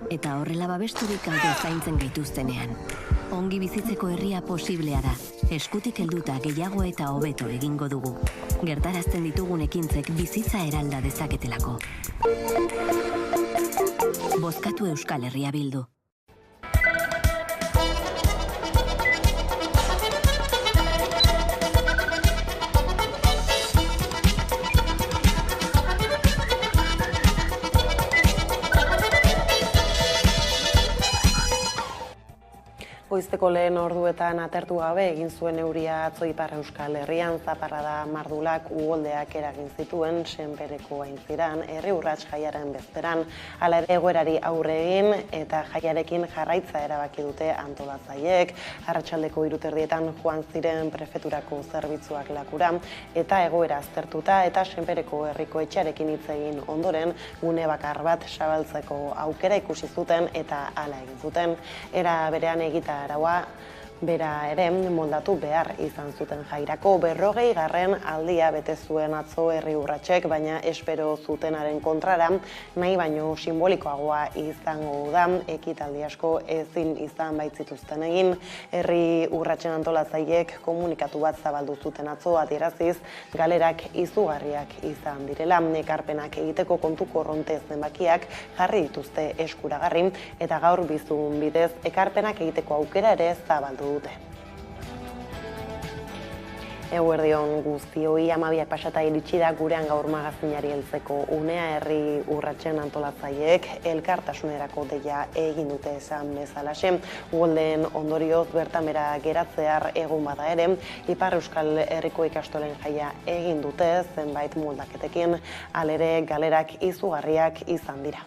eta horrela babesturik gaude zaintzen gaituztenean. Ongi bizitzeko herria posiblea da. Eskutik helduta gehiago eta hobeto egingo dugu. Gertarazten ditugun ekintzek bizitza eralda dezaketelako. Bozkatu Euskal Herria Bildu. Goizteko lehen orduetan atertu gabe egin zuen euria atzo Ipar Euskal Herrian, zaparrada mardulak uholdeak eragin zituen Senpereko aintziran, herri urrats jaiaren bezperan, hala ere egoerari aurre egin eta jaiarekin jarraitza erabaki dute antolatzaileek. Arratsaldeko 3:00 joan ziren prefeturako zerbitzuak lakura eta egoera aztertuta eta Senpereko herriko etxearekin hitz egin ondoren gune bakar bat zabaltzeko aukera ikusi zuten eta hala egin zuten. Era berean araua bera ere moldatu behar izan zuten jairako 40. aldia bete zuen atzo herri urratsek, baina espero zutenaren kontrara nahi baino simbolikoagoa izango da, ekitaldi asko ezin izan baitzituzten egin. Herri urratsen antolatzaileek komunikatu bat zabaldu zuten atzo adieraziz galerak izugarriak izan direla, ekarpenak egiteko kontu korronte zenbakiak jarri dituzte eskuragarri eta gaur bizun bidez ekarpenak egiteko aukera ere zabaldu dute. Eguerdion guztioi, 12 pasata iritsi da gurean gaur magazinari heltzeko unea. Herri urratsen antolatzaileek elkartasunerako deia egin dute esan bezalaxe. Uholdeen ondorioz bertan bera geratzear egun bada ere, Ipar Euskal Herriko ikastolen jaia egin dute zenbait moldaketekin, halere galerak izugarriak izan dira.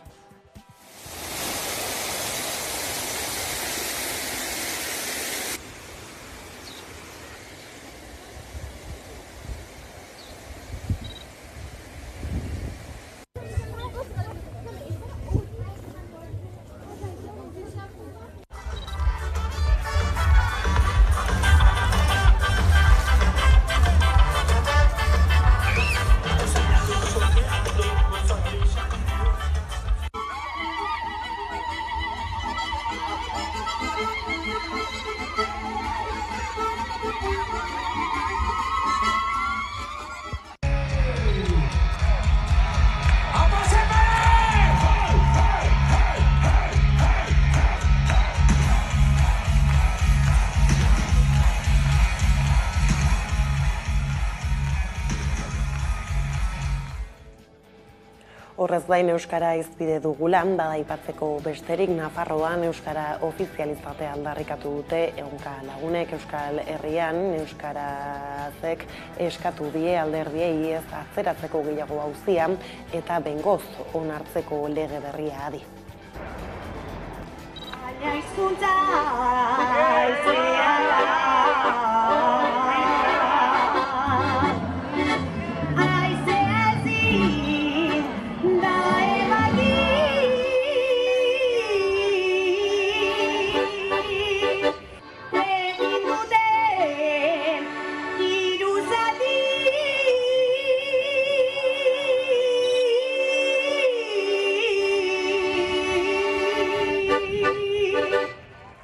Horrez gain euskara hizpide dugula, bada aipatzeko besterik Nafarroan euskara ofizializatea aldarrikatu dute ehunka lagunek. Euskal Herrian euskarazek eskatu die alderdiei ez atzeratzeko gehiago auzia eta bengoz onartzeko lege berria adi.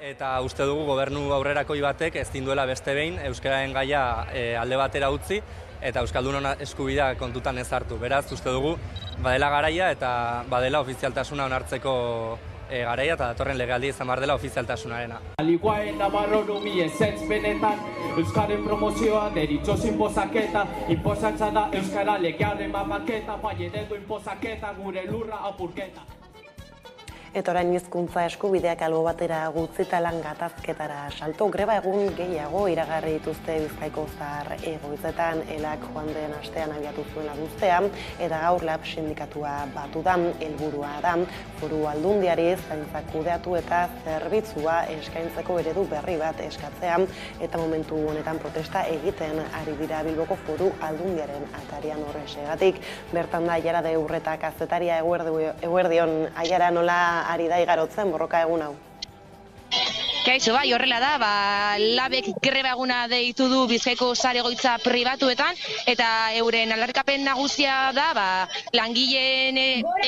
Eta uste dugu gobernu aurrerakoi batek ezin duela beste behin euskararen gaia alde batera utzi eta euskaldunon eskubidea kontutan ez hartu. Beraz, uste dugu badela garaia eta badela ofizialtasuna onartzeko garaia eta datorren legealdia izan behar dela ofizialtasunarena. Aliguaen Navarro numi ezetz benetan, euskaren promozioa deritxoz inpozaketa, inpozatza da euskara legearen mapaketa, bai eredu inpozaketa, gure lurra apurketa. Eta orain hizkuntza eskubideak albo batera gutzita lan gatazketara salto. Greba egun gehiago iragarri dituzte Bizkaiko zahar egoitzetan, elak joan den astean abiatu zuela guztea, eta gaur lab sindikatua batu da. Helburua da foru aldundiari zaintzak kudeatu eta zerbitzua eskaintzeko eredu berri bat eskatzea, eta momentu honetan protesta egiten ari dira Bilboko foru aldundiaren atarian horrexegatik. Bertan da Aiara de Urreta kazetaria. Eguerdion, Aiara, nola ari da igarotzen borroka egun hau? Kaixo, bai, horrela da, labek greba eguna deitu du Bizkaiko sare egoitza pribatuetan, eta euren aldarrikapen nagusia da, langileen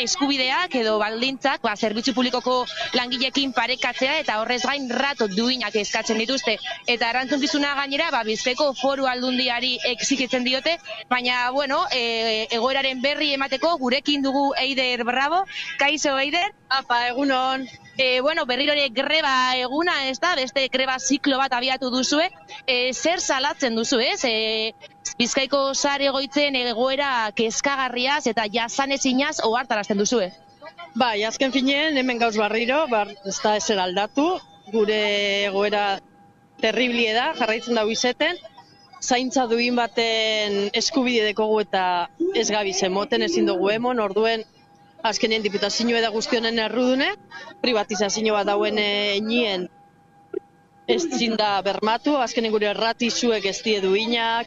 eskubideak edo baldintzak, zerbitzu publikoko langileekin parekatzea, eta horrez gain ratu duinak eskatzen dituzte. Eta erantzukizuna gainera, Bizkaiko Foru Aldundiari exigitzen diote, baina, egoeraren berri emateko gurekin dugu Eider Bravo. Kaixo, Eider? Apa, egunon. Berriro ere greba eguna, ez da, beste greba ziklo bat abiatu duzue. Zer salatzen duzu, ez? Bizkaiko sare egoitzen egoera kezkagarriaz eta jasanezinaz ohartarazten duzue. Bai, azken finean, hemen gauz barriro, ez da ezer aldatu, gure egoera terriblie da, jarraitzen dago izeten, zaintza duin baten eskubide dekogu eta ez gabiz emoten, ezin dugu emon, orduen azkenien diputazio eda guztionen errudune, privatizazio bat dauen nien ez zinda bermatu, azkenen gure erratizuek ez die duinak,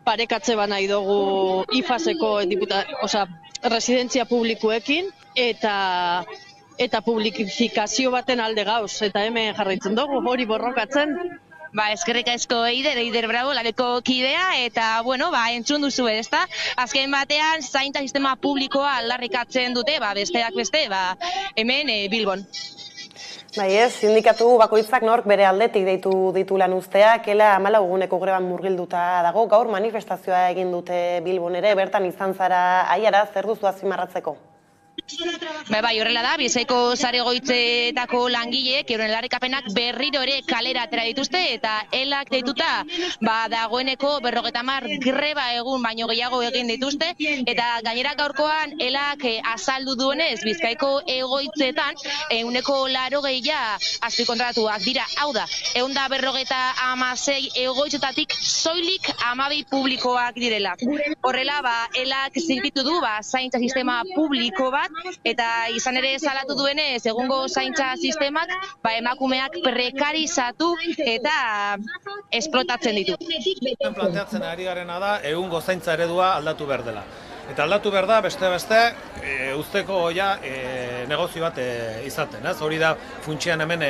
parekatze ba nahi dugu IFASeko residentzia publikoekin, eta publifikazio baten alde gauz, eta hemen jarraitzen dugu, hori borrokatzen. Eskerrik asko Eider Bravo, labeko kidea, eta, entzun duzu, ezta? Azken batean, zaintza sistema publikoa aldarrikatzen dute, besteak beste, hemen Bilbon. Sindikatu bakoitzak nork bere aldetik deitu ditu lan usteak, ela 14 eguneko greban murgilduta dago, gaur manifestazioa egin dute Bilbon ere, bertan izan zara aiara, zer duzu azpimarratzeko? Horrela da, Bizkaiko sare egoitzetako langileek euren aldarrikapenak berriro ere kalera atera dituzte, eta elak deituta dagoeneko 50 greba egun baino gehiago egin dituzte, eta gainera gaurkoan elak azaldu duenez Bizkaiko egoitzetan 80% azpikontratuak dira, hau da, 156 egoitzetatik soilik 12 publikoak direla. Horrela, elak zirkitu du zaintza sistema publiko bat, eta izan ere salatu duenez egungo zaintza sistemak emakumeak prekarizatu eta esplotatzen ditu. Planteatzen ari garena da egungo zaintza eredua aldatu behar dela. Eta aldatu behar da beste usteko negozio bat izaten. Hori da funtsian hemen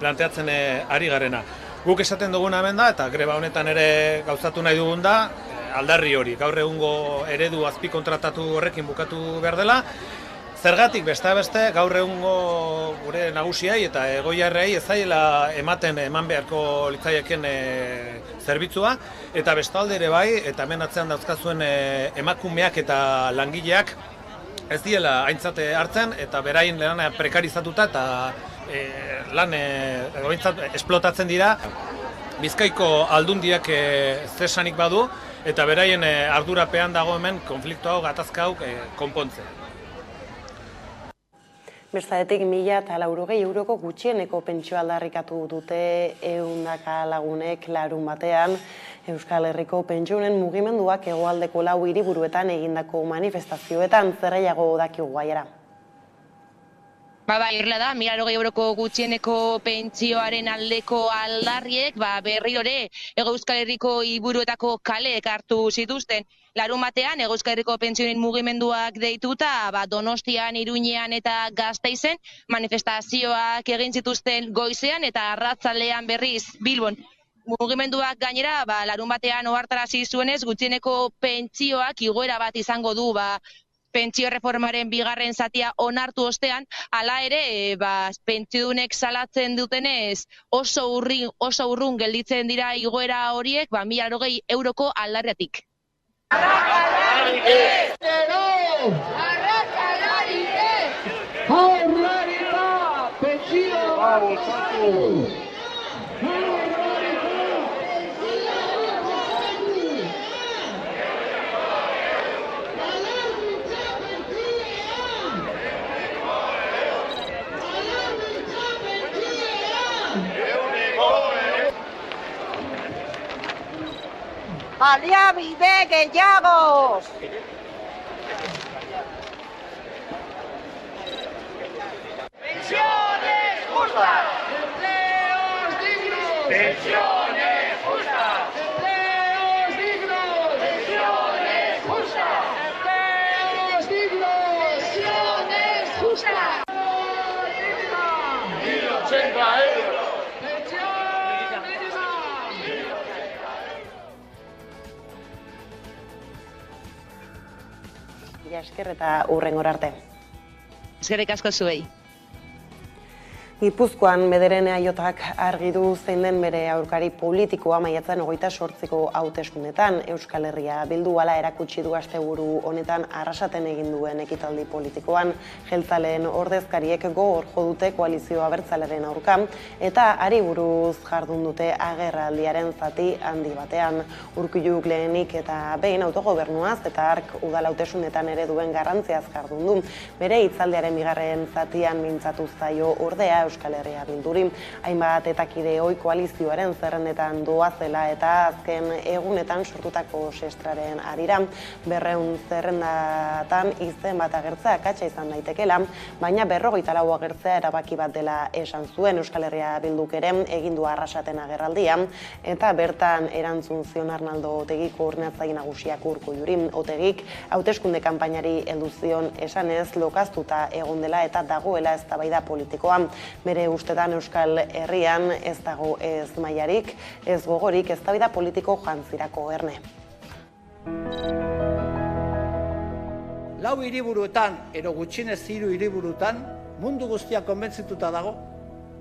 planteatzen ari garena. Guk esaten duguna hemen da, eta greba honetan ere gauzatu nahi dugun da, aldarri hori, gaur egungo eredu azpikontratatu horrekin bukatu behar dela. Zergatik beste gaur egungo gure nagusiai eta egoiarrei ez zaiela eman beharko litzaieken zerbitzua, eta bestalde ere bai, eta hemen atzean dauzkazuen emakumeak eta langileak ez diela aintzate hartzen, eta beraien lana prekarizatuta eta lan esplotatzen dira. Bizkaiko aldundiak zesanik badu, eta beraien ardurapean dago hemen konflikto hau, gatazka hau konpontzea. Bestadetik 1.080 euroko gutxieneko pentsio aldarrikatu dute 100 lagunek larun batean. Euskal Herriko pentsioen mugimenduak hegoaldeko 4 hiriburuetan egindako manifestazioetan zerraiago dakigu aiara. Horrela da, 1.080 euroko gutxieneko pentsioaren aldeko aldarriek berriro ere Euskal Herriko hiriburuetako kaleek hartu zituzten. Larun batean, Euskal Herriko pentsioen mugimenduak deituta, Donostian, Iruñean eta Gasteizen manifestazioak egin zituzten goizean eta arratzaldean berriz Bilbon. Mugimenduak gainera, larun batean ohartarazi zuenez, gutxieneko pentsioak igoera bat izango du, pentsio reformaren bigarren zatia onartu ostean, hala ere, pentsiodunek salatzen dutenez oso urrun gelditzen dira igoera horiek, 1.080 euroko aldarriatik. Arrakalarik ez! Arrakalarik ez! Jaurlaritza pentsioa bultzatu! Baliabide gehiago! ¡Pensiones justas! ¡Empleos dignos! ¡Pensiones justas! ¡Empleos dignos! ¡Pensiones justas! ¡Empleos dignos! ¡Pensiones justas! 1.080 euros! esker eta hurrengora arte. Eskerrik asko zuei. Gipuzkoan bederen eaiotak argi du zein den bere aurkari politikoa maiatzan 28ko hauteskundetan. Euskal Herria Bildu hala erakutsi du asteburu honetan Arrasaten egin duen ekitaldi politikoan. Jeltzaleen ordezkariek gogor jo dute koalizio abertzaleren aurka eta ari buruz jardun dute agerraldiaren zati handi batean. Urkulluk lehenik eta behin autogobernuaz eta hark udal hauteskundetan ere duen garrantziaz jardun du. Bere hitzaldiaren bigarren zatian mintzatu zaio ordea Euskal Herria Bilduri. Hainbat eta kideoi koalizioaren zerrendetan doazela eta azken egunetan sortutako sestraren arira. 200 zerrendatan izen bat agertzea akatsa izan daitekela, baina 54 agertzea erabaki bat dela esan zuen. Euskal Herria Bilduk ere egin du Arrasaten agerraldia eta bertan erantzun zion Arnaldo Otegik koordinatzaile nagusiak Urkulluri. Otegik hauteskunde kanpainari heldu zion esanez lokaztuta egon dela eta dagoela eztabaida politikoa. Bere ustetan Euskal Herrian ez dago ez mailarik, ez gogorik eztabaida politiko jantzirako erne. 4 hiriburuetan, edo gutxienez 3 hiriburuetan, mundu guztia konbentzituta dago,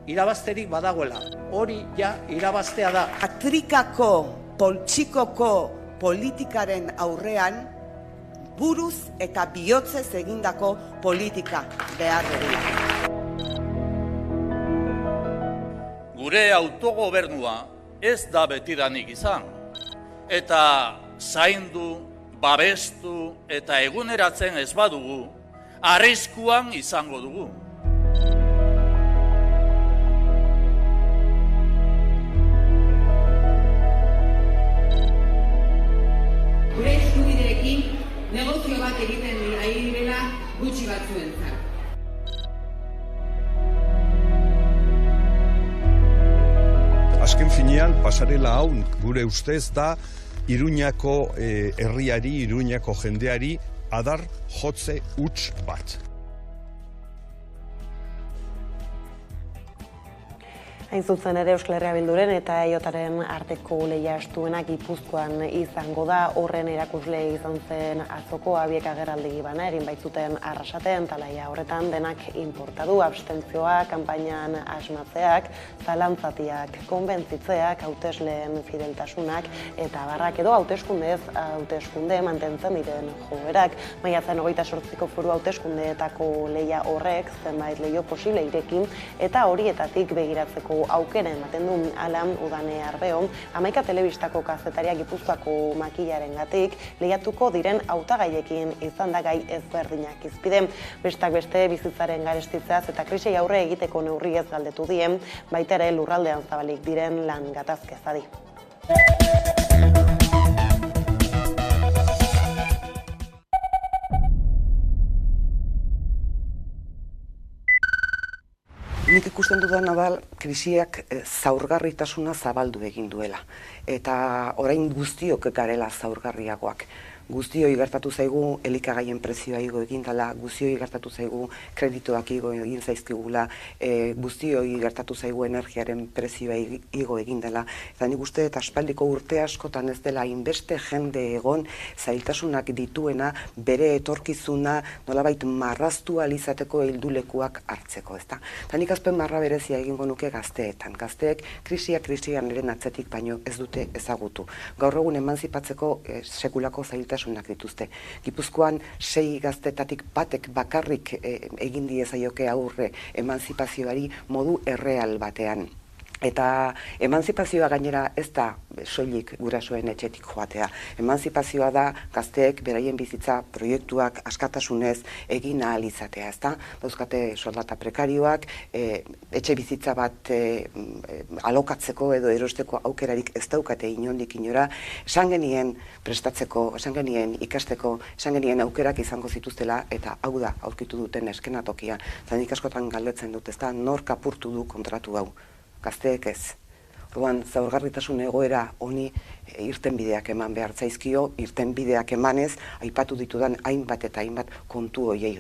irabazterik badagoela. Hori ja irabaztea da. Atrikako, poltsikoko politikaren aurrean, buruz eta bihotzez egindako politika behar dugula. Gure autogobernua ez da betidanik izan, eta zaindu, babestu eta eguneratzen ez badugu, arriskuan izango dugu. Gure eskubideekin negozio bat egiten ari direla gutxi batzuentzat. Azken finean, pasarela hau gure ustez da Iruñako herriari, Iruñako jendeari adar jotze huts bat. Hain zuzen ere Euskal Herria Bilduren eta EAJaren arteko lehia estuenak Gipuzkoan izango da. Horren erakusle izan zen atzoko abiek agerraldi bana egin baitzuten Arrasaten, talaia horretan denak inportadu, abstentzioa, kanpainan asmatzeak, zalantzatiak, konbentzitzeak, hautesleen fideltasunak eta barrak edo hauteskunde mantentzen diren joerak. Maiatzen 28ko foru hauteskundeetako lehia horrek zenbait leiho posible irekin eta horietatik begiratzeko aukera ematen du Alan Udane Arbeo, 11 telebistako kazetaria Gipuzkoako makilarengatik lehiatuko diren hautagaiekin izan da gai ezberdinak izpide. Bestak beste bizitzaren garestitzeaz eta krisiei aurre egiteko neurriez galdetu die, baita ere lurraldean zabalik diren lan gatazkezadi. Nik ikusten dudana da krisiak zaurgarritasuna zabaldu egin duela. Eta orain guztiok garela zaurgarriagoak. Guztioi gertatu zaigu elikagaien prezioa igo egin dela, guztioi gertatu zaigu kreditoak igo egin zaizkigula, guztioi gertatu zaigu energiaren prezioa igo egin dela. Eta nik uste eta aspaldiko urte askotan ez dela inbeste jende egon zailtasunak dituena bere etorkizuna nolabait marraztu alizateko heldulekuak hartzeko, ezta? Eta nik azpimarra berezia egingo nuke gazteetan. Gazteek krisian eren atzetik baino ez dute ezagutu. Gaur egun emantzipatzeko sekulako zailtasunak dituzte. Gipuzkoan 6 gaztetatik batek bakarrik egin diezaioke aurre emantzipazioari modu erreal batean. Eta emantzipazioa gainera ez da soilik gurasoen etxetik joatea. Emantzipazioa da gazteek beraien bizitza proiektuak askatasunez egin ahal izatea, ezta? Dauzkate soldata prekarioak, etxe bizitza bat alokatzeko edo erosteko aukerarik ez daukate inondik inora, esan genien prestatzeko, esan genien ikasteko, esan genien aukerak izango zituztela eta hau da aurkitu duten eskenatokia. Zanik askotan galdetzen dut, ezta? Nork apurtu du kontratu hau? Gazteek ez. Orduan, zaurgarritasun egoera honi irtenbideak eman behar zaizkio, irtenbideak emanez, aipatu ditudan hainbat eta hainbat kontu horiei.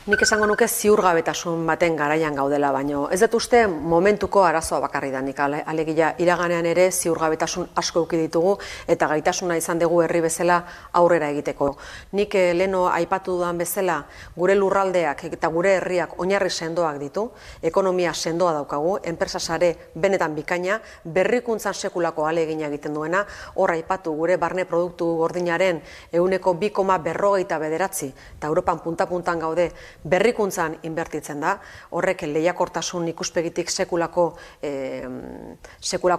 Nik esango nuke ziurgabetasun baten garaian gaudela, baino ez dut uste momentuko arazoa bakarri da, nik alegia iraganean ere ziurgabetasun asko eduki ditugu eta gaitasuna izan dugu herri bezala aurrera egiteko. Nik leno aipatu dudan bezala gure lurraldeak eta gure herriak oinarri sendoak ditu, ekonomia sendoa daukagu, enpresa sare benetan bikaina, berrikuntzan sekulako ahalegina egiten duena, hor aipatu gure barne produktu gordinaren 2,49 eta Europan punta-puntan gaude, berrikuntzan inbertitzen da, horrek lehiakortasun ikuspegitik sekulako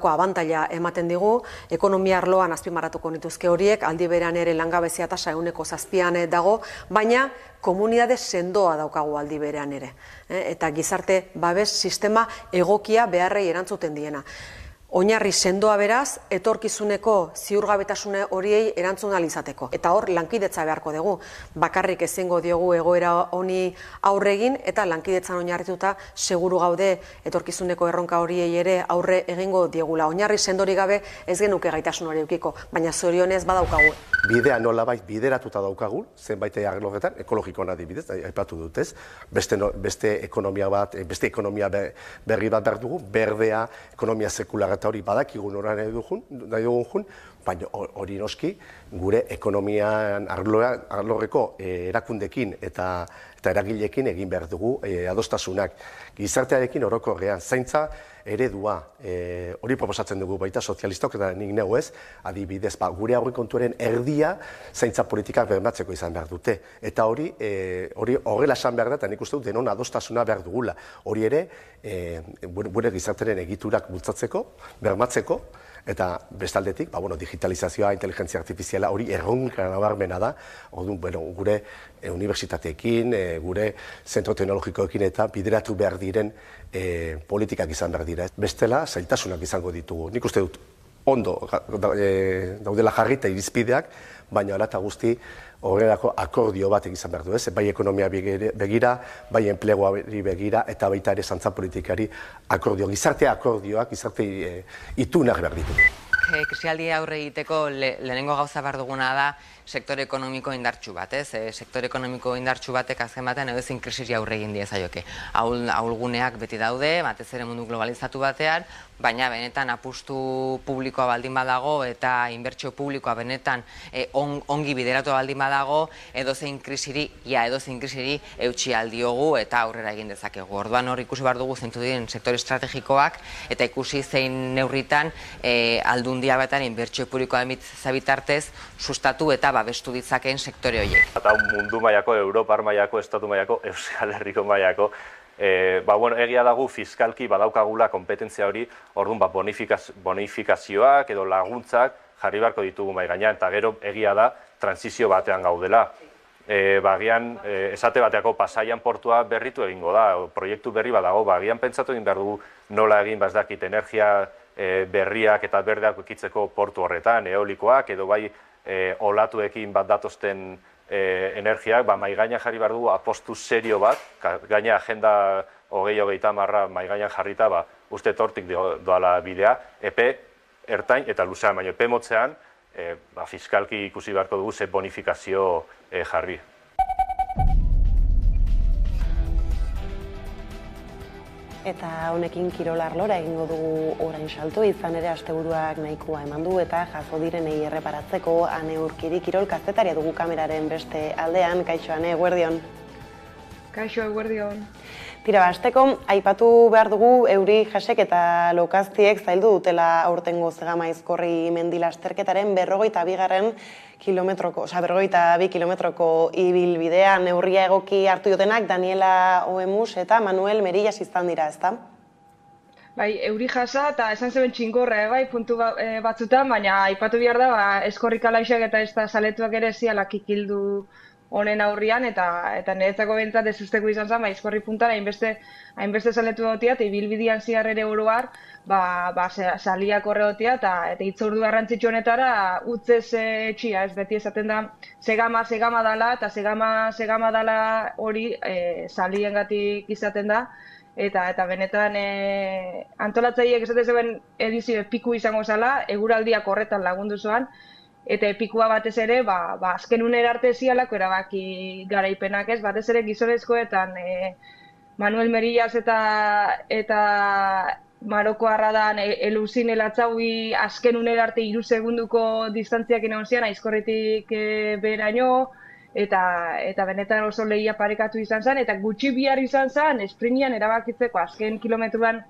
abantaila ematen digu, ekonomia arloan azpimarratuko nituzke horiek, aldi berean ere langabezia tasa 7%an dago, baina komunitate sendoa daukagu aldi berean ere, eta gizarte babes sistema egokia beharrei erantzuten diena. Oinarri sendoa beraz, etorkizuneko ziurgabetasune horiei erantzun ahal izateko. Eta hor, lankidetza beharko dugu. Bakarrik ezingo diogu egoera honi aurre egin, eta lankidetzan oinarrituta seguru gaude etorkizuneko erronka horiei ere aurre egingo diegula. Oinarri sendori gabe ez genuke gaitasun hori edukiko, baina zorionez badaukagu. Bidea nolabait bideratuta daukagu, zenbait arloetan, ekologikoan adibidez, aipatu dut ez, beste ekonomia berri bat behar dugu, berdea, ekonomia sekular eta hori badakigu nora nahi dugun, baina hori noski gure ekonomian arlorreko erakundekin eta eragilekin egin behar dugu adostasunak. Gizartearekin orokorrean, zaintza eredua, hori proposatzen dugu baita sozialistok eta nik neu ez, adibidez, gure aurrekontuaren erdia zaintza politikak bermatzeko izan behar dute. Eta hori horrela esan behar da, eta nik uste dut denon adostasuna behar dugula. Hori ere, gure gizartearen egiturak bultzatzeko, bermatzeko, eta bestaldetik, digitalizazioa, inteligentzia artifiziala, hori erronka nabarmena da, gure unibertsitateekin, gure zentro teknologikoekin eta bideratu behar diren politikak izan behar dira. Bestela, zailtasunak izango ditugu. Nik uste dut ondo daudela jarrita irizpideak, baina hala eta guzti horrelako akordio bat izan behar du, ez? Bai ekonomia begira, bai enpleguari begira, eta baita ere zantza politikari akordio, gizarte akordioak, gizarte itunak behar ditugu. Krisialdi aurre egiteko lehenengo gauza behar duguna da sektore ekonomiko indartsu bat, ez? Sektore ekonomiko indartsu batek azken batean ezin krisiri aurre egin diezaioke. Ahulguneak beti daude, batez ere mundu globalizatu batean, baina benetan apustu publikoa baldin badago eta inbertsio publikoa benetan ongi bideratu baldin badago, edozein krisiri eutsi aldiogu eta aurrera egin dezakegu. Orduan hor ikusi behar dugu zeintzuk diren sektore estrategikoak eta ikusi zein neurritan aldundia betan inbertsio publikoa bitartez sustatu eta babestu ditzakeen sektore horiek. Eta mundu mailako, Europar mailako, Estatu mailako, Euskal Herriko mailako, egia dago fiskalki badaukagula kompetentzia hori, orduan bonifikazioak edo laguntzak jarri beharko ditugu mahai gainean, eta gero egia da transizio batean gaudela. Bagian, esate bateako Pasaian portua berritu egingo da, proiektu berri badago, bagian pentsatu egin behar dugu nola egin bazdakit energia berriak eta berdeak ekitzeko portu horretan, eolikoak edo bai olatuekin bat datosten energiak, mahai gainean jarri behar dugu apostu serio bat, gaina agenda 2030 mahai gainean jarrita, uste tortik doala bidea, epe ertain eta luzean, baina epe motzean, fiskalki ikusi beharko dugu ze bonifikazio jarri. Eta honekin kirol arlora egingo dugu orain salto, izan ere asteburuak nahikoa eman du eta jaso direnei erreparatzeko Ane Urkiri kirol kazetaria dugu kameraren beste aldean. Kaixo Ane, eguerdion. Kaixo, eguerdion. Tira, hasteko aipatu behar dugu euri jasek eta lokaztiek zaildu dutela aurtengo Zegama Aizkorri mendi lasterketaren 42 kilometroko ibilbidea. Neurria egoki hartu jotenak Daniela Oemus eta Manuel Merillas izan dira, ezta? Bai, euri jasa eta esan zeben txingorra, puntu batzutan, baina aipatu behar da, eskorrik alaixak eta ez da saletuak ere zialak ikildu honen aurrian, eta niretzako bentzat ez usteko izan zen, eskorri puntan hainbeste saletu gotia, eta ibilbidean ziar ere oroar, saliak horre gotia, eta itzordu garrantzitsu honetara utzez etxia, ez beti esaten da segama dala, eta segama dala hori saliengatik izaten da, eta benetan antolatzaileek esaten zeben edizio piku izango zala, eguraldiak horretan lagundu zoan, eta epikua batez ere, azken unera arte zialako erabaki garaipenak ez, batez ere gizonezkoetan Manuel Merillas eta Maroko Arradan Eluzin Elatzaui azken unera arte 3 segunduko distantziak egon zian, Aizkorritik beheraino, eta benetan oso lehia parekatu izan zen, eta gutxi bihar izan zen, esprintian erabakitzeko azken kilometruan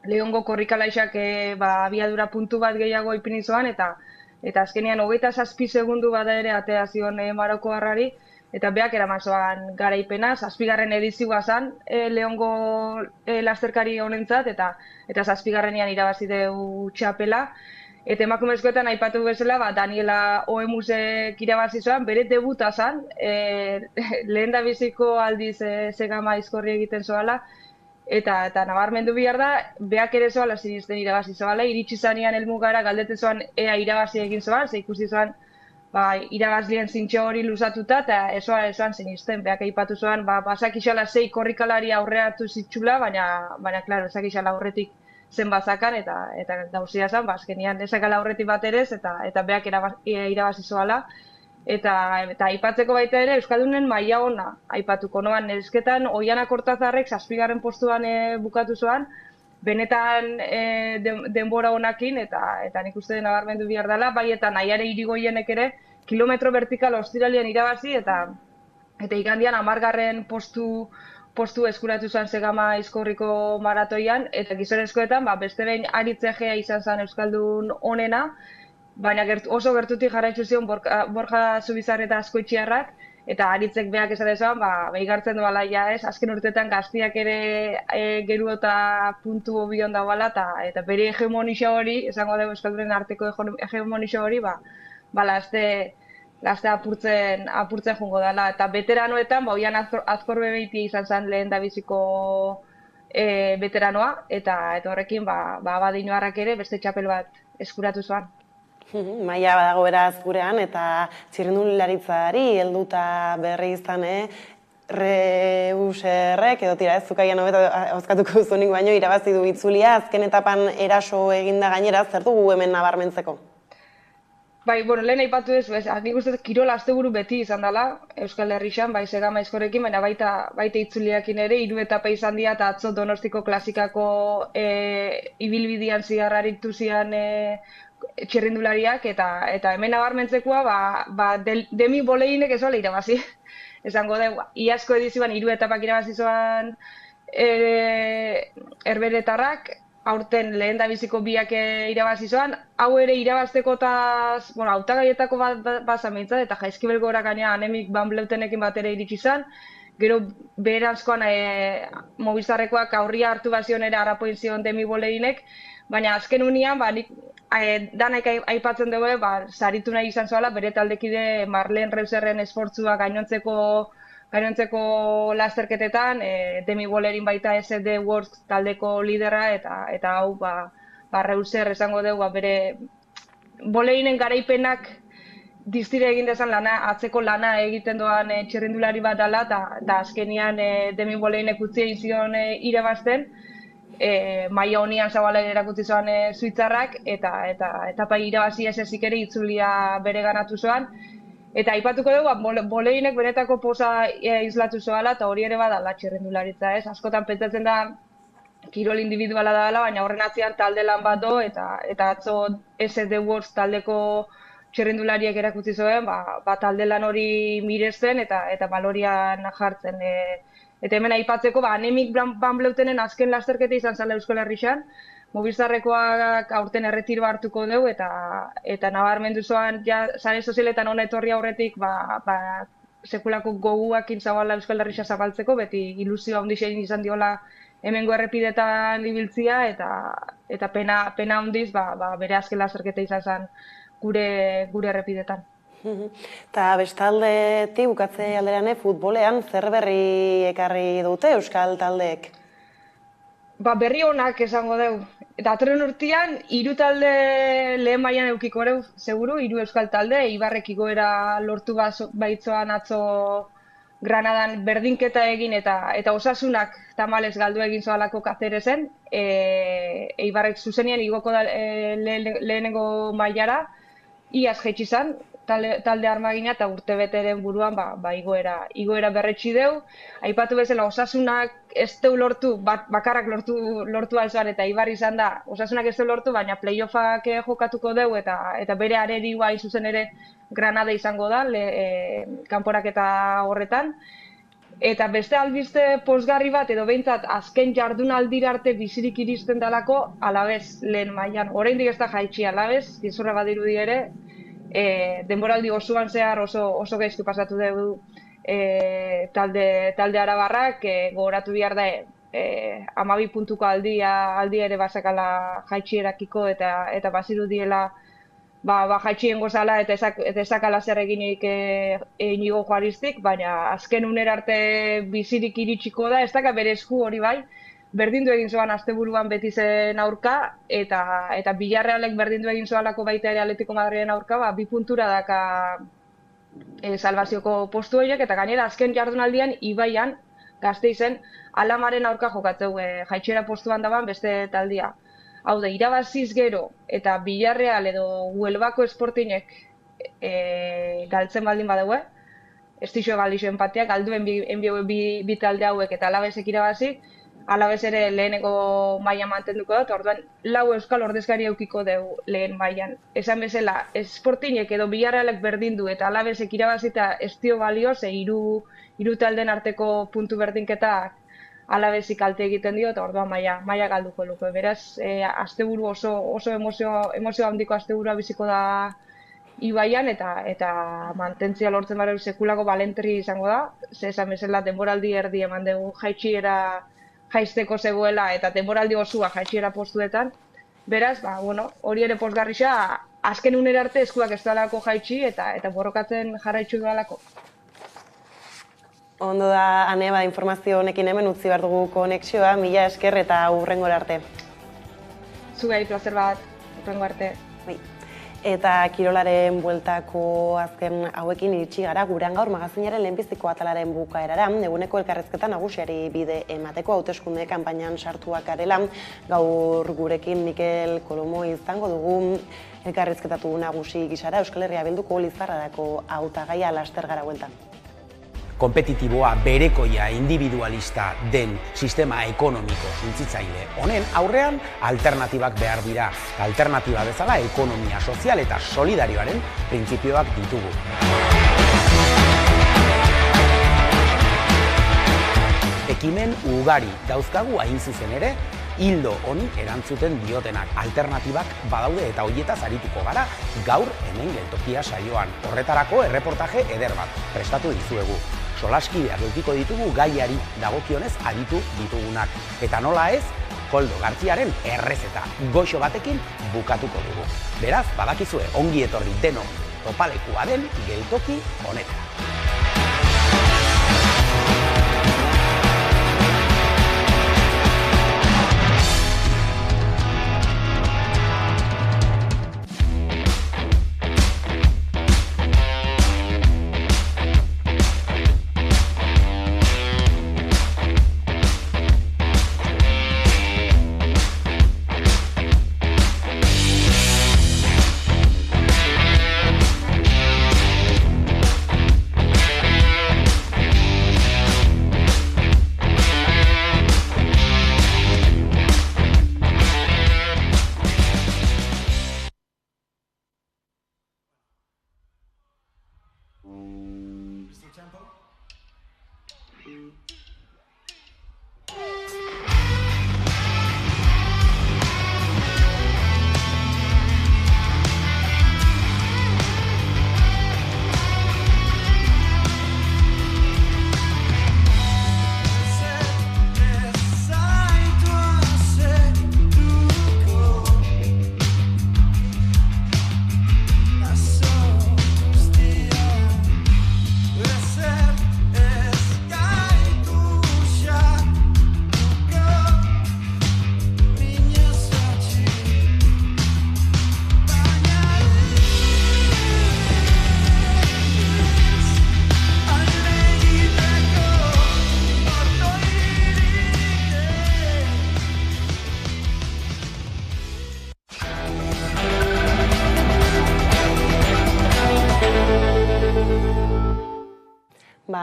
Leongo korrikalaixak abiadura puntu bat gehiago ipini zoan, eta azkenean 27 segundu bada ere atea zion Maroko Arrari, eta beak eraman zoan garaipena, 7. edizioa zen Leongo lasterkari honentzat, eta 7. irabazi deu txapela. Eta emakumezkoetan aipatu bezala, Daniela Oemusek irabazi zoan, bere debuta zen, lehen da biziko aldiz Zegama Aizkorri egiten zoala, eta nabarmendu behar da, beak ere zoala zinisten irabazi zoala, iritsi zanean helmugara galdetzen zoan ea irabazi egin zoan, ze ikusi zoan irabazlien zintxo hori luzatuta, eta ezoan zinisten, beak aipatu zoan, bazakixala 6 korrikalari aurreatu zitxula, baina, klaro, ezakixala aurretik zen bazakan, eta dauzia zen, azkenian ezakala aurretik bat ere, eta beak irabazi zoala. Eta aipatzeko baita ere, Euskaldunen maila ona aipatuko noan. Nesketan, Oiana Kortazarrek 7. postuan bukatu zoan, benetan denbora honakin, eta nik uste nabarmendu behar dela, bai eta Nahiare Irigoienek ere, kilometro vertikal ostiralian irabazi, eta igandian 10. postu eskuratu zen Zegama Aizkorriko maratoian, eta gizonezkoetan, beste behin Aritz Egea izan zen Euskaldun onena, baina oso gertutik jarraitzu zion Borja Zubizarreta Azkoitxiarrak, eta Aritzek beak esate zoan, igartzen doala ja ez, azken urteetan gaztiak ere geru eta puntu obion dagoela, eta bere hegemonixo hori, esango dugu Euskaldunen arteko hegemonixo hori, laste apurtzen jungo dela. Eta veteranoetan, Oian Azkorbe Beitia izan zen lehen da biziko veteranoa, eta horrekin Badinoarrak ere beste txapel bat eskuratu zuan. Maila badago beraz gurean, eta txirrindularitzari helduta berri izan, Reuserrek, edo tira ez zukaian hobeto hozkatuko duzunik baino, irabazi du itzulia, azken etapan eraso eginda gainera, zer dugu hemen nabarmentzeko? Lehen aipatu ez, nik uste kirol asteburu beti izan dela, Euskal Herrixan, Zegama Aizkorrekin, baina baita itzuliakin ere, 3 etapa izan dira, eta atzo Donostiko klasikako ibilbidean zigarraritu zian txirrindulariak, eta hemen nabarmentzekoa, Demi Boleinek ez ola irabazi. Esango dugu, iazko edizioan 3 etapak irabazi zoan Herberetarrak, aurten lehen da biziko biak irabazi zoan, hau ere irabaztekotaz, hautagaietako bat zamintzat, eta Jaizkibelgora gaina Anemik Van Bleutenekin bat ere iritsi zan, gero beheranzkoan Movistarrekoak aurria hartu bazionera arapoin zion Demi Boleinek, baina azken unian, danak aipatzen dugu, saritu nahi izan zoala, bere taldekide Marlen Reuserren esfortzua gainontzeko lasterketetan, Demi Bolerin baita SD Works taldeko lidera, eta hau Reuser esango dugu, bere Boleinen garaipenak diztire egin dezan atzeko lana egiten doan txirrindulari bat dela, eta azkenian Demi Boleinek utzi egin zion irabazten, maila honian zabala erakutsi zoan suitzarrak, eta etapa irabazi ez ezik ere itzulia bere ganatu zoan. Eta aipatuko dugu, Boleinek benetako poza islatu zoala, eta hori ere badala txirrindularitza ez. Askotan pentsatzen da kirol individuala dela, baina horren atzean talde lan bat do, eta atzo SD Works taldeko txirrindulariek erakutsi zoen, talde lan hori mirezen eta balorian jartzen. Eta hemen aipatzeko, Anemik Van Bleutenen azken lasterketa izan zela Euskal Herrixan, Movistarrekoak aurten erretiro hartuko dugu, eta nabarmendu zoan, sare sozialetan hona etorri aurretik, sekulako goguakin zabala Euskal Herrixa zabaltzeko, beti ilusio handixein izan diola hemengo errepidetan ibiltzia, eta pena handiz, bere azken lasterketa izan zen gure errepidetan. Eta bestaldetik bukatze alderan futbolean zer berri ekarri dute Euskal taldeek? Berri honak esango dugu. Eta atren urtean, 3 talde lehen mailan eukiko dugu, seguru, 3 Euskal talde, Eibarrek igoera lortu baitzoan atzo Granadan berdinketa egin eta Osasunak tamalez galdu egin zoalako Kacerezen, Eibarrek zuzenian igoko lehenengo mailara, iaz jaitsi zen, talde armagina eta urtebeteren buruan igoera berretsi deu. Aipatu bezala osasunak ez deu lortu, bakarrak lortu alzuan eta Ibar izan da, osasunak ez deu lortu, baina playoffak jokatuko deu eta bere arerioa zuzen ere Granada izango da, kanporaketa horretan. Eta beste albiste pozgarri bat, edo behintzat azken jardunaldira arte bizirik iristen dalako Alavez lehen mailan. Oraindik ez da jaitsi Alavez, gizurra badirudi ere, denboraldi osoan zehar oso gaizki pasatu dugu talde arabarrak, gogoratu behar da 12 puntuko aldia ere bazakala jaitsierakiko eta bazirudiela jaitsien gozala eta ezakala zer eginik Inigo Juaristik, baina azken unera arte bizirik iritsiko da, ez daka bere esku hori bai, berdindu egin zoan asteburuan Betizen aurka, eta Villarrealek berdindu egin zoalako baita ere Atletico Madriden aurka, 2 puntura daka salvazioko postu horiek, eta gainera azken jardunaldian Ibaian, Gasteizen, Alamaren aurka jokatzeu jaitsiera postuan daban beste taldia. Hau da, irabaziz gero eta Villarreal edo Huelvako Sportingek galtzen baldin badeu, ez dixo galdixo empatia, galduen bi talde hauek eta Alavesek irabazi, Alavez ere leheneko mailan mantenduko dut, orduan 4 euskal ordezkari eukiko deu lehen mailan. Esan bezala, Sportingek edo Villarrealek berdindu eta Alavesek irabazita ez dio balio, ze hiru taldeen arteko puntu berdinketak Alavezik kalte egiten dio, eta orduan maila galduko luko. Beraz, asteburu oso emozio handiko asteburua biziko da Ibaian, eta mantentzia lortzen bare sekulako balentri izango da, ze esan bezala denboraldi erdi eman dugu jaitsiera jaisteko zegoela, eta denboraldi osua jaitsiera postuetan. Beraz, hori ere pozgarrisa, azken unera arte eskuak ez dalako jaitsi, eta borrokatzen jarraitzu dalako. Ondo da, Ane, informazio honekin hemen utzi behar dugu konexioa, mila esker eta hurrengora arte. Zugai, plazer bat, hurrengo arte. Eta kirolaren bueltako azken hauekin iritsi gara gurean gaur magazinaren lehenbiziko atalaren bukaerara, eguneko elkarrezketa nagusiari bide emateko hauteskunde kanpainan sartuak garela. Gaur gurekin Mikel Kolomo izango dugu elkarrezketatu nagusi gisara Euskal Herria Bilduko Lizarrarako hautagaia laster gara bueltan. Kompetitiboa, berekoia, individualista den sistema ekonomiko suntsitzaile honen aurrean alternatibak behar dira. Alternatiba bezala ekonomia sozial eta solidarioaren printzipioak ditugu. Ekimen ugari dauzkagu hain zuzen ere, hildo honi erantzuten diotenak. Alternatibak badaude eta hoietaz arituko gara gaur hemen geltokia saioan. Horretarako erreportaje eder bat prestatu dizuegu. Solaskideak edukiko ditugu gaiari dagokionez aditu ditugunak. Eta nola ez, Koldo Gartziaren errezeta goxo batekin bukatuko dugu. Beraz, badakizue ongi etorri deno topalekua den geltoki honetara.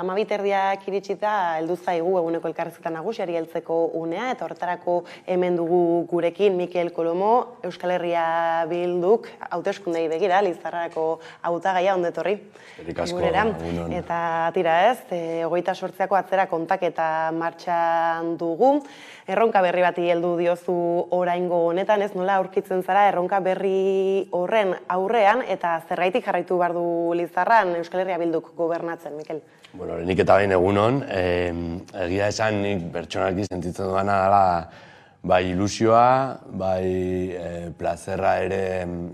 12:30 iritsita heldu zaigu eguneko elkarrizketa nagusiari heltzeko unea, eta horretarako hemen dugu gurekin Mikel Kolomo, Euskal Herria Bilduk hauteskundei begira, Lizarrako hautagaia, ondo etorri. Gurera. Eta tira ez, 28ko atzera kontaketa martxan dugu. Erronka berri bati heldu diozu oraingo honetan, ez nola aurkitzen zara erronka berri horren aurrean, eta zergaitik jarraitu behar du Lizarran Euskal Herria Bilduk gobernatzen, Mikel? Bueno, nik eta bain egunon, egia esan nik pertsonalki sentitzen duana dela bai ilusioa, bai plazerra ere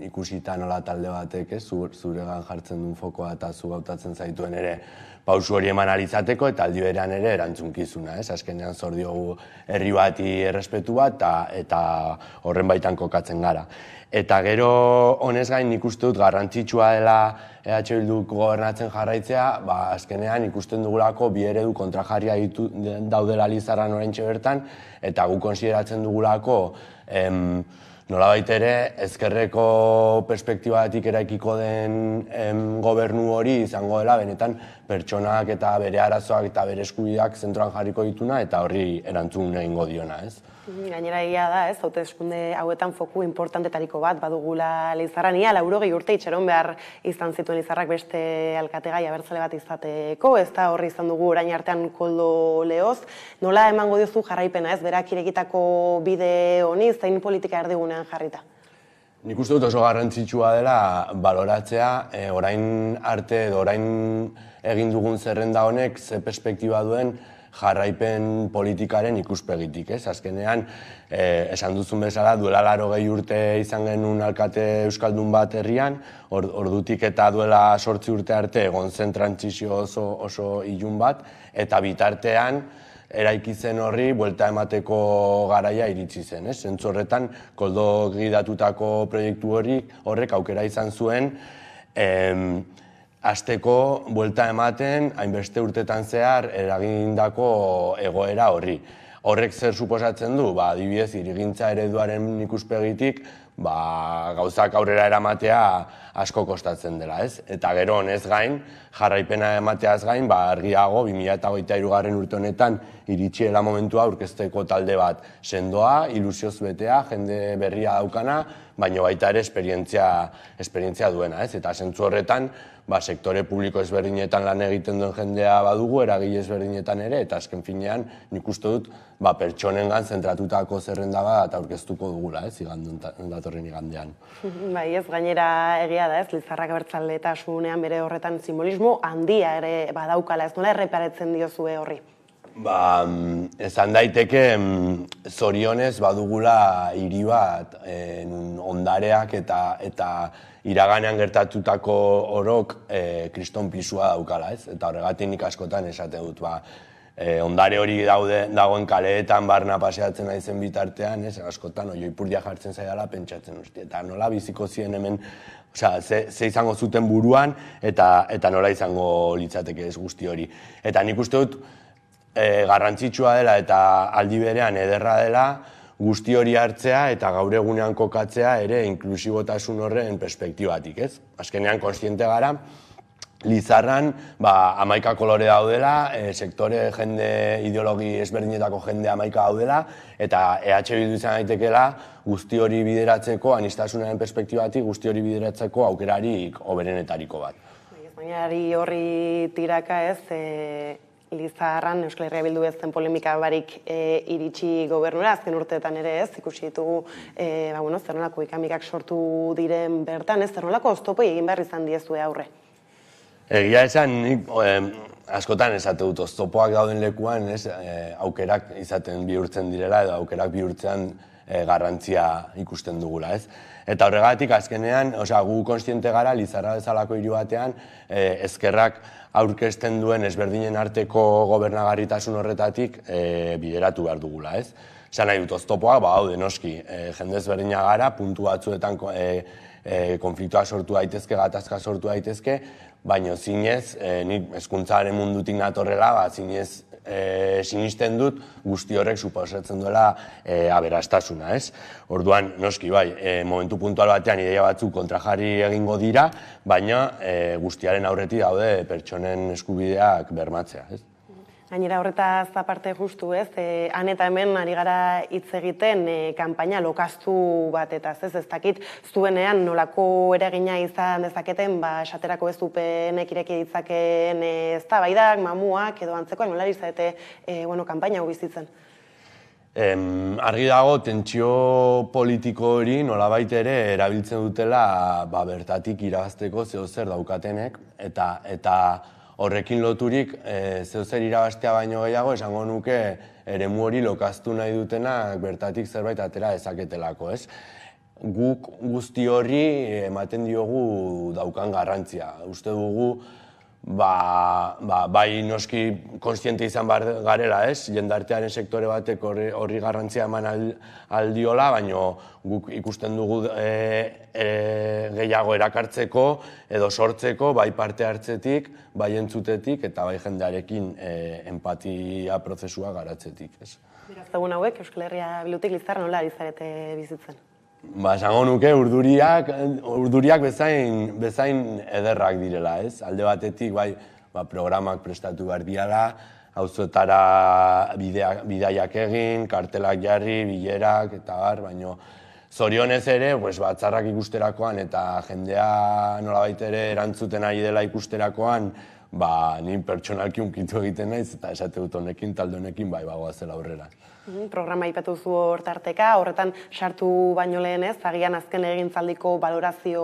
ikusita nola talde batek, zuregan jartzen duen fokoa eta zu hautatzen zaituen ere pausu hori eman alizateko eta aldi berean ere erantzunkizuna, azkenean zor diogu herri bati errespetu bat eta horren baitan kokatzen gara. Eta gero honez gain nik uste dut garrantzitsua dela EH Bilduk gobernatzen jarraitzea, azkenean ikusten dugulako bi eredu kontrajarria daudela Lizarran oraintxe bertan, eta gu konsideratzen dugulako nolabait ere ezkerreko perspektibatik eraikiko den gobernu hori izango dela benetan pertsonak eta bere arazoak eta bere eskubideak zentroan jarriko dituna eta horri erantzun egingo diona, ez? Gainera egia da, ez, hauteskunde hauetan foku importantetariko bat badugula Lizarran, ia 80 urte itxaron behar izan zituen Lizarrak beste alkategai abertzale bat izateko, ez da horri izan dugu orain artean Koldo Leoz. Nola emango diozu jarraipena, ez, berak irekitako bide honi, zein politika erdigunean jarrita? Nik uste dut oso garrantzitsua dela baloratzea, orain arte edo orain egin dugun zerrenda honek ze perspektiba duen jarraipen politikaren ikuspegitik, ez? Azkenean, esan duzun bezala, duela 80 urte izan genuen alkate euskaldun bat herrian, ordutik eta duela 8 urte arte egon zen trantsizio oso ilun bat, eta bitartean eraiki zen horri buelta emateko garaia iritsi zen, ez? Zentzu horretan, Koldo gidatutako proiektu horrek aukera izan zuen, hasteko buelta ematen, hainbeste urtetan zehar eragindako egoera horri. Horrek zer suposatzen du? Adibidez, hirigintza ereduaren ikuspegitik, gauzak aurrera eramatea asko kostatzen dela, ez? Eta gero honez gain, jarraipena emateaz gain, argiago 2023 urte honetan iritsiela momentua aurkezteko talde bat sendoa, ilusioz betea, jende berria daukana, baina baita ere esperientzia duena, ez? Eta zentzu horretan, sektore publiko ezberdinetan lan egiten duen jendea badugu, eragile ezberdinetan ere, eta azken finean nik uste dut pertsonengan zentratutako zerrenda bat aurkeztuko dugula, ez, datorren igandean. Bai, ez, gainera egia da, ez, Lizarrak abertzaletasunean bere horretan simbolismo handia ere badaukala, ez nola erreparetzen diozue horri? Esan daiteke zorionez badugula hiri bat ondareak eta iraganean gertatutako orok kriston pisua daukala, ez? Eta horregatik nik askotan esate dut, ondare hori dagoen kaleetan barna paseatzen naizen bitartean, ez? Askotan oioipurdia jartzen zaidala pentsatzen uste. Eta nola biziko ziren hemen, ze izango zuten buruan eta nola izango litzateke ez guzti hori. Eta nik uste dut, garrantzitsua dela eta aldi berean ederra dela guzti hori hartzea eta gaur egunean kokatzea ere inklusibotasun horren perspektibatik, ez? Azkenean kontziente gara, Lizarran 11 kolore daudela, sektore jende ideologi ezberdinetako jende 11 daudela, eta EH Bildu izan daitekeela guzti hori bideratzeko, aniztasunaren perspektibatik guzti hori bideratzeko aukerarik hoberenetariko bat. Baina horri tiraka ez, Lizarran Euskal Herria Bildu ez zen polemika barik iritsi gobernura, azken urteetan ere ez, ikusi ditugu zer nolako ikamikak sortu diren bertan, ez zer nolako oztopoi egin behar izan diezue aurre? Egia esan, nik askotan esate dut, oztopoak dauden lekuan, aukerak izaten bihurtzen direla edo aukerak bihurtzean garrantzia ikusten dugula, ez? Eta horregatik, azkenean, gu kontziente gara, Lizarra bezalako hiri batean, ezkerrak aurkezten duen ezberdinen arteko gobernagarritasun horretatik bideratu behar dugula, ez? Esan nahi dut, oztopoak, haude noski, jende ezberdina gara, puntu batzuetan konfliktua sortu daitezke, gatazka sortu daitezke, baina zinez, nik hezkuntzaren mundutik natorrela, zinez sinisten dut guzti horrek suposatzen duela aberastasuna, ez? Orduan, noski bai, momentu puntual batean ideia batzuk kontrajarri egingo dira, baina guztiaren aurretik daude pertsonen eskubideak bermatzea, ez? Gainera horretaz aparte justu, ez? Han eta hemen ari gara hitz egiten kanpaina lokaztu batetaz, ez dakit zuenean nolako eragina izan dezaketen, esaterako ez dupenek ireki ditzakeen eztabaidak, mamuak edo antzekoak, nola izate kanpaina hau bizitzen? Argi dago, tentsio politiko hori nolabait ere erabiltzen dutela bertatik irabazteko zeozer daukatenek, eta horrekin loturik, zeozer irabaztea baino gehiago, esango nuke eremu hori lokaztu nahi dutenak bertatik zerbait atera dezaketelako, ez? Guk guzti horri ematen diogu daukan garrantzia. Uste dugu, bai noski kontziente izan garela, ez? Jendartearen sektore batek horri garrantzia eman aldiola, baina guk ikusten dugu gehiago erakartzeko edo sortzeko, bai parte hartzetik, bai entzutetik eta bai jendearekin empatia prozesua garatzetik, ez? Beraz, egun hauek, Euskal Herria Bildutik Lizarra nola ari zarete bizitzen? Esango nuke urduriak bezain ederrak direla, ez? Alde batetik, bai, programak prestatu behar diala, auzoetara bidaiak egin, kartelak jarri, bilerak, eta bar, baina zorionez ere, batzarrak ikusterakoan eta jendea nolabait ere erantzuten ari dela ikusterakoan, ni pertsonalki unkitu egiten naiz, eta esate dut honekin, talde honekin, bai, bagoazela aurrera. Programa aipatu zu hortarteka, horretan sartu baino lehen ez, agian azken egintzaldiko balorazio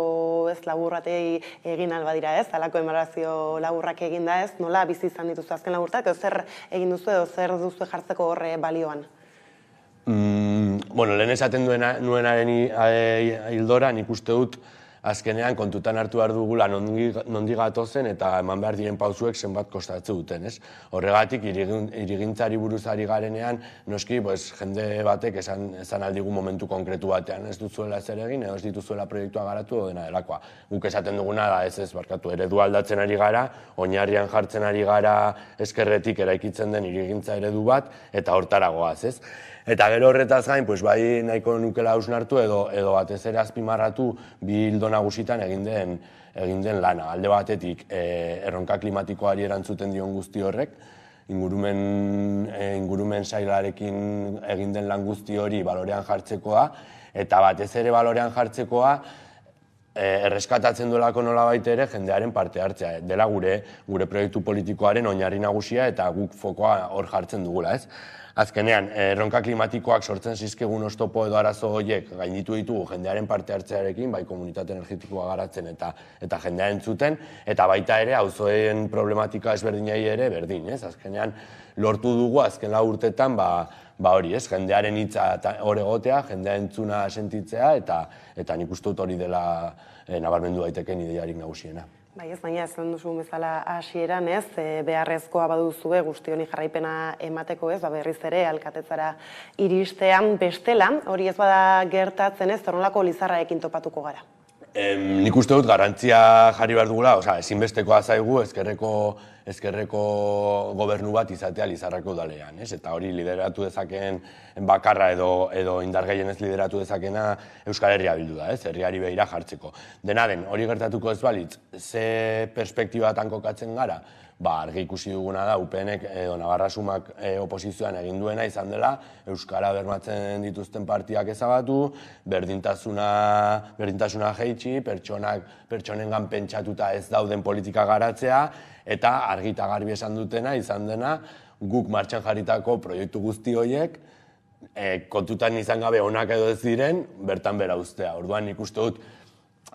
ez laburratei egin albadira ez, alako emarazio laburrak eginda ez, nola bizi izan dituzu azken laburtak, edo zer egin duzu edo zer duzu jartzeko horre balioan? Lehen esaten nuenaren hildora, nik uste dut azkenean kontutan hartu behar dugula nondik gatozen eta eman behar diren pausuek zenbat kostatze duten, ez? Horregatik, hirigintzari buruzari garenean, noski, jende batek esan aldigu momentu konkretu batean ez duzuela ezer egin, edo ez dituzuela proiektua garatu edo dena delakoa. Guk esaten duguna da ez barkatu, eredua aldatzen ari gara, oinarrian jartzen ari gara ezkerretik eraikitzen den hirigintza eredu bat, eta hortaragoaz, ez? Eta gero horretaz gain, bai nahiko nukela hausnartu edo batez ere azpimarratu bi hildo nagusitan egin den lana. Alde batetik erronka klimatikoari erantzuten dion guzti horrek, ingurumen sailarekin egin den lan guzti hori balorean jartzekoa, eta batez ere balorean jartzekoa erreskatatzen duelako nolabait ere jendearen parte hartzea. Dela gure proiektu politikoaren oinarri nagusia eta guk fokoa hor jartzen dugula, ez? Azkenean, erronka klimatikoak sortzen zizkegun oztopo edo arazo horiek gainditu ditugu jendearen parte hartzearekin, bai komunitate energetikoa garatzen eta jendea entzuten, eta baita ere auzoen problematika ezberdinei ere berdin, ez? Azkenean, lortu dugu azken 4 urtetan hori, ez? Jendearen hitza hor egotea, jendea entzuna sentitzea, eta nik uste dut hori dela nabarmendu daiteken ideiarik nagusiena. Bai ez, baina esan duzu bezala hasieran ez, beharrezkoa baduzue guzti honi jarraipena emateko ez, berriz ere alkatetzara iristean bestela, hori ez bada gertatzen ez, zornolako Lizarrarekin topatuko gara? Nik uste dut garrantzia jarri behar dugula, ezinbestekoa zaigu ezkerreko gobernu bat izatea Lizarrako udalean, ez? Eta hori lideratu dezakeen bakarra edo indar gehienez lideratu dezakena Euskal Herria Bildu da, ez? Herriari begira jartzeko. Dena den, hori gertatuko ez balitz, ze perspektibatan kokatzen gara? Argi ikusi duguna da, UPNek edo Navarrasumak oposizioan egin duena izan dela, Euskara bermatzen dituzten partiak ezabatu, berdintasuna jeitsi, pertsonengan pentsatuta ez dauden politika garatzea, eta argi eta garbi esan dutena izan dena, guk martxan jarritako proiektu guzti horiek, kontutan izan gabe onak edo ez diren, bertan bera uztea. Orduan nik uste dut,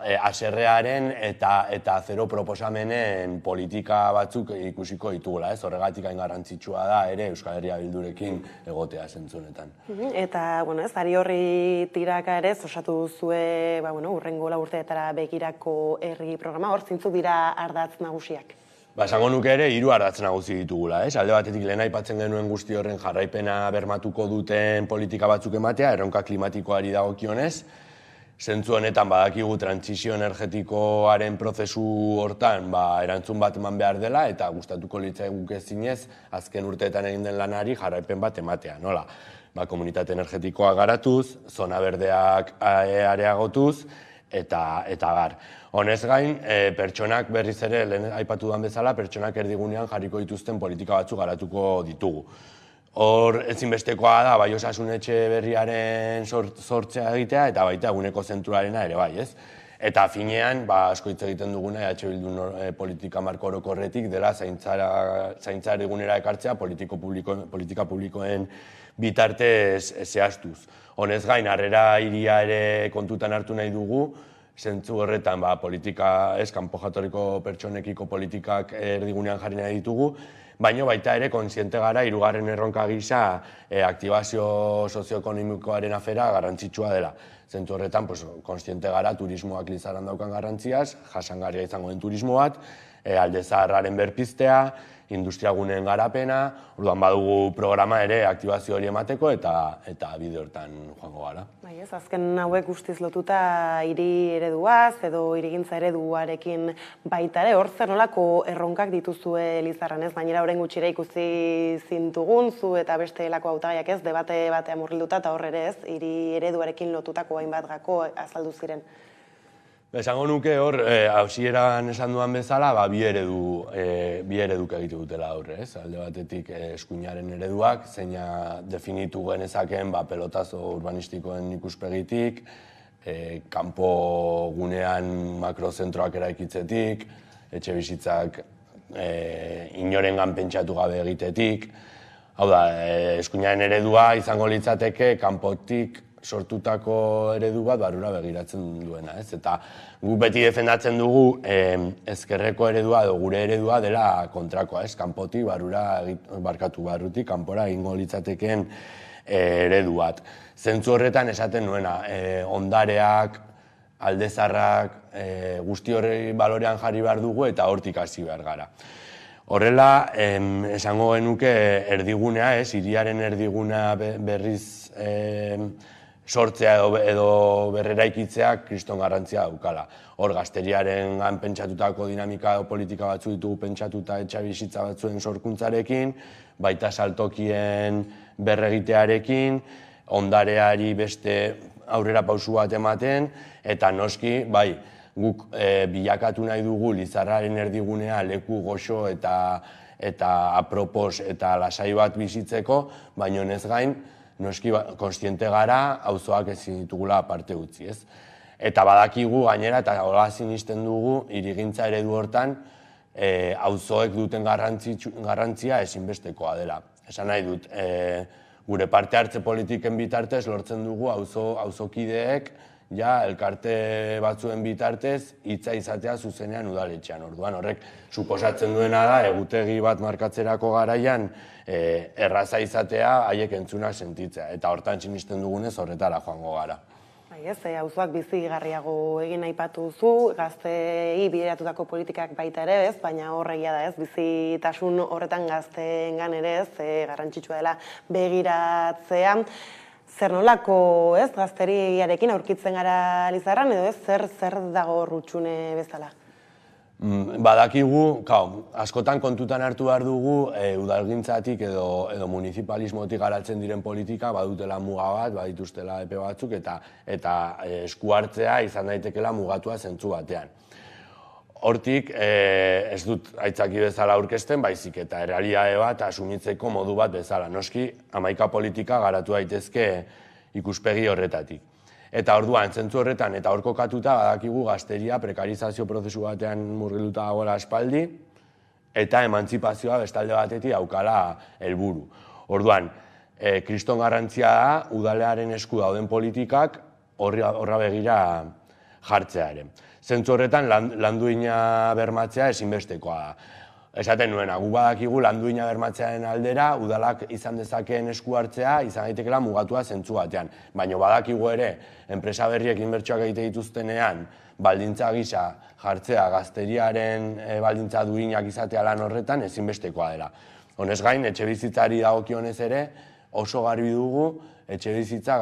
haserrearen eta zero proposamenen politika batzuk ikusiko ditugula, ez? Horregatik hain garrantzitsua da ere Euskal Herria Bildurekin egotea zentzunetan. Eta, ez, ari horri tiraka ere, osatu duzue, urrengo 4 urteetara begirako herri programa, hor zeintzuk dira ardatz nagusiak? Esango nuke ere 3 ardatz nagusi ditugula, ez? Alde batetik lehen aipatzen genuen guzti horren jarraipena bermatuko duten politika batzuk ematea, erronka klimatikoari dagokionez. Zentzu honetan badakigu trantsizio energetikoaren prozesu hortan erantzun bat eman behar dela eta gustatuko litzaiguke zinez azken urteetan egin den lanari jarraipen bat ematea, nola? Komunitate energetikoa garatuz, zona berdeak areagotuz eta bar. Honez gain, pertsonak berriz ere, lehen aipatu duan bezala, pertsonak erdigunean jarriko dituzten politika batzuk garatuko ditugu. Hor ezinbestekoa da, bai osasun etxe berriaren sortzea egitea eta baita eguneko zentrurarena ere bai, ez? Eta finean, asko hitz egiten duguna, EH Bildu politika marko orokorretik dela zaintza erdigunera ekartzea politika publikoen bitartez zehaztuz. Honez gain, harrera hiria ere kontutan hartu nahi dugu, zentzu horretan politika, kanpo jatorriko pertsonekiko politikak erdigunean jarri nahi ditugu, baina baita ere kontziente gara hirugarren erronka gisa aktibazio sozioekonomikoaren afera garrantzitsua dela. Zentzu horretan, kontziente gara turismoak Lizaran daukan garrantziaz, jasangarria izango den turismo bat, Alde Zaharraren berpiztea, industriaguneen garapena, orduan badugu programa ere aktibazio hori emateko eta bide hortan joango gara. Bai ez, azken hauek guztiz lotuta hiri ereduaz edo hirigintza ereduarekin baita ere, hor zer nolako erronkak dituzue Lizarran ez, bainera orain gutxira ikusi zintugun, zu eta beste helako hautagaiak ez, debate batean murgilduta eta hor ere ez, hiri ereduarekin lotutako hainbat gako azaldu ziren. Esango nuke hor, hausieran esan duan bezala, bi ereduk egite dutela aurre, ez? Alde batetik eskuinaren ereduak, zeina definitu genezakeen pelotazo urbanistikoen ikuspegitik, kanpo gunean makrozentroak eraikitzetik, etxe bizitzak inorengan pentsatu gabe egitetik. Hau da, eskuinaren eredua izango litzateke kanpotik sortutako eredu bat barrura begiratzen duena, ez? Eta guk beti defendatzen dugu ezkerreko eredua edo gure eredua dela kontrakoa, ez? Kanpotik barrutik kanpora egingo litzatekeen eredu bat. Zentzu horretan esaten nuena, ondareak, Alde Zaharrak, guzti horri balorean jarri behar dugu eta hortik hasi behar gara. Horrela, esango genuke erdigunea, ez? Hiriaren erdigunea berriz sortzea edo berreraikitzeak kriston garrantzia daukala. Hor, gazteriaren pentsatutako dinamika politika batzu ditugu pentsatuta etxabizitza batzuen sorkuntzarekin, baita saltokien berregitearekin, ondareari beste aurrera pausu bat ematen, eta noski, bai, guk bilakatu nahi dugu Lizarraren erdigunea leku goxo eta apropos eta lasai bat bizitzeko, baina honez gain, noski kontziente gara, auzoak ezin ditugula aparte utzi, ez? Eta badakigu gainera, eta hola sinisten dugu, hirigintza eredu hortan, auzoek duten garrantzia ezinbestekoa dela. Esan nahi dut, gure parte hartze politiken bitartez lortzen dugu auzokideek, elkarte batzuen bitartez, hitza izatea zuzenean udaletxean. Orduan horrek suposatzen duena da, egutegi bat markatzerako garaian, erraza izatea haiek entzunak sentitzea. Eta hortan sinisten dugunez horretara joango gara. Bai ez, auzoak bizigarriago egin aipatu zu, gaztei bideratutako politikak baita ere ez, baina horregia da ez, bizitasun horretan gazteengan ere ez, garrantzitsua dela begiratzea. Zer nolako ez, gazteriarekin aurkitzen gara Lizarran edo ez, zer dago rutxune bezala? Badakigu, askotan kontutan hartu behar dugu, udalgintzatik edo municipalismotik garatzen diren politika badutela muga bat, badituztela epe batzuk, eta esku hartzea izan daitekela mugatua zentzu batean. Hortik, ez dut aitzaki bezala aurkezten, baizik eta errealitate bat asumitzeko modu bat bezala. Noski, 11 politika garatu daitezke ikuspegi horretatik. Eta orduan, zentzu horretan, eta hor kokatuta badakigu gazteria prekarizazio prozesu batean murgilduta dagoela aspaldi, eta emantzipazioa bestalde batetik daukala helburu. Orduan, kriston garrantzia da, udalearen esku dauden politikak horra begira jartzearen. Zentzu horretan, landuina bermatzea ezinbestekoa da. Esaten nuena, gu badakigu landuina bermatzearen aldera, udalak izan dezakeen esku hartzea, izan daitekela mugatua zentzu batean. Baina badakigu ere, enpresa berriek inbertsioak egite dituztenean, baldintza gisa jartzea gazteriaren baldintza duinak izatea lan horretan ezinbestekoa dela. Honez gain, etxe bizitzari dagokionez ere, oso garbi dugu etxebizitza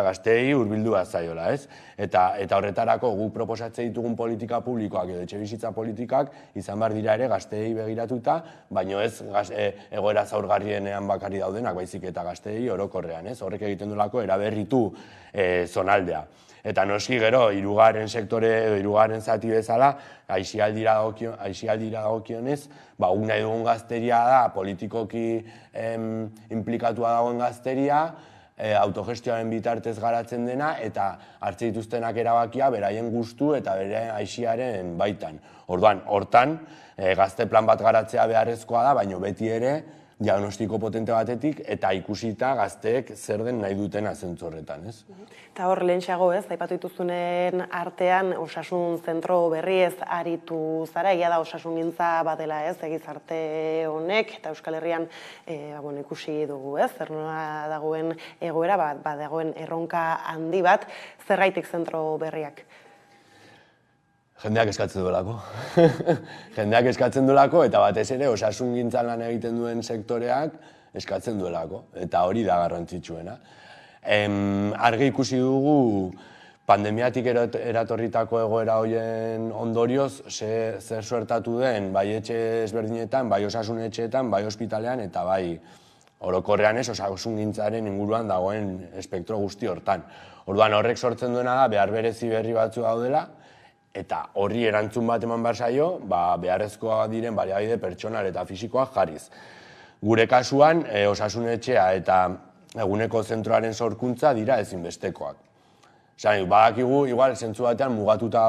gazteei hurbildu bat zaiola, ez? Eta horretarako guk proposatzen ditugun politika publikoak edo etxebizitza politikak izan behar dira ere gazteei begiratuta, baino ez egoera zaurgarrienean bakari daudenak, baizik eta gazteei orokorrean, ez? Horrek egiten duelako eraberritu zonaldea. Eta noski gero, hirugarren sektore edo hirugarren zati bezala, aisialdira dagokionez, guk nahi dugun gazteria da, politikoki inplikatua dagoen gazteria, autogestioaren bitartez garatzen dena, eta hartze dituztenak erabakia beraien gustu eta bere aisiaren baitan. Orduan, hortan, gazte plan bat garatzea beharrezkoa da, baina beti ere, diagnostiko potente batetik, eta ikusita gazteek zer den nahi dutena zentzu horretan, ez? Eta hor, lehentxeago ez, aipatu dituzunen artean, osasun zentro berriez aritu zara, egia da osasungintza badela ez, egizarte honek, eta Euskal Herrian ikusi dugu ez, zer nola dagoen egoera, dagoen erronka handi bat, zergaitik zentro berriak? Jendeak eskatzen duelako. Jendeak eskatzen duelako, eta batez ere osasungintzan lan egiten duen sektoreak eskatzen duelako, eta hori da garrantzitsuena. Argi ikusi dugu pandemiatik eratorritako egoera horien ondorioz, zer suertatu den bai etxe ezberdinetan, bai osasun etxeetan, bai ospitalean, eta bai orokorrean ez osasungintzaren inguruan dagoen espektro guzti hortan. Orduan horrek sortzen duena da behar berezi berri batzu daudela, eta horri erantzun bat eman behar zaio, beharrezkoa diren baliabide pertsonal eta fisikoak jarriz. Gure kasuan, osasun etxea eta eguneko zentroaren sorkuntza dira ezinbestekoak. Badakigu, igual, zentzu batean mugatuta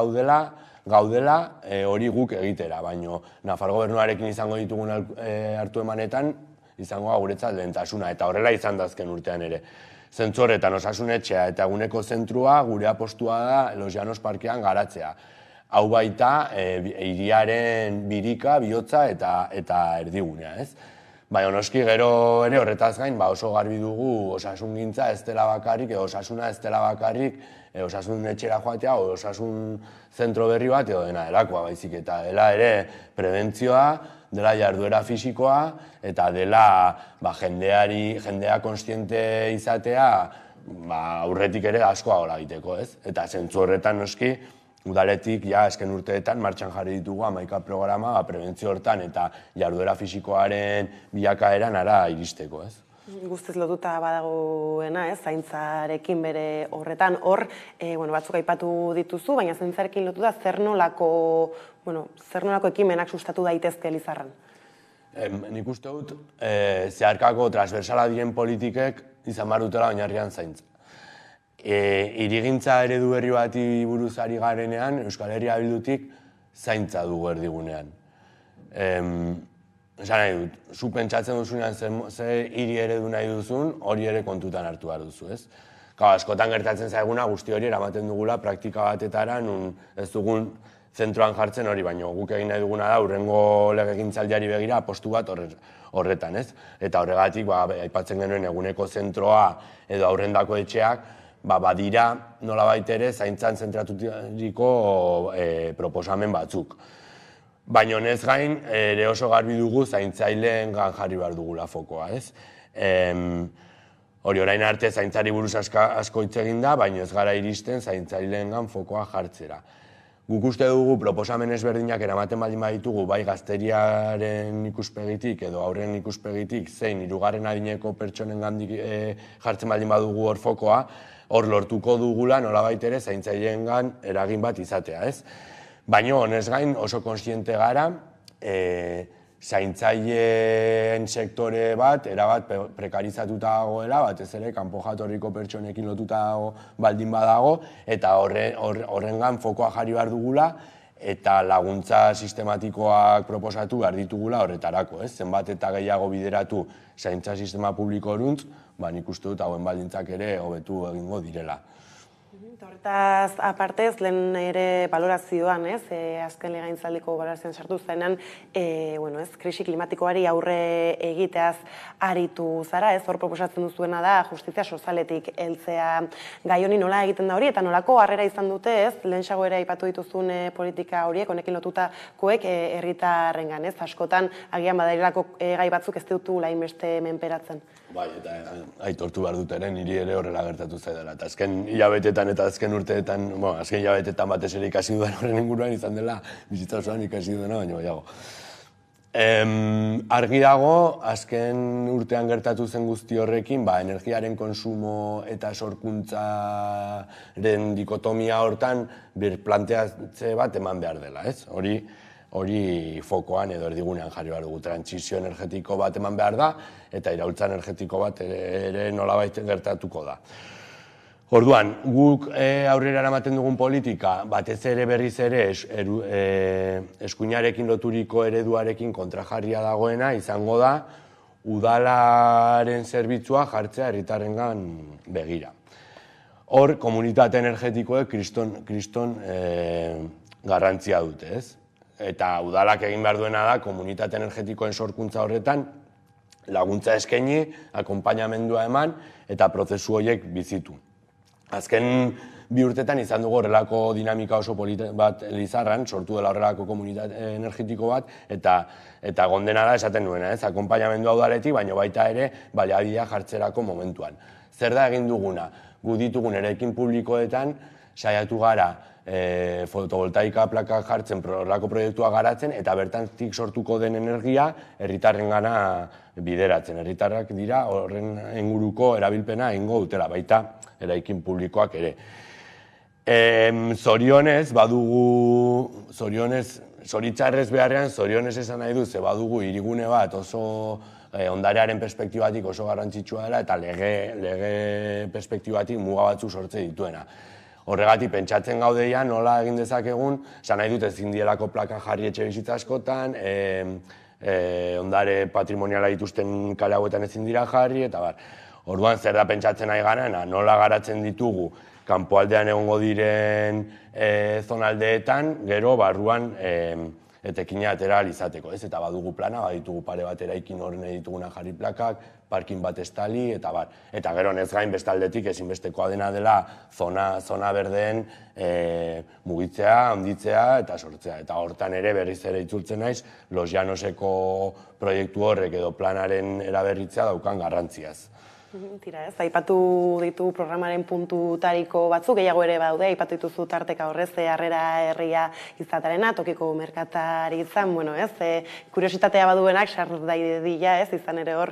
gaudela hori guk egitera, baina Nafar gobernuarekin izango ditugun hartu emanetan, izango guretzat lehentasuna, eta horrela izan da azken urtean ere. Zentzu horretan osasun etxea eta eguneko zentrua gure apostua da Los Llanos parkean garatzea. Hau baita, hiriaren birika, bihotza eta erdigunea, ez? Baina noski gero ere horretaz gain, oso garbi dugu osasungintza ez dela bakarrik, edo osasuna ez dela bakarrik, osasun etxera joatea, o osasun zentro berri bat, edo dena delakoa baizik, eta dela ere prebentzioa, dela jarduera fisikoa, eta dela jendea konstiente izatea, aurretik ere askoa gola egiteko, ez? Eta zentzu horretan noski, udaletik, esken urteetan, martxan jarri ditugu 11 programa prebentzio hortan eta jarduera fisikoaren bilakaeran ara iristeko, ez? Guztiz lotuta badagoena, ez, zaintzarekin bere horretan, hor, batzuk aipatu dituzu, baina zaintzarekin lotuta zer nolako ekimenak sustatu daitezke Lizarran? Nik uste dut, zeharkako transversala diren politikek izan behar dutela oinarrian zaintza. Hirigintza eredu berri bati buruz ari garenean, Euskal Herria Bildutik zaintza dugu erdigunean. Esan nahi dut, zu pentsatzen duzunean ze hiri eredu nahi duzun, hori ere kontutan hartu behar duzu, ez? Askotan gertatzen zaiguna guzti hori eramaten dugula praktika batetara, nun ez dugun zentroan jartzen hori, baina guk egin nahi duguna da, hurrengo legegintzaldiari begira apostu bat horretan, ez? Eta horregatik, aipatzen genuen eguneko zentroa edo aurrendako etxeak, badira nolabait ere zaintzan zentraturiko proposamen batzuk. Baina honez gain, ere oso garbi dugu zaintzaileen jarri behar dugula fokoa, ez? Hori orain arte zaintzari buruz asko hitz egin da, baina ez gara iristen zaintzaileen fokoa jartzera. Guk uste dugu proposamen ezberdinak eramaten baldin baditugu, bai gazteriaren ikuspegitik edo aurren ikuspegitik, zein hirugarren adineko pertsonen gandik jartzen baldin badugu hor fokoa, hor lortuko dugula nolabait ere zaintzaileengan eragin bat izatea, ez? Baina honez gain oso kontziente gara, zaintzaileen sektore bat, erabat prekarizatuta dagoela, batez ere, kanpo jatorriko pertsonekin lotuta dago baldin badago, eta horrengan fokoa jarri behar dugula, eta laguntza sistematikoak proposatu behar ditugula horretarako, ez? Zenbat eta gehiago bideratu zaintza sistema publiko horuntz, nik uste dut hauen baldintzak ere hobetu egingo direla. Horretaz apartez, lehen ere balorazioan, azken legegintzaldiko balorazioan sartu zenean, krisi klimatikoari aurre egiteaz aritu zara, hor proposatzen duzuena da justizia sozialetik heltzea gai honi nola egiten da hori, eta nolako harrera izan dute, lehenxago ere aipatu dituzun politika horiek, honekin lotutakoek herritarrengan, askotan agian badairelako gai batzuk ez dutu lainbeste menperatzen. Bai, eta aitortu behar dut ere, niri ere horrela gertatu zaidala. Eta azken hilabetetan eta azken urteetan, azken hilabetetan batez ere ikasi dudan horren inguruan izan dela, bizitza osoan ikasi dudana, baina baiago. Argi dago, azken urtean gertatu zen guzti horrekin, energiaren konsumo eta sorkuntzaren dikotomia hortan birplanteatze bat eman behar dela, ez? Hori fokoan edo erdigunean jarri behar dugu. Trantsizio energetiko bat eman behar da, eta iraultza energetiko bat ere nolabait gertatuko da. Orduan, guk aurrera eramaten dugun politika, batez ere berriz ere eskuinarekin loturiko ereduarekin kontrajarria dagoena, izango da, udalaren zerbitzua jartzea herritarrengan begira. Hor, komunitate energetikoek kriston garrantzia dute, ez? Eta udalak egin behar duena da, komunitate energetikoen sorkuntza horretan, laguntza eskaini, akonpainamendua eman, eta prozesu horiek bizitu. Azken bi urtetan izan dugu horrelako dinamika oso bat Lizarran, sortu dela horrelako komunitate energetiko bat, eta gondena da esaten nuena, ez? Akonpainamendua udaletik, baina baita ere baliabidea jartzerako momentuan. Zer da egin duguna? Gu ditugun eraikin publikoetan, saiatu gara fotovoltaika plaka jartzen horrelako proiektua garatzen eta bertantik sortuko den energia herritarrengana bideratzen. Herritarrak dira horren inguruko erabilpena egingo dutela, baita eraikin publikoak ere. Zorionez, zoritzarrez beharrean, zorionez esan nahi du, ze badugu hirigune bat oso ondarearen perspektibatik oso garrantzitsua dela eta lege perspektibatik muga batzuk sortze dituena. Horregatik pentsatzen gaudeia nola egin dezakegun, esan nahi dut ezin dielako plaka jarri etxe bizitza askotan, ondare patrimoniala dituzten kale hauetan ezin dira jarri, eta bar. Orduan zer da pentsatzen nahi gana, nola garatzen ditugu kanpoaldean egongo diren zonaldeetan, gero barruan etekina atera izateko, ez? Eta badugu plana, baditugu pare bat eraikin horren dituguna jarri plakak, parkin bat estali, eta bar. Eta gero nez gain bestaldetik ezinbestekoa dena dela zona berdeen mugitzea, handitzea eta sortzea. Eta hortan ere berriz ere itzultzen naiz, Los Llanoseko proiektu horrek edo planaren eraberritzea daukan garrantziaz. Tira ez, aipatu ditu programaren puntutariko batzuk, gehiago ere badaude, aipatu dituzu tarteka horrez, harrera herria izatarena, tokiko merkatari izan, kuriositatea baduenak, sardaidia ez, izan ere hor,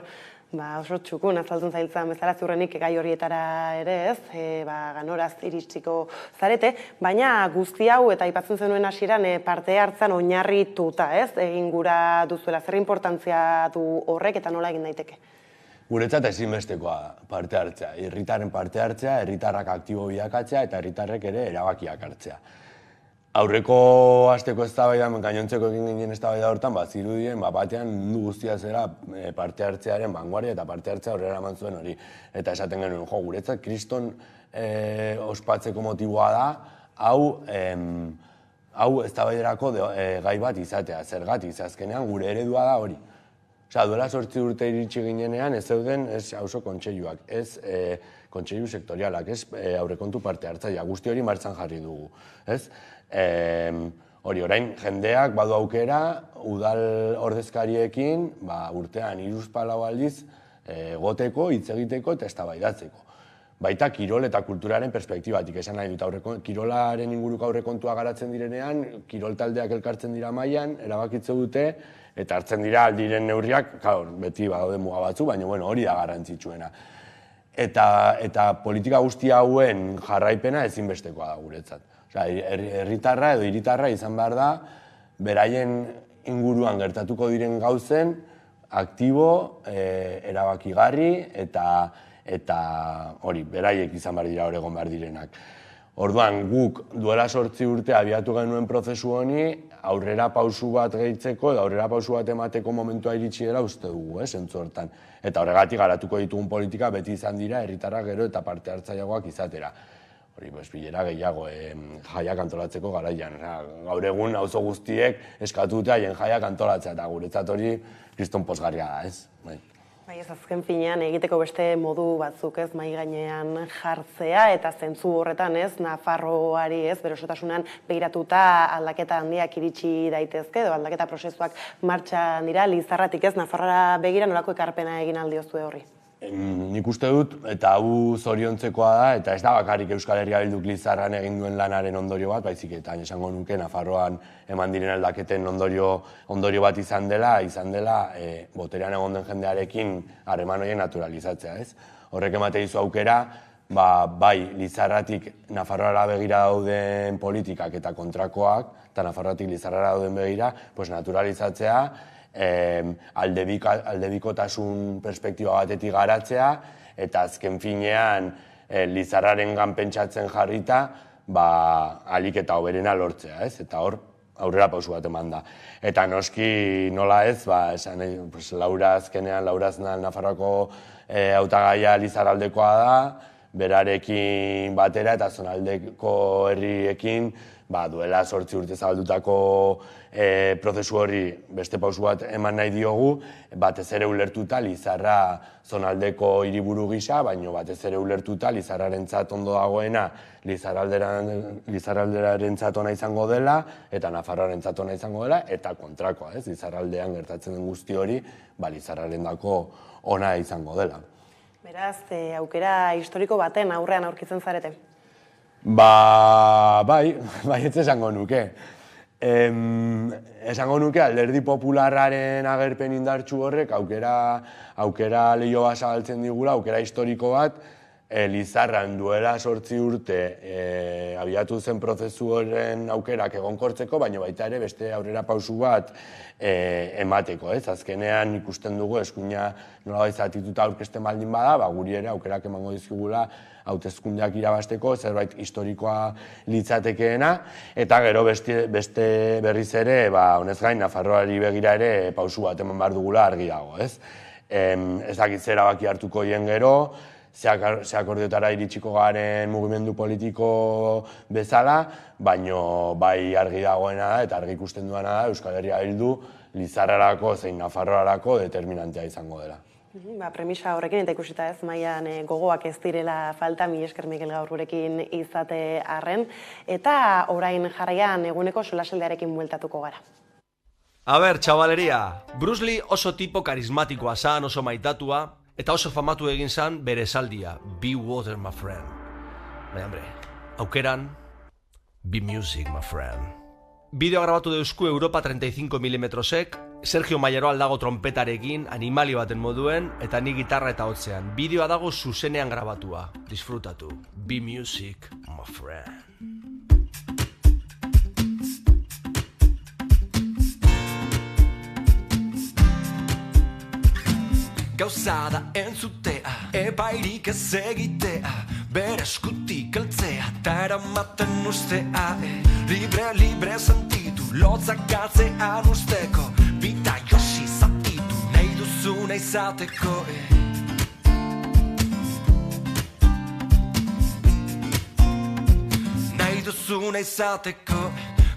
oso txukun, azaltzen zailtzen bezala ziurrenik gai horietara ere ez, ganoraz iritsiko zarete, baina guzti hau eta aipatzen zenuen hasieran parte hartzan oinarrituta ez, egin gura duzuela, zer importantzia du horrek eta nola egin daiteke? Guretzat ezinbestekoa parte hartzea, herritarren parte hartzea, herritarrak aktibo bilakatzea eta herritarrek ere erabakiak hartzea. Aurreko asteko eztabaidan, gainontzeko egin ginen eztabaida hortan, zirudien batean mundu guztia zera parte hartzearen vanguardia eta parte hartzea horrela eman zuen hori. Eta esaten genuen, guretzat kriston ospatzeko motiboa da, hau eztabaiderako gai bat izatea, zergatik, azkenean gure eredua da hori. Duela 8 urte iritsi ginenean ez zeuden auzo kontseiluak, ez kontseilu sektorialak, ez aurrekontu parte hartzailea, guzti hori martxan jarri dugu. Hori, orain jendeak badu aukera, udal ordezkariekin urtean 3-4 aldiz goteko, hitz egiteko eta eztabaidatzeko. Baita kirol eta kulturaren perspektibatik, esan nahi dut, kirolaren inguruko aurrekontua garatzen direnean, kirol taldeak elkartzen dira mailan, erabakitze dute, eta hartzen dira aldiren neurriak, beti badaude muga batzu, baina hori da garrantzitsuena. Eta politika guzti hauen jarraipena ezinbestekoa da guretzat. Herritarra edo hiritarra izan behar da, beraien inguruan gertatuko diren gauzen, aktibo, erabakigarri, eta hori, beraiek izan behar dira hor egon behar direnak. Orduan, guk duela 8 urte abiatu genuen prozesu honi, aurrera pausu bat gehitzeko edo aurrera pausu bat emateko momentua iritsi dela uste dugu, zentzu hortan. Eta horregatik garatuko ditugun politika beti izan dira herritarrak gero eta parte hartzaileagoak izatera. hori bilera gehiago jaiak antolatzeko garaian. Gaur egun auzo guztiek eskatu dute haien jaiak antolatzea, eta guretzat hori kriston pozgarria da, ez? Bai, ez azken finean egiteko beste modu batzuk ez mai gainean jartzea eta zentzu horretan ez Nafarroari ez berosotasunan begiratuta aldaketa handiak iritsi daitezke edo aldaketa prozesuak martxan dira Lizarratik ez Nafarroara begira nolako ekarpena egin aldiozue horri? Nik uste dut, eta hau zoriontzekoa da, eta ez da bakarrik Euskal Herria Bilduk Lizarran egin duen lanaren ondorio bat, baizik eta esango nuke Nafarroan eman diren aldaketen ondorio bat izan dela boterean egon den jendearekin harreman horien naturalizatzea, ez? Horrek emate dizu aukera, bai Lizarratik Nafarroara begira dauden politikak eta kontrakoak, eta Nafarroatik Lizarrara dauden begira, naturalizatzea, aldebikotasun perspektiba batetik garatzea, eta azken finean Lizarrarengan pentsatzen jarrita, ahalik eta hoberena lortzea, ez? Eta hor, aurrera pausu bat eman da. Eta noski nola ez, Laura azkenean, Laura Aznal Nafarroako hautagaia Lizarraldekoa da, berarekin batera eta zonaldeko herriekin duela 8 urte zabaldutako prozesu hori beste pausu bat eman nahi diogu, batez ere ulertuta Lizarra zonaldeko hiriburu gisa, baino batez ere ulertuta Lizarrarentzat ondo dagoena Lizarralderarentzat ona izango dela eta Nafarroarentzat ona izango dela eta kontrakoa, ez? Lizarraldean gertatzen den guzti hori Lizarrarendako ona izango dela. Beraz, aukera historiko baten aurrean aurkitzen zarete? Bai, ez esango nuke. Esango nuke alderdi popularraren agerpen indartsu horrek aukera lehio bat zabaltzen digula, aukera historiko bat, Lizarran duela 8 urte abiatu zen prozesu horren aukerak egonkortzeko, baina baita ere beste aurrera pausu bat emateko, ez? Azkenean ikusten dugu eskuina nolabait zatituta aurkezten baldin bada, guri ere aukerak emango dizkigula hauteskundeak irabazteko, zerbait historikoa litzatekeena, eta gero beste berriz ere, honez gain, Nafarroari begira ere pausu bat eman behar dugula argi dago, ez? Ez dakit zer erabaki hartuko hien gero, ze akordiotara iritsiko garen mugimendu politiko bezala, baino bai argi dagoena da eta argi ikusten duena da Euskal Herria Bildu Lizarrarako zein Nafarroarako determinantea izango dela. Premisa horrekin eta ikusita ez, mailan gogoak ez direla falta, mila esker Mikel gaur gurekin izate arren, eta orain jarraian eguneko solasaldearekin bueltatuko gara. A ber, txabaleria, Bruce Lee oso tipo karismatikoa zan, oso maitatua, eta oso famatu egin zan bere esaldia, Be water, my friend. Baina, hombre, aukeran, be music, my friend. Bideo grabatu deusku Europa 35 mm-ek, Sergio Mallaroal dago trompetarekin, animali baten moduen, eta ni gitarra eta hotzean. Bideoa dago zuzenean grabatua. Disfrutatu. Be music, my friend. Gauza da entzutea, epairik ez egitea, bere eskutik heltzea, eta eramaten ustea, libre sentitu, lotzak galtzean usteko, bita josi zatitu, nahi duzuna izateko, nahi duzuna izateko,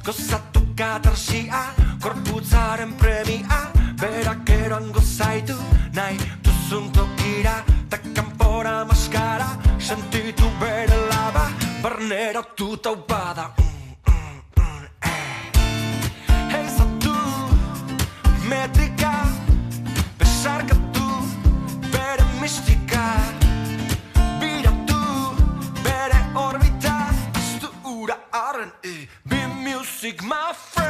gozatu katarsia, korputzaren premia, berak eroango zaitu, nahi duzun tokira, ta kanpora maskara, sentitu bere laba, barneratu taupada. Heizatu, metrika, besarkatu, bere mistika, biratu, bere orbita, aztu ura arren, be music, my friend.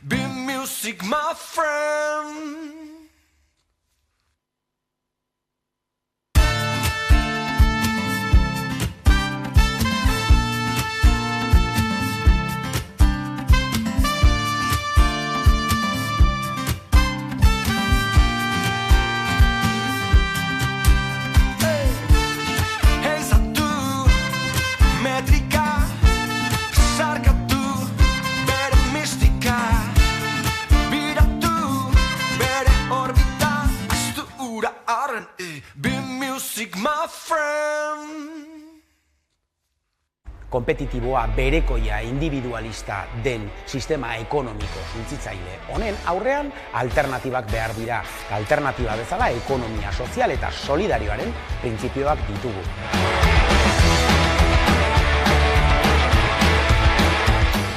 Be music, my friend. metrika, zarkatu bere mistika, biratu bere orbita, aztu ura arren, be music my friend. Kompetitiboa, berekoia, individualista den sistema ekonomiko suntsitzaile honen aurrean alternatibak behar dira. Alternatiba bezala ekonomia sozial eta solidarioaren printzipioak ditugu.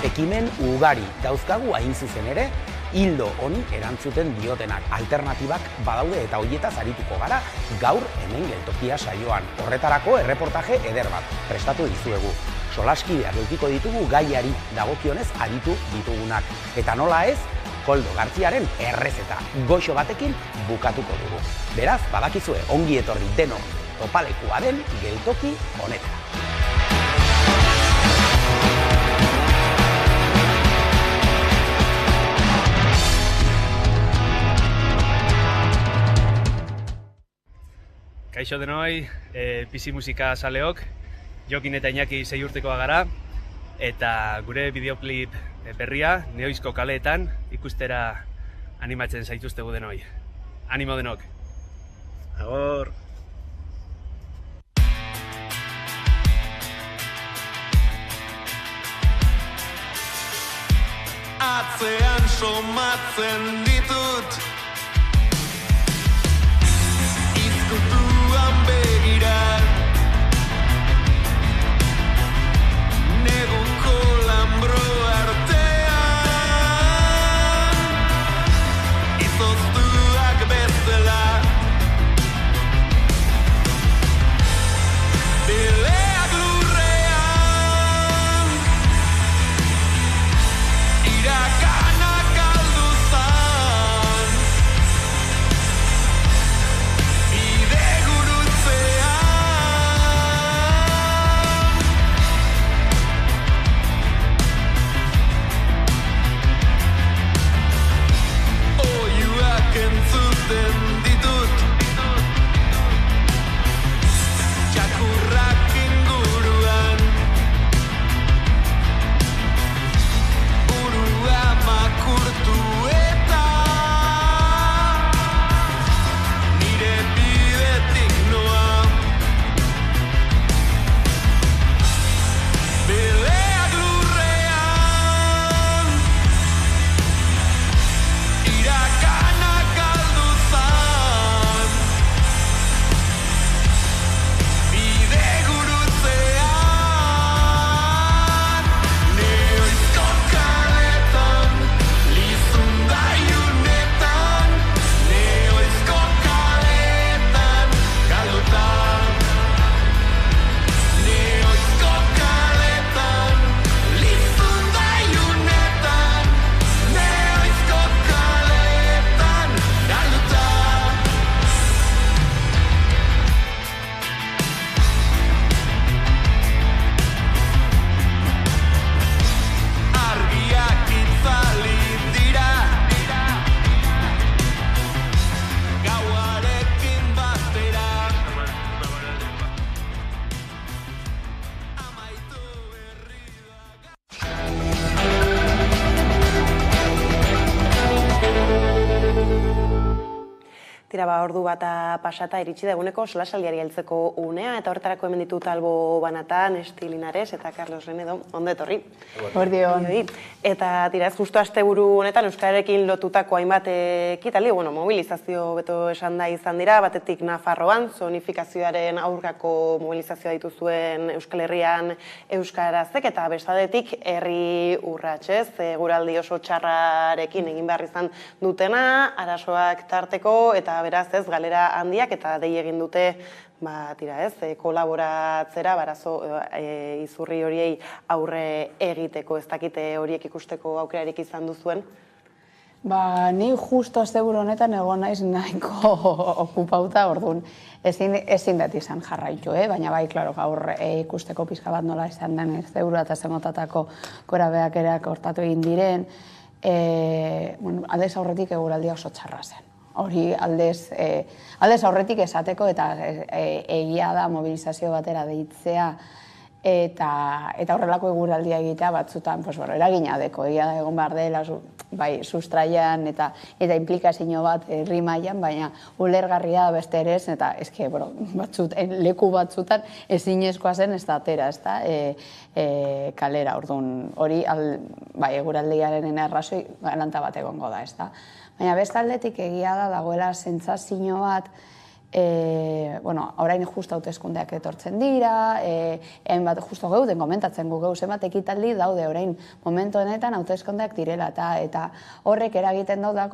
Ekimen ugari dauzkagu hain zuzen ere, hildo honi erantzuten diotenak. Alternatibak badaude eta hoietaz arituko gara gaur hemen geltokia saioan. Horretarako erreportaje eder bat prestatu dizuegu. Solaskideak edukiko ditugu gaiari dagokionez aditu ditugunak. Eta nola ez, Koldo Gartziaren errezeta goxo batekin bukatuko dugu. Beraz, badakizue ongi etorri deno topalekua den geltoki honetara. Kaixo denoi, Pisi Musika zaleok, Jokin eta Iñaki 6 urtekoa gara, eta gure bideoklip berria, Neoizko kaleetan, ikustera animatzen zaituztegu denoi. Animo denok! Agor! Atzean somatzen ditut izkutuan begira neguko lambro artean izoztuak bezala bileak lurrean irakanak galdu zan bide gurutzean oiuak entzuten ditut txakurrak inguruan burua makurtu eta nire bidetik noa bileak lurrean irakanak galdu zan bide gurutzean neoizko kaletan lizunda ilunetan neoizko kaletan galdutan neoizko kaletan lizunda ilunetan neoizko kaletan galdutan argiak itzali dira gauarekin batera Tira ordu bata pasata iritsi da eguneko solasaldiari heltzeko unea eta horretarako hemen ditut Albo Banatan, Esti Linares eta Carlos Renedo, ondo etorri. Eguerdion. Eta tira ez justu asteburu honetan euskararekin lotutako hainbat ekitaldi, mobilizazio beto esan da izan dira, batetik Nafarroan, zonifikazioaren aurkako mobilizazioa dituzuen Euskal Herrian euskarazek eta bestadetik herri urratsez, guraldi oso txarrarekin egin behar izan dutena, arazoak tarteko eta beraz ez galera handiak eta dei egin dute kolaboratzera barazo izurri horiei aurre egiteko, ez dakite horiek ikusteko aukerarik izan duzuen? Ni justo asteburu honetan egon naiz nahiko okupauta, orduan ezin dut izan jarraitu, baina bai, klaro, gaur ikusteko pixka bat nola izan den asteburu eta zemotatako gorabehakerak hortatu egin diren, aldez aurretik eguraldia oso txarra zen. Hori aldez aurretik esateko eta egia da mobilizazio batera deitzea eta horrelako eguraldia egitea batzutan eragina deko, egia da egon behar dela sustraian eta implikazio bat herri mailan, baina ulergarria da beste ere ez, eta eske leku batzutan ezinezkoa zen ez da atera, ez da, kalera, orduan hori eguraldiaren arrazoi galanta bat egongo da, ez da. Baina beste aldetik egia da dagoela sentsazio bat, orain justu hauteskundeak etortzen dira, hainbat justu geuden komentatzen gu zenbat ekitaldi daude orain momentu honetan hauteskundeak direla, eta horrek eragiten dau da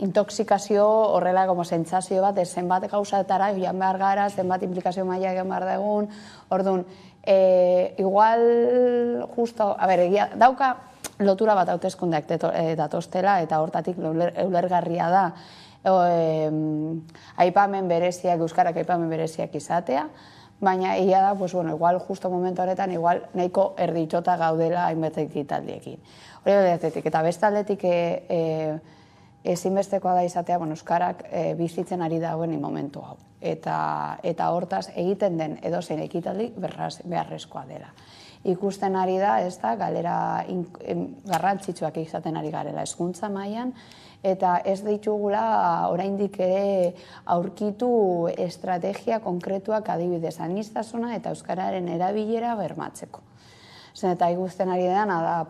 intoxikazio horrela sentsazio bat, zenbat gauzatara joan behar gara, zenbat implikazio maila egin behar dugun, orduan, igual justo, egia dauka lotura bat hauteskundeak datostela, eta hortatik ulergarria da, aipamen bereziak, euskarak aipamen bereziak izatea, baina egia da, igual justo momentu horretan, igual nahiko erditxota gaudela hainbat ekitaldiekin. Hori aldetik, eta beste aldetik ezinbestekoa da izatea, euskarak bizitzen ari dagoen momentu hau. Eta hortaz egiten den edozein ekitaldi beharrezkoa dela. Ikusten ari da, ez da, galera garrantzitsuak izaten ari garela hezkuntza mailan, eta ez ditugula oraindik ere aurkitu estrategia konkretuak adibidez aniztasuna eta euskararen erabilera bermatzeko. Eta ikusten ari dena da,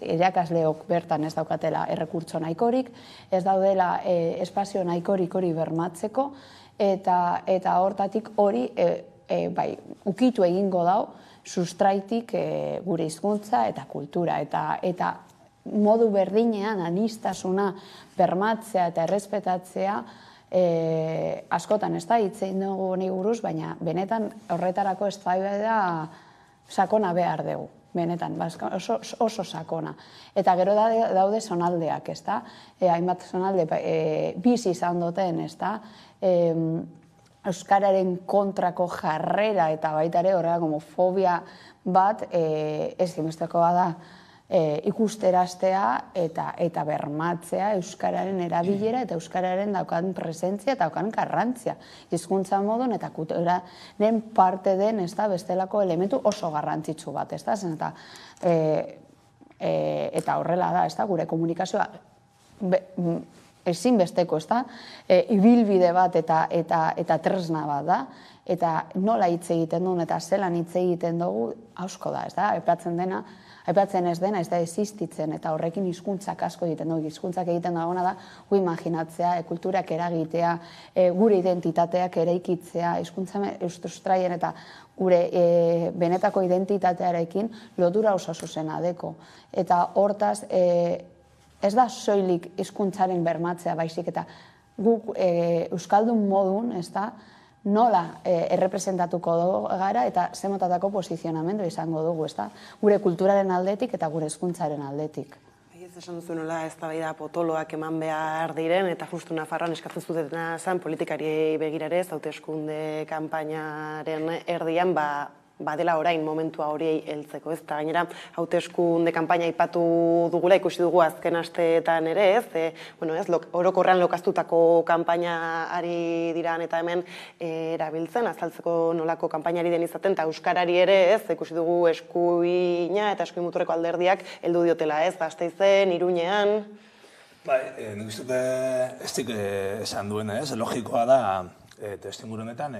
irakasleok bertan ez daukatela errekurtso nahikorik, ez daudela espazio nahikorik hori bermatzeko, eta hortatik hori ukitu egingo dau sustraitik gure hizkuntza eta kultura, eta modu berdinean aniztasuna bermatzea eta errespetatzea askotan ez da hitzein dugu honi buruz, baina benetan horretarako eztabaida sakona behar dugu, benetan, oso sakona. Eta gero daude zonaldeak, ez da, hainbat zonalde bizi izan duten, ez da, euskararen kontrako jarrera eta baita ere horrela homofobia bat ezinbestekoa da ikusteraztea eta bermatzea euskararen erabilera eta euskararen daukan presentzia eta daukan garrantzia. Hizkuntza modun eta kulturaren parte den bestelako elementu oso garrantzitsu bat, eta horrela da, gure komunikazioa ezinbesteko, ibilbide bat eta tresna bat da, eta nola hitz egiten duen eta zelan hitz egiten dugu hausko da, aipatzen ez dena, ez da existitzen, eta horrekin hizkuntzak asko egiten dugu, hizkuntzak egiten dagoena da, gu imaginatzea, kulturak eragitea, gure identitateak eraikitzea, hizkuntza eustraien eta gure benetako identitatearekin lotura oso zuzena deko. Eta hortaz, ez da soilik hizkuntzaren bermatzea baizik, eta guk euskaldun modun, ez da, nola errepresentatuko gara eta zemotatako posizionamendu izango dugu, ez da? Gure kulturaren aldetik eta gure hezkuntzaren aldetik. Ez esan duzu nola eztabaida potoloak eman behar diren, eta justu Nafarroan eskatzen zutena zen politikari begirarez, hauteskunde kanpainaren erdian, badela orain momentua horiei heltzeko, ez? Eta gainera, hauteskunde kanpaina aipatu dugula, ikusi dugu azken asteetan ere, ez? Orokorrean lokaztutako kanpaina ari diran eta hemen erabiltzen, azaltzeko nolako kanpainari den izaten, eta euskarari ere, ez? Ikusi dugu eskuina eta eskuin muturreko alderdiak heldu diotela, ez? Gasteizen, Iruñean. Bai, nik uste dut ez dik esan duena, ez? Logikoa da, testuinguru honetan,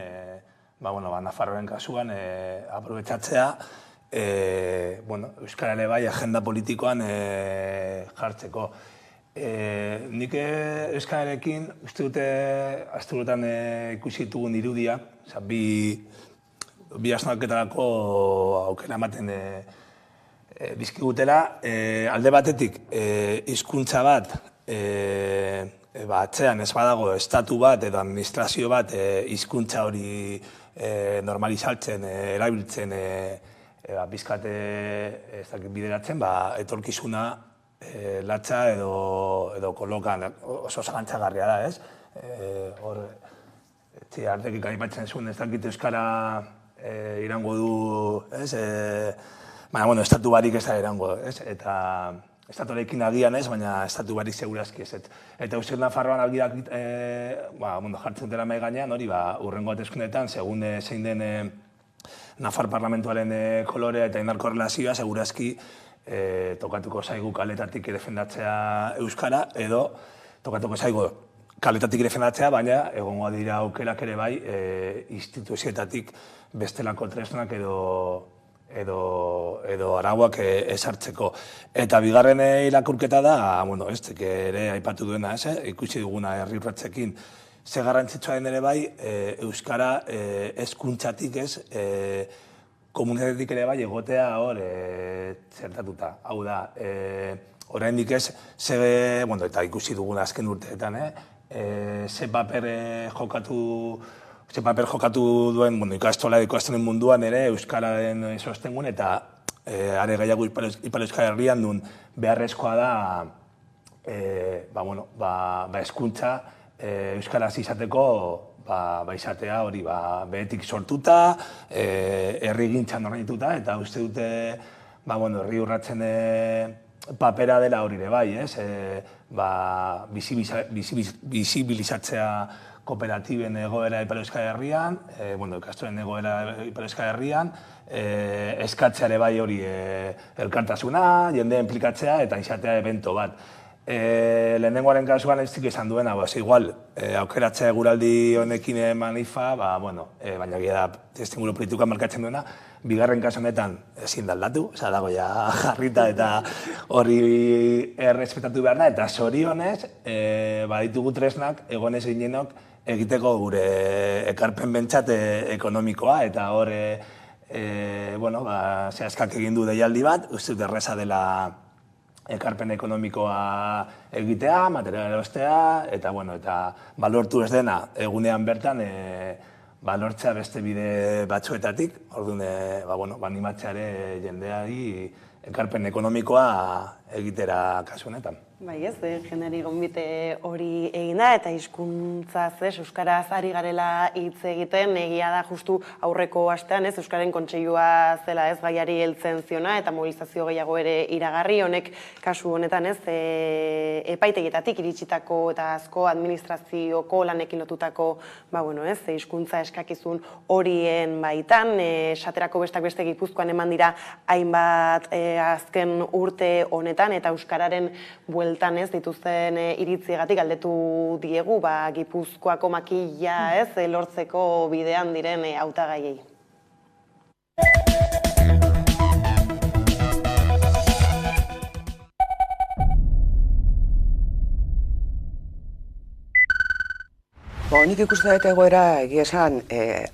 Nafarroaren kasuan aprobetxatzea, euskarale bai agenda politikoan jartzeko. Nik euskararekin uste dute asteburuetan ikusi ditugun irudiak, bi hausnarketarako aukera ematen bizkigutela. Alde batetik, hizkuntza bat, atzean ez badago estatu bat edo administrazio bat hizkuntza hori normalizaltzen, erabiltzen, bizkate bideratzen, etorkizuna latza edo kolokan oso zalantzagarria da, ez? Hor, artekik aipatzen zuen, ez dakit euskara irango du, ez? Estatu barik ez da irango, ez? Eta estatuarekin agian ez, baina estatu barik segurazki ez. Eta uste Nafarroan algirak jartzen dela mai gainean, hori urrengo hauteskundeetan, segun zein den Nafar parlamentuaren kolorea eta indar korrelazioa, segurazki tokatuko zaigu kaletatik defendatzea euskara, edo tokatuko zaigu kaletatik defendatzea, baina egongo dira aukerak ere bai instituzioetatik bestelako tresnak edo arauak esartzeko. Eta bigarren irakurketa da, estek ere aipatu duena, ikusi duguna herri urratsekin, ze garrantzitsua den ere bai, euskara hezkuntzatik komunitatetik ere bai egotea hor zertatuta. Hau da, oraindik ez, eta ikusi duguna azken urteetan, ze paper jokatu duen ikastolen munduan ere euskararen sostengun, eta are gehiago Ipar Euskal Herrian duen beharrezkoa da hezkuntza euskaraz izateko izatea hori behetik sortuta, herrigintzan ordainduta, eta uste dute herri urratzen papera dela hori ere bai, bizibilizatzea kooperatiben egoera Ipar Euskal Herrian, ikastolen egoera Ipar Euskal Herrian, eskatzea ere bai hori elkartasuna, jendea implikatzea eta izatea evento bat. Lehenengoaren kasuan ez zik esan duena, igual, aukeratzea eguraldi honekin manifa, baina gira da testimulu politikoa markatzen duena, bigarren kasu honetan ezin da aldatu, dago ja jarrita eta hori errespetatu behar da, eta zorionez, baditugu tresnak, egonez ginenok, egiteko gure ekarpen bentsat ekonomikoa, eta hor, zehazkak egin du deialdi bat, uste dut erreza dela ekarpen ekonomikoa egitea, material erostea, eta balortu ez dena egunean bertan balortzea beste bide batzuetatik, orduan animatzeare jendeari ekarpen ekonomikoa egitera kasu honetan. Bai ez, jeneri gonbite hori egin da, eta hizkuntzaz, euskaraz ari garela hitz egiten, egia da justu aurreko astean, euskaren kontseilua zela gaiari heltzen ziona, eta mobilizazio gehiago ere iragarri, honek kasu honetan epaitegietatik iritsitako eta asko administrazioko lanekin lotutako, hizkuntza eskakizun horien baitan, esaterako bestak beste Gipuzkoan eman dira hainbat azken urte honetan, eta euskararen bueltan dituzten iritziagatik galdetu diegu Gipuzkoako makila lortzeko bidean diren hautagaiei. Nik ikusten dut egoera egia esan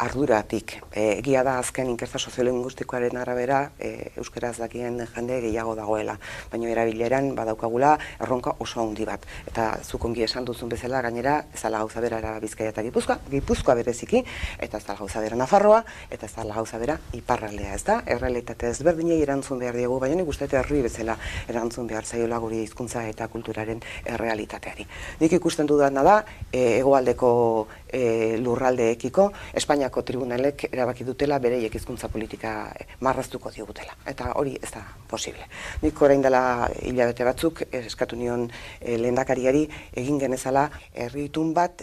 arduratik. Egia da azken inkesta soziolinguistikoaren arabera euskaraz dakien jende gehiago dagoela. Baina erabileran badaukagula erronka oso handi bat. Eta zuk ongi esan duzun bezala gainera ez dela gauza bera Araba, Bizkaia eta Gipuzkoa bereziki, eta ez dela gauza bera Nafarroa, eta ez dela gauza bera iparraldea, ez da? Errealitate ezberdinei erantzun behar diegu, baina nik uste dut herri bezala erantzun behar zaiola gure hizkuntza eta kulturaren errealitateari. Nik ikusten dudana da hegoaldeko lurraldeekiko Espainiako tribunalek erabaki dutela bereiek hizkuntza politika marraztuko digutela. Eta hori ez da posible. Nik orain dela hilabete batzuk eskatu nion lehendakariari egin genezala herri itun bat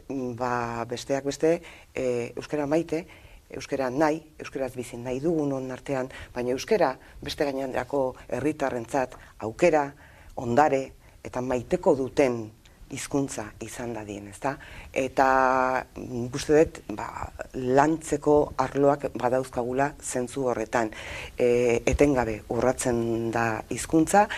besteak beste euskara maite, euskara nahi, euskaraz bizi nahi dugunon artean, baina euskara beste gainerako herritarrentzat aukera, ondare eta maiteko duten hizkuntza izan dadien, ezta? Eta uste dut lantzeko arloak badauzkagula zentzu horretan. Etengabe urratzen da hizkuntza,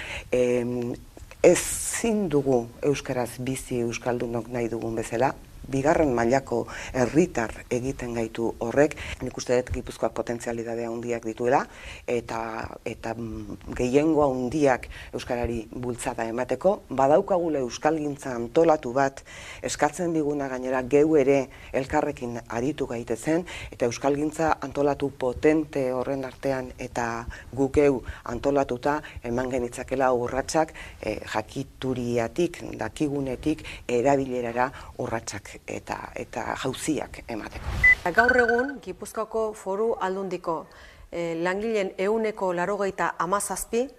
ezin dugu euskaraz bizi euskaldunok nahi dugun bezala, bigarren mailako herritar egiten gaitu horrek, nik uste dut Gipuzkoak potentzialidadea handiak dituela, eta gehiengo handiak euskarari bultzada emateko, badaukagula euskalgintza antolatu bat, eskatzen diguna gainera geu ere elkarrekin aritu gaitezen, eta euskalgintza antolatu potente horren artean eta guk geu antolatuta eman genitzakela urratsak jakituriatik, dakigunetik erabilerara urratsak eta jauziak emateko. Gaur egun, Gipuzkoako Foru Aldundiko langileen 87%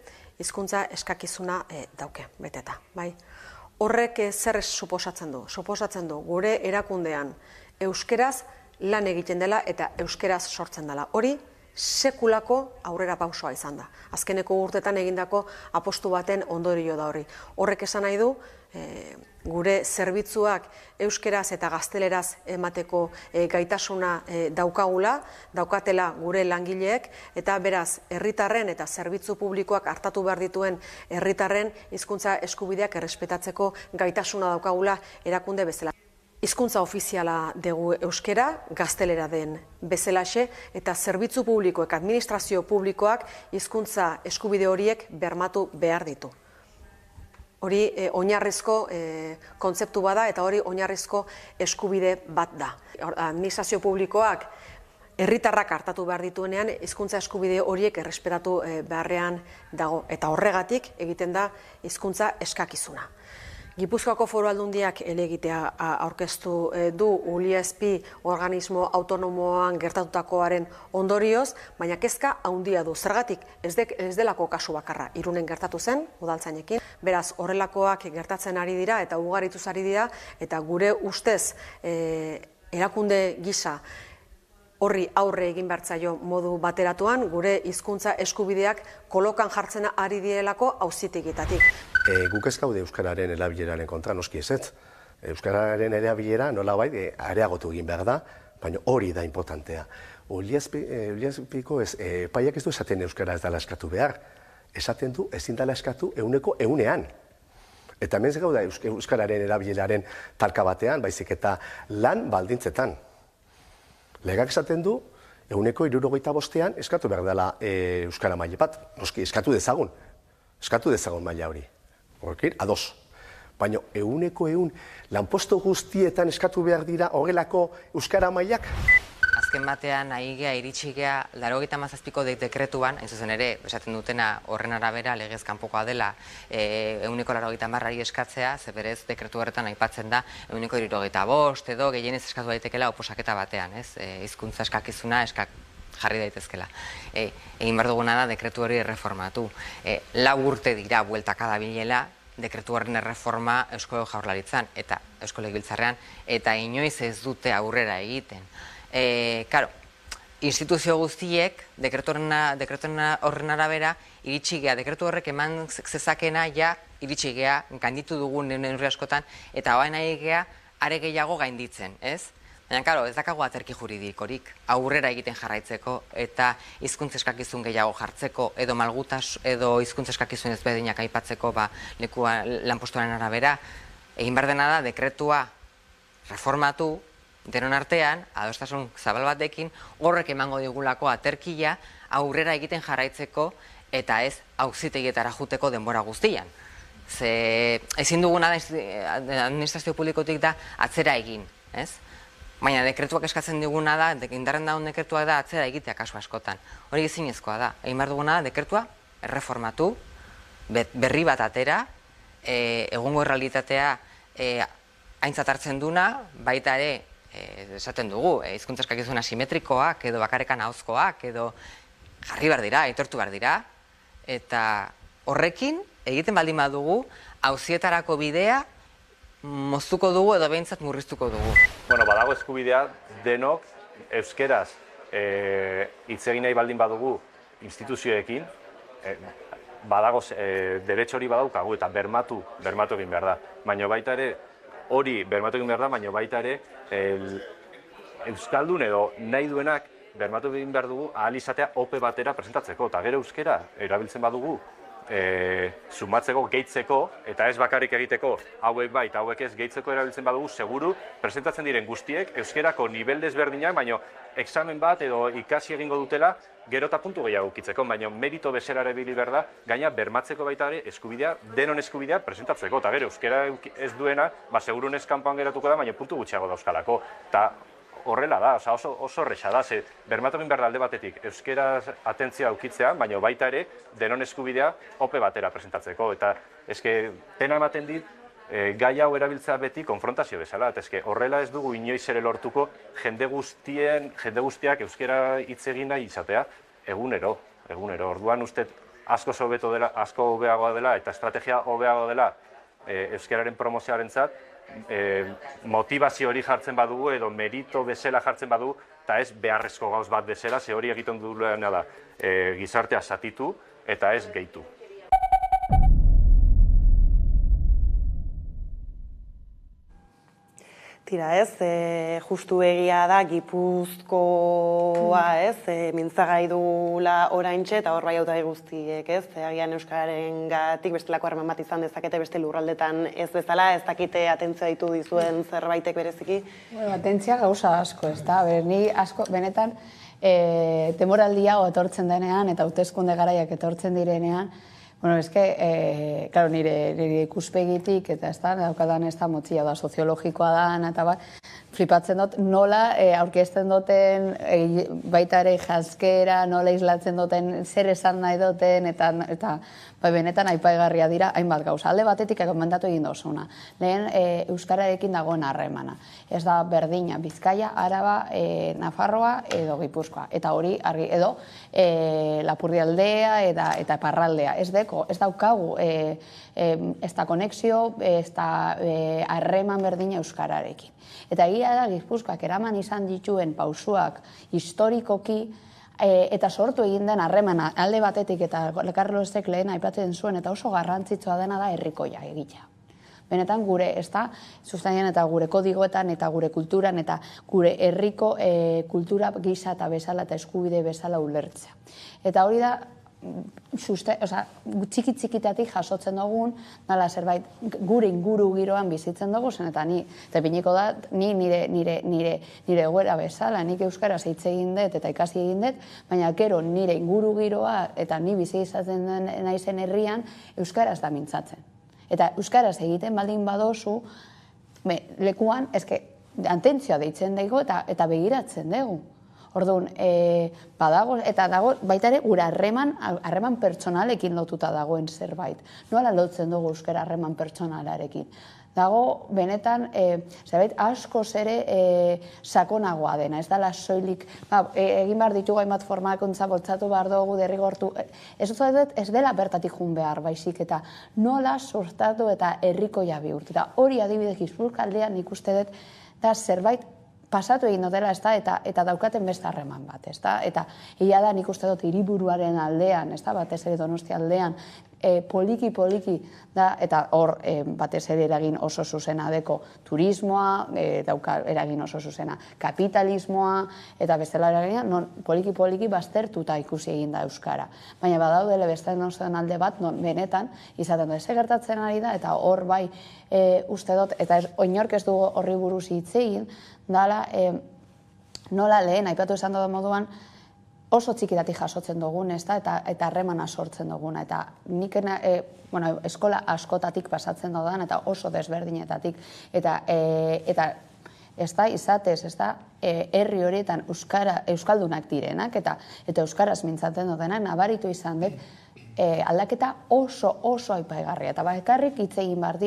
hizkuntza eskakizuna dauke, beteta. Horrek zer suposatzen du? Suposatzen du gure erakundean euskeraz lan egiten dela eta euskeraz sortzen dela. Hori sekulako aurrera pausoa izan da. Azkeneko urtetan egindako apostu baten ondorio da hori. Horrek esan nahi du, gure zerbitzuak euskeraz eta gazteleraz emateko gaitasuna daukatela gure langileek, eta beraz, herritarren eta zerbitzu publikoak hartatu behar dituen herritarren hizkuntza eskubideak errespetatzeko gaitasuna daukagula erakunde bezala. Hizkuntza ofiziala dugu euskera, gaztelera den bezalaxe, eta zerbitzu publikoek, administrazio publikoak hizkuntza eskubide horiek bermatu behar ditu. Hori oinarrizko kontzeptu bada eta hori oinarrizko eskubide bat da. Administrazio publikoak herritarrak hartatu behar dituenean hizkuntza eskubide horiek errespetatu beharrean dago, eta horregatik egiten da hizkuntza eskakizuna. Gipuzkoako Foru Aldundiak helegitea aurkeztu du ULISP organismo autonomoan gertatutakoaren ondorioz, baina kezka handia du. Zergatik ez delako kasu bakarra, Irunen gertatu zen, udaltzainekin. Beraz, horrelakoak gertatzen ari dira eta ugarituz ari dira, eta gure ustez erakunde gisa horri aurre egin bertzaio modu bateratuan, gure hizkuntza eskubideak kolokan jartzen ari direlako auzitegitatik. Guk ez gaude euskararen erabileraren kontra, noski ezetz. Euskararen erabilera nolabait areagotu egin behar da, baina hori da importantea. Uliaspiko epaiak ez du esaten euskara ez dela eskatu behar. Esaten du ezin dela eskatu 100%. Eta hemen ez gaude euskararen erabileraren talka batean, baizik eta lan baldintzetan. Legak esaten du 165 eskatu behar dela euskara maila bat. Noski, eskatu dezagun maila hori. Horrekin, ados. Baina 100% lanposto guztietan eskatu behar dira horrelako euskara mailak? Azken batean, nahi gea, iritsi gea, 97ko dekretuan, hain zuzen ere, esaten dutena horren arabera legez kanpokoa dela 190 eskatzea, ze berez dekretu horretan aipatzen da 165 edo gehienez eskatu daitekela oposaketa batean, ez? Hizkuntza eskakizuna jarri daitezkela. Egin behar duguna da dekretu hori erreformatu. 4 urte dira bueltaka dabilela dekretu horren erreforma Eusko Jaurlaritzan eta Eusko Legebiltzarrean, eta inoiz ez dute aurrera egiten. Karo, instituzio guztiek dekretu horren arabera iritsi gea, dekretu horrek eman zezakena ja iritsi gea, gainditu dugun neurri askotan, eta hoa nahi gea are gehiago gainditzen, ez? Baina, karo, ez dakago aterki juridikorik, aurrera egiten jarraitzeko eta hizkuntza eskakizun gehiago jartzeko, edo malgutas, edo hizkuntza eskakizun ezberdinak aipatzeko lekua lanpostuaren arabera. Egin behar dena da, dekretua reformatu, denon artean, adostasun zabal batekin, horrek emango digulako aterkia aurrera egiten jarraitzeko eta ez auzitegietara juteko denbora guztian. Ze ezin duguna administrazio publikotik da atzera egin, ez? Baina dekretuak eskatzen diguna da, indarren daun dekretuak da atzera egitea kasu askotan. Hori ezinezkoa da. Egin behar duguna da, dekretua erreformatu, berri bat atera, egungo errealitatea aintzat hartzen duna, baita ere, esaten dugu, hizkuntza eskakizun asimetrikoak, edo bakarekan ahozkoak, edo jarri behar dira, aitortu behar dira, eta horrekin, egiten baldin badugu, auzietarako bidea moztuko dugu edo behintzat murriztuko dugu. Bueno, badago eskubidea denok euskeraz hitz egin nahi baldin badugu instituzioekin, badago derecho hori badaukagu eta bermatu egin behar da. Baina baita ere, hori bermatu egin behar da, baina baita ere euskaldun edo nahi duenak bermatu egin behar dugu ahal izatea ope batera presentatzeko. Eta gero euskera erabiltzen badugu sumatzeko, gehitzeko, eta ez bakarrik egiteko hauek bai eta hauek ez gehitzeko erabiltzen badugu, seguru presentatzen diren guztiek euskerako nivel desberdinak, baina examen bat edo ikasi egingo dutela gero eta puntu gehiago ukitzeko, baina merito bezala erabili behar da, gaina bermatzeko baita ere eskubidea, denon eskubidea presentatzeko, eta gero euskera ez duena, seguru neskanpoan geratuko da, baina puntu gutxiago dauzkalako. Eta horrela da, oso horreza da, ze bermatu egin behar da alde batetik euskera atentzia ukitzea, baina baita ere denon eskubidea ope batera presentatzeko, eta eske pena ematen dit gai hau erabiltzea beti konfrontazio bezala, eta eske horrela ez dugu inoiz ere lortuko jende guztiak euskera hitz egin nahi izatea egunero. Orduan uste asko hobeagoa dela eta estrategia hobeagoa dela euskararen promozioarentzat, motivazio hori jartzen badugu edo merito bezala jartzen badugu, eta ez beharrezko gauz bat bezala, ze hori egiten duena da gizartea zatitu eta ez gehitu. Tira, justu egia da Gipuzkoa, mintzagai dula oraintxe eta hor bai hautagai guztiek, agian euskararengatik bestelako harreman bat izan dezakete beste lurraldetan ez bezala, ez dakite atentzioa ditu dizuen zerbaitek bereziki? Atentzia gauza asko, ni asko, benetan, temoraldia etortzen denean eta hauteskunde garaiak etortzen direnean, nire ikuspegitik, eta daukadan ez da motzia da, soziologikoa da, eta flipatzen dut, nola aurkezten duten, baita ere jazkera, nola islatzen duten, zer esan nahi duten, eta benetan aipagarria dira, hainbat gauza. Alde batetik komendatu egin dozuna. Lehen euskararekin dagoen harremana. Ez da berdina, Bizkaia, Araba, Nafarroa edo Gipuzkoa. Eta hori, edo Lapurdialdea eta Iparraldea. Ez daukagu, ez da konexio, ez da harreman berdina euskararekin. Eta egia da Gipuzkoak eraman izan dituen pausuak historikoki eta sortu egin den harremana alde batetik eta Carlosek lehen aipatzen zuen eta oso garrantzitsua dena da herrikoia egitea. Benetan gure, sustainian eta gure kodigoetan eta gure kulturan eta gure herriko kultura gisa eta bezala eta eskubide bezala ulertzea. Eta hori da txiki-txikitatik jasotzen dugun, nala zerbait gure inguru giroan bizitzen dugu, zen eta piniko da, nire egoera bezala, nik euskaraz hitz egin dut eta ikasi egin dut, baina gero nire inguru giroa eta ni bizi izaten naizen herrian euskaraz da mintzatzen. Eta euskaraz egiten baldin badozu, lekuan, atentzioa deitzen daigo eta begiratzen dugu. Orduan, badago, eta dago, baita ere, gure harreman pertsonalekin lotuta dagoen zerbait. Nola lotzen dugu euskara harreman pertsonalarekin? Dago, benetan, zerbait, askoz ere sakonagoa dena, ez dela soilik, egin behar ditugu hainbat formakuntza boltzatu behar dugu, derrigortu, ez dela bertatik jun behar, baizik, eta nola sortatu eta herrikoia bihurtu. Eta hori adibidez Gipuzkoaldean ikuste dut, da zerbait, pasatu egin dutela, eta daukaten beste harreman bat, eta egia da nik uste dut hiriburuaren aldean, batez ere Donostia aldean, poliki-poliki da, eta hor batez ere eragin oso zuzena deko turismoa, dauka eragin oso zuzena kapitalismoa, eta bestela eragina, poliki-poliki baztertuta ikusi egin da euskara. Baina badaudele beste nozen alde bat, benetan, izaten da, ez gertatzen ari da, eta hor bai uste dut, eta oinork ez dugu horri buruz hitz egin, dala, nola lehen, aipatu esan dut moduan, oso txikitatik jasotzen dugun, eta harremana sortzen duguna. Eta nik eskola askotatik pasatzen dudan, eta oso desberdinetatik. Eta ez da, izatez, ez da, herri horietan euskaldunak direnak, eta euskaraz mintzaten dutenak, nabaritu izan dut, aldaketa oso aipaigarria. Eta bakarrik hitz egin behar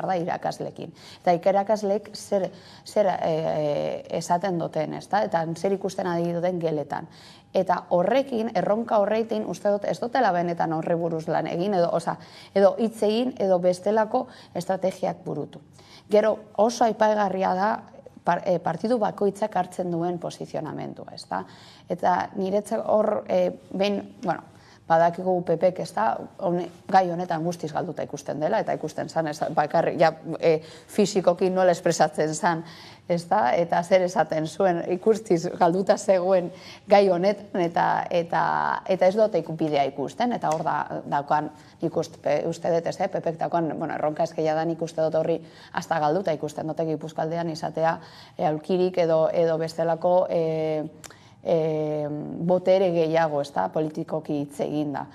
da irakaslekin. Eta irakasleek zer esaten duten, eta zer ikusten adi duten geletan. Eta horrekin, erronka horrekin, uste dut, ez dutela benetan horri buruz lan egin, edo hitz egin, edo bestelako estrategiak burutu. Gero oso aipaigarria da partidu bakoitzak hartzen duen posizionamendua, ezta? Eta niretzak hor, badakigu PPk gai honetan guztiz galduta ikusten dela, eta ikusten zen, fizikoki nola espresatzen zen, eta zer esaten zuen, ikustiz galduta zegoen gai honetan, eta ez dute bidea ikusten, eta hor daukan uste dut, PPk daukan, erronka ezkeia da nik uste dut horri hasta galduta ikusten dute Gipuzkoaldean izatea aulkirik edo bestelako botere gehiago, politikoki hitz egin da.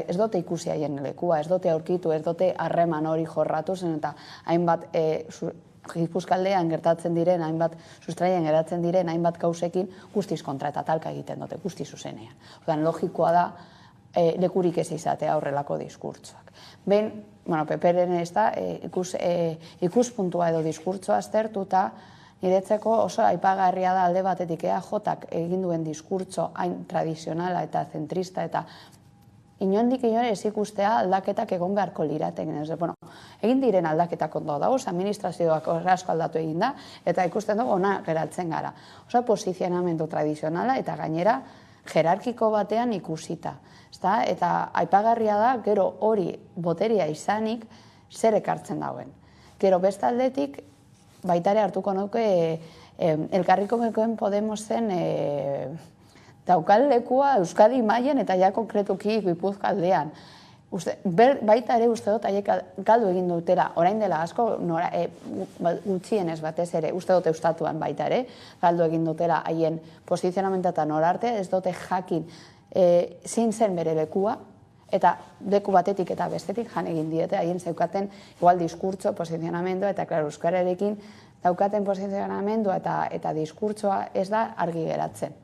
Ez dute ikusi haien lekua, ez dute aurkitu, ez dute harreman hori jorratu, eta hainbat Gipuzkoaldean gertatzen diren, hainbat sustraian geratzen diren, hainbat gauzekin guztiz kontra eta talka egiten dute, guztiz zuzenean. Ordan logikoa da lekurik ez izatea horrelako diskurtsoak. Ben, PPren ez da, ikuspuntua edo diskurtsoa aztertuta, niretzeko oso aipagarria da alde batetik EAJak egin duen diskurtso hain tradizionala eta zentrista eta inondik inore ez ikustea aldaketak egon beharko liraten. Bueno, egin diren aldaketak ondo dago, administrazioak asko aldatu egin da, eta ikusten dugu ona geratzen gara. Osa, posizionamendu tradizionala eta gainera jerarkiko batean ikusita. Eta aipagarria da, gero hori boteria izanik zer ekartzen dauen. Gero bestaldetik, baitare hartuko nuke Elkarrekin Podemosen daukaldekua Euskadi mailan eta ja konkretuki Gipuzkoaldean. Baita ere uste dut haiek galdu egin dutela, orain dela asko, gutxienez batez ere, uste dut Eustatuan baita ere, galdu egin dutela haien posizionamentetan norarte, ez dute jakin zein zen bere lekua, eta leku batetik eta bestetik jan egin diete, haien zeukaten igual diskurtso, posizionamendua, eta klaro, euskararekin daukaten posizionamendua eta diskurtsoa ez da argi geratzen.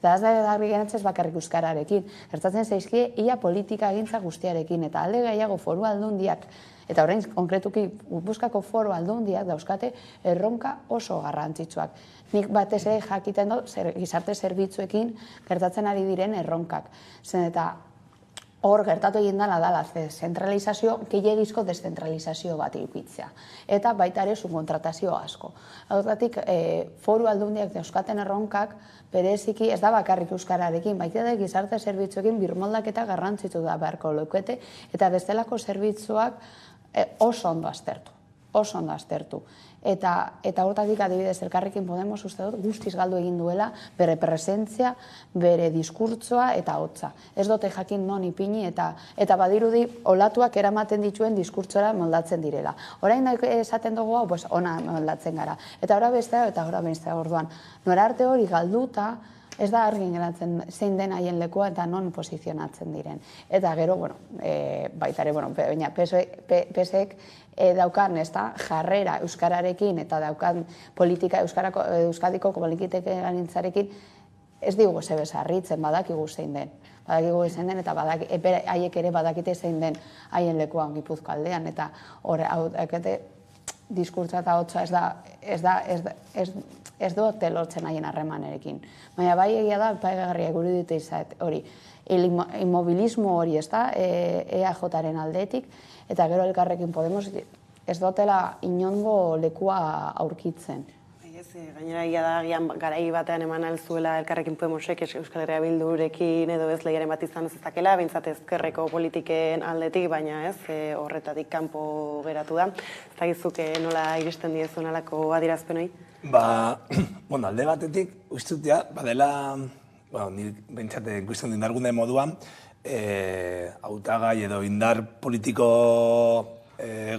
Eta ez da argi geratzen ez bakarrik euskararekin. Gertatzen zaizkie ia politika egintza guztiarekin, eta alde gehiago foru aldundiak, eta orain konkretuki Gipuzkoako foru aldundiak dauzkate erronka oso garrantzitsuak. Nik batez ere jakiten dut gizarte zerbitzuekin gertatzen ari diren erronkak. Zen eta hor gertatu egin dela zentralizazio, gehiagizko deszentralizazio bat ipitzea. Eta baita ere subkontratazio asko. Horregatik, foru aldundiak dauzkaten erronkak, bereziki ez da bakarrik euskararekin, baita da gizarte zerbitzuekin birmoldaketa garrantzitu da beharko lukete, eta bestelako zerbitzuak oso ondo aztertu. Eta hortatik adibidez Elkarrekin Podemos uste dut guztiz galdu egin duela bere presentzia, bere diskurtsoa eta hotza. Ez dute jakin non ipini eta badirudi olatuak eramaten dituen diskurtsora moldatzen direla. Orain esaten dugu hau, ona moldatzen gara. Eta ora bestea eta ora bestea orduan. Nora arte hori galduta, ez da argin geratzen zein den haien lekua eta non posizionatzen diren. Eta gero, baitare, baina PSek daukan jarrera euskararekin eta daukan politika euskadiko politikek ganintzarekin ez digu zebez harritzen, badakigu zein den. Badakigu zein den eta haiek ere badakite zein den haien lekuan Gipuzkoaldean eta horre diskurtza eta hotza ez dute lortzen haien harremanerekin. Baina bai egia da, paigarria guri dute izat hori, immobilismo hori EAJaren aldetik, eta gero Elkarrekin Podemos ez dutela inongo lekua aurkitzen. Gainera egia da, garai batean eman alzuela Elkarrekin Podemosek Euskal Herria Bildurekin edo ez lehiaren bat izan ez ezakela, bintzat ezkerreko politiken aldetik, baina ez, horretatik kanpo geratu da. Ez dakizuk nola iristen diezun alako adierazpenei? Alde batetik, uste dut, badela, bintzat ikusten indargune moduan, hautagai edo indar politiko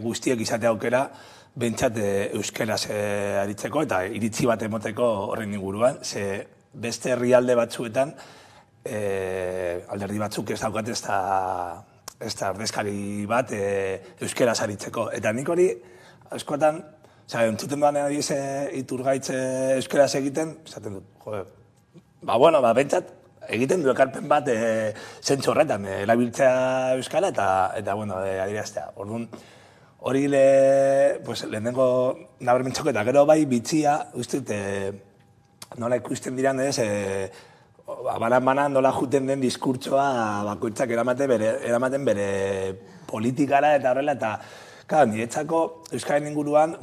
guztiek izate aukera, bentsat euskeraz aritzeko eta iritzi bat emoteko horren inguruan, ze beste herrialde batzuetan alderdi batzuk ez daukat ez da ordezkari bat euskeraz aritzeko. Eta nik hori, askotan, entzuten duan Iturgaitz euskeraz egiten, esaten dut, bentsat egiten du ekarpen bat zentzu horretan, erabiltzea euskara eta adieraztea. Orduan, hori lehenengo nabarmentzako eta gero bai bitzia, uste, nola ikusten diran ez, banan nola juten den diskurtsoa bakoitzak eramaten bere politikara eta horrela, eta niretzako euskaren inguruan,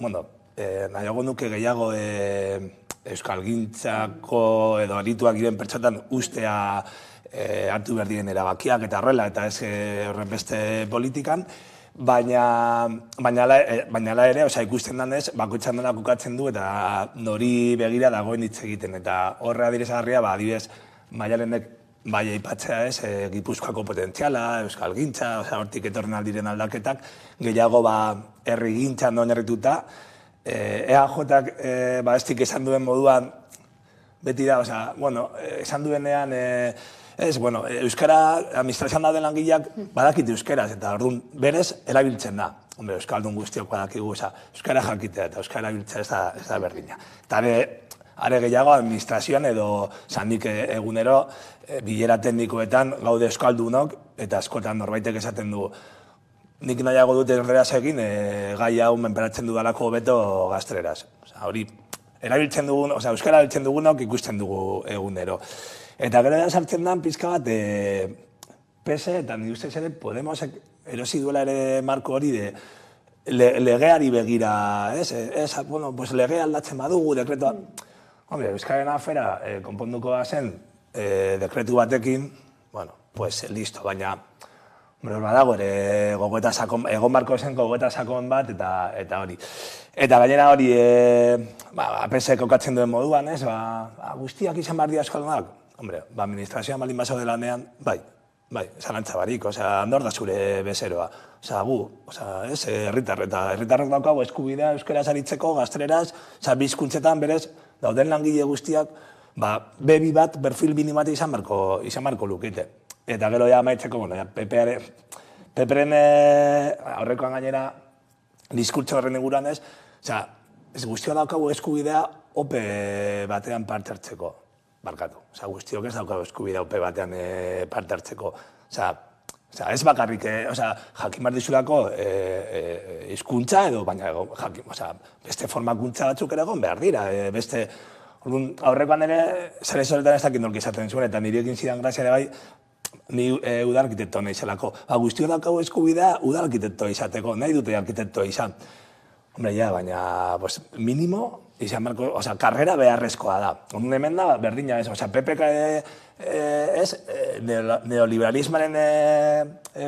nahiago nuke gehiago euskalgintzako edo arituak giren pertsotan ustea hartu behar diren erabakiak eta horrela, eta ez horren beste politikan, baina ere, ikusten danez, bakoitzan dela kokatzen du eta nori begira dagoen hitz egiten. Eta horre adierazgarria, adibidez, Maialenek bai aipatzea ez, Gipuzkoako potentziala, euskalgintza, hortik etorren aldiren aldaketak, gehiago herrigintzan oinarrituta, EAJak estik esan duen moduan, beti da, esan duenean, euskara, administrazioan dauden langileak badakite euskaraz, eta orduan berez erabiltzen da. Euskaldun guztiok badakigu, euskara jakitea eta euskara erabiltzea ez da berdina. Eta are gehiago administrazioan edo zandik egunero bilera teknikoetan gaude euskaldunok, eta askotan norbaitek esaten du, nik nahiago dut erderaz egin gai hau menperatzen dudalako hobeto gazteleraz. Hori, erabiltzen dugun, euskara erabiltzen dugunok ikusten dugu egunero. Eta gero da sartzen da pizka bat PS eta nire ustez ere Podemosek erosi duela ere marko hori de legeari begira, ez? Bueno, pues legea aldatzen badugu, dekretua... Hombre, Euskaren afera konponduko da zen dekretu batekin, bueno, pues listo, baina... Hombre, badago ere gogoeta sakon, egon barko zen gogoeta sakon bat eta hori. Eta gainera hori, APS kokatzen duen moduan, ez? Guztiak izan behar dira eskolanak. Hombre, administrazioa malin baso delanean, bai, zalantza barik, handor da zure bezeroa. Ez, herritarrok daukagu eskubidea euskaraz aritzeko, gazteleraz, bizkuntzetan berez, dauden langile guztiak, bebi bat, perfil minimati izan barko lukite. Eta gero ja amaitzeko, PP-ren aurrekoan gainera diskurtso horren eguran ez, ez guztiak daukagu eskubidea OPE batean parte hartzeko. Barkatu. Guztiok ez daukagu eskubidea OPE batean parte hartzeko. Ez bakarrik, jakin behar dizulako hizkuntza edo, baina beste formakuntza batzuk ere egon behar dira. Beste, aurrekoan ere, zare soletan ez dakit nork izaten zuen, eta nire egin zidan grazia ere bai, ni udal arkitektoa nahi zelako. Guztiok daukagu eskubidea udal arkitektoa izateko, nahi dute arkitektoa izan. Hombre, ja, baina minimo, izan barko, karrera beharrezkoa da. Ondun hemen da, berdina ez, PPK ez, neoliberalismaren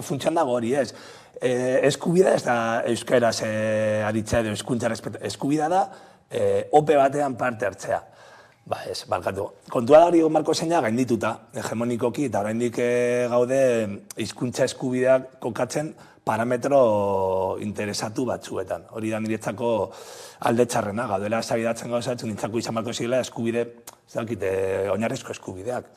funtzioan dago hori ez. Eskubida ez da euskaraz aritzea edo eskuntza eskubida da, OPE batean parte hartzea. Ez, barkatu. Kontua da hori marko zeina gaindituta, hegemonikoki, eta oraindik gaude hizkuntza eskubideak kokatzen parametro interesatu batzuetan. Hori da niretzako alde txarrena, gaudela zabidatzen gauzatzen nintzako izan marko zirela eskubide, ez dakite, oinarrizko eskubideak.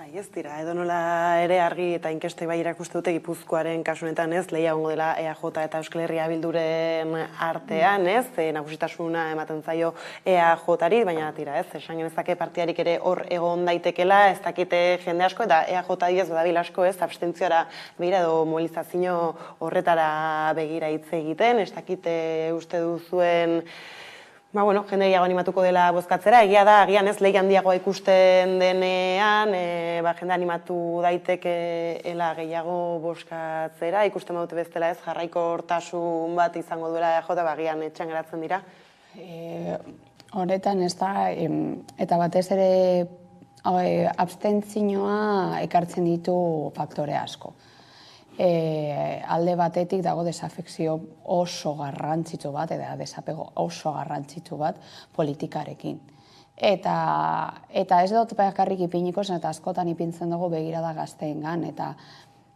Bai, ez dira, edo nola ere argi eta inkestei bai irakuste dute Gipuzkoaren kasunetan ez, lehia gongo dela EAJ eta Euskal Herria Bilduren artean, ez, nagusitasuna ematen zaio EAJ-ari, baina tira, ez, esan genezake partiarik ere hor egon daitekela, ez dakite jende asko, eta EAJ-ari ez badabil asko, ez, abstentziora begira edo mobilizazio horretara begira hitz egiten, ez dakite uste duzuen jende gehiago animatuko dela bozkatzera, egia da, agian ez lehi handiagoa ikusten denean, jende animatu daitekeela gehiago bozkatzera, ikusten badute bestela ez, jarraiko hortasun bat izango duela jota, agian etxan geratzen dira. Horretan ez da, eta batez ere abstentzioa ekartzen ditu faktore asko. Alde batetik dago desafekzio oso garrantzitsu bat, eta desapego oso garrantzitsu bat politikarekin. Eta ez dut bakarrik ipiniko zen, eta askotan ipintzen dugu begirada gazteengan, eta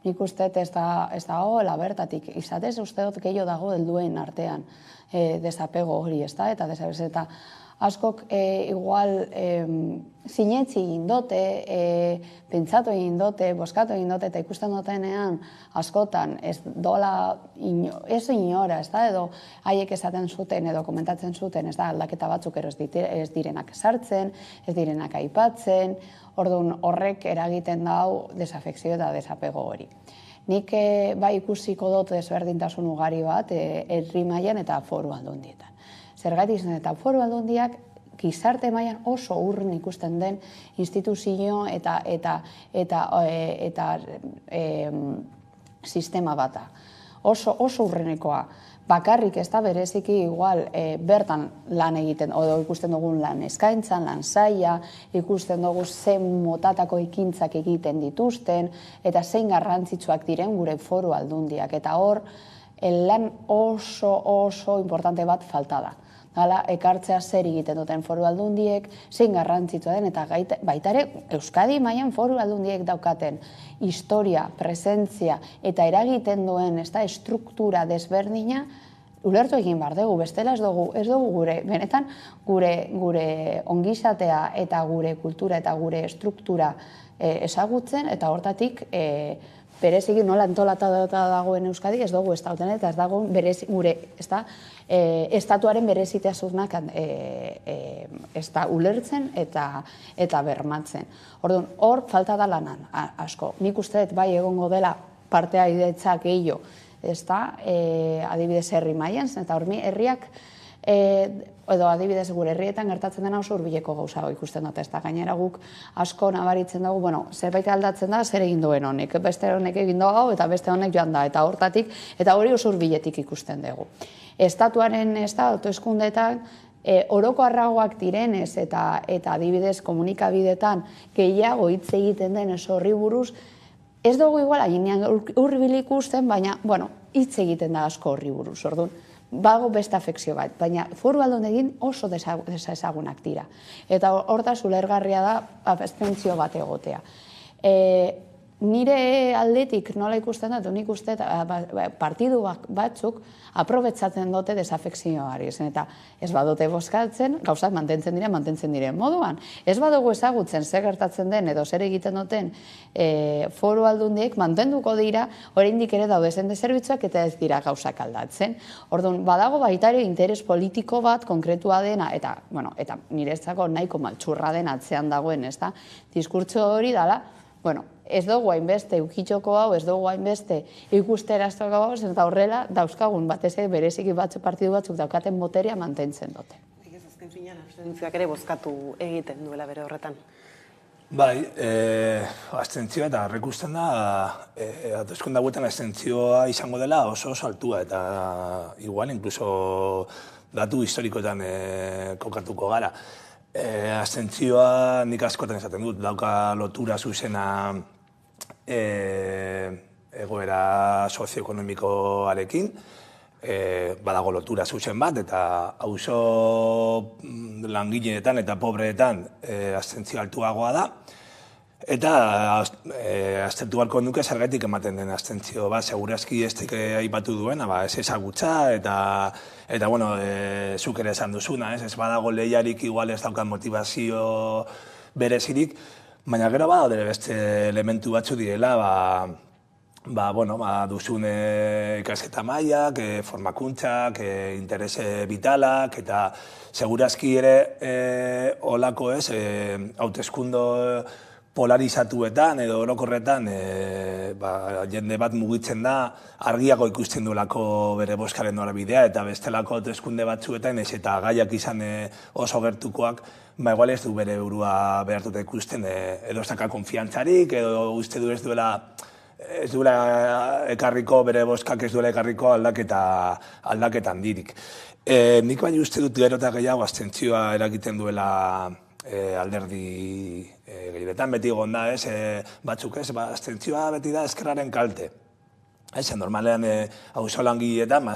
nik uste ez dago bertatik, izatez uste dut gehiago dago helduen artean desapego hori, eta askok igual sinetzi egin dote, pentsatu egin dote, boskatu egin dote, eta ikusten dutenean askotan ez inora, edo haiek esaten zuten edo komentatzen zuten, aldaketa batzuk ez direnak sartzen, ez direnak aipatzen, orduan horrek eragiten dau desafekzio eta desapego hori. Nik bai ikusiko dut desberdintasun ugari bat herri mailan eta foru aldundietan. Zergatik zen eta foru aldundiak gizarte mailan oso urrun ikusten den instituzio eta sistema bata. Oso urrenekoa. Bakarrik ez da bereziki igual bertan lan egiten, edo ikusten dugun lan eskaintzan, lan saia, ikusten dugu zein motatako ekintzak egiten dituzten, eta zein garrantzitsuak diren gure foru aldundiak. Eta hor, lan oso importante bat falta da. Ekartzea zer egiten duten foru aldundiek, zein garrantzitsua den, eta baita ere Euskadi mailan foru aldundiek daukaten historia, presentzia eta eragiten duen estruktura desberdina ulertu egin behar dugu, bestela ez dugu gure, benetan gure ongizatea eta gure kultura eta gure estruktura ezagutzen, eta hortatik bereziki nola antolatuta dagoen Euskadi ez dugu ez dauten, eta ez dago gure estatuaren berezitasunak ulertzen eta bermatzen. Orduan, hor falta da lanan asko. Nik uste dut bai egongo dela parteaidetzak gehiago, adibidez herri mailan, eta herriak edo adibidez gure herrietan gertatzen dena oso hurbileko gauza ikusten dute, ez da gainera guk asko nabaritzen dugu, bueno, zerbait aldatzen da, zer egin duen honek, beste honek egin dugu eta beste honek joan da, eta hortatik, eta hori oso hurbiletik ikusten dugu. Estatuaren autoeskundeetan, oroko arragoak direnez eta adibidez komunikabidetan gehiago hitz egiten denez horri buruz, ez dugu igual aginean hurbil ikusten, baina, bueno, hitz egiten da asko horri buruz, orduan. Bago beste afekzio bat, baina Foru Aldundian oso desezagunak dira. Eta hortaz ulergarria da abstentzio bat egotea. Nire aldetik nola ikusten dut, nik uste partidu batzuk aprobetsatzen dute desafekzioari. Eta ez badote bozkatzen, gauzak mantentzen diren moduan. Ez badugu ezagutzen zer gertatzen den edo zer egiten duten Foru Aldundiek mantenduko dira, oraindik ere daudezen zerbitzuak eta ez dira gauzak aldatzen. Orduan, badago baita ere interes politiko bat konkretua dena, eta niretzako nahiko maltsurra den atzean dagoen, ez da, diskurtso hori dala, bueno, ez dugu hainbeste ukitxoko hau, ez dugu hainbeste ikusteraztoko hau, eta horrela dauzkagun batez bereziki partidu batzuk daukaten boterea mantentzen dute. Azken finean, abstentzioak ere bozkatu egiten duela bere horretan. Bai, abstentzioa eta horrek da, hauteskunde hauetan abstentzioa izango dela oso altua, eta igual, inkluso datu historikoetan kokatuko gara. Abstentzioa nik askotan esaten dut, dauka lotura zuzena egoera sozioekonomikoarekin, badago lotura zuzen bat, eta auzo langileetan eta pobreetan abstentzio altuagoa da, eta aztertu beharko nuke zergatik ematen den abstentzio bat, segurazki ez aipatu duena, ez ezagutza, eta bueno, zuk ere esan duzuna, ez badago lehiarik igual ez daukan motivazio berezirik, baina gero badaude beste elementu batzu direla, duzun ikasketa mailak, formakuntzak, interese vitalak, eta segurazki ere olako ez, hauteskunde polarizatuetan edo orokorretan jende bat mugitzen da argiago ikusten duelako bere bozkaren norabidea eta bestelako hauteskunde batzuetan ez eta gaiak izan oso gertukoak igual ez du bere burua behartuta ikusten edo ez daka konfiantzarik edo uste du ez duela ekarriko bere bozkak ez duela ekarriko aldaketa handirik. Nik baina uste dut gero eta gehiago abstentzioa eragiten duela alderdi gehienetan beti egon da, batzuk ez, abstentzioa beti da ezkerraren kalte. Normalean auzo langileetan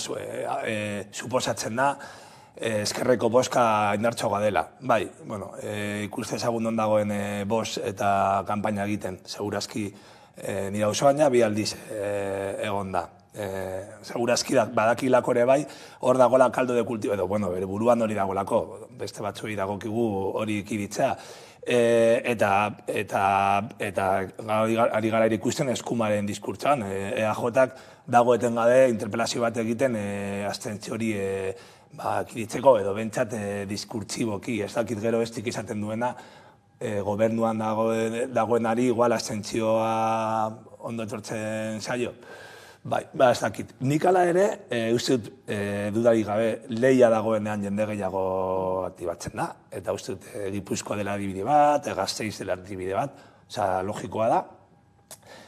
suposatzen da ezkerreko bozka indartsoagoa dela. Bai, ikuste ezagun non dagoen boz eta kanpaina egiten, segurazki nire auzoan ja bi aldiz egon da. Segurazki badakilako ere bai, hor dagoela kaldo de kultibo, edo, bere buruan hori dagolako, beste batzuei dagokigu hori ikiditzea. Eta ari gara ikusten eskumaren diskurtsan. EAJak dagoeten gabe interpelazio bat egiten abstentzio hori ikiditzeko edo bentsat diskurtsiboki, ez dakit gero estik izaten duena, gobernuan dagoenari igual abstentzioa ondo etortzen zaio. Bai, ez dakit. Nik ala ere, uste dut dudarik gabe lehia dagoenean jende gehiago aktibatzen da. Eta uste dut Gipuzkoa dela adibide bat, Gasteiz dela adibide bat, oza, logikoa da.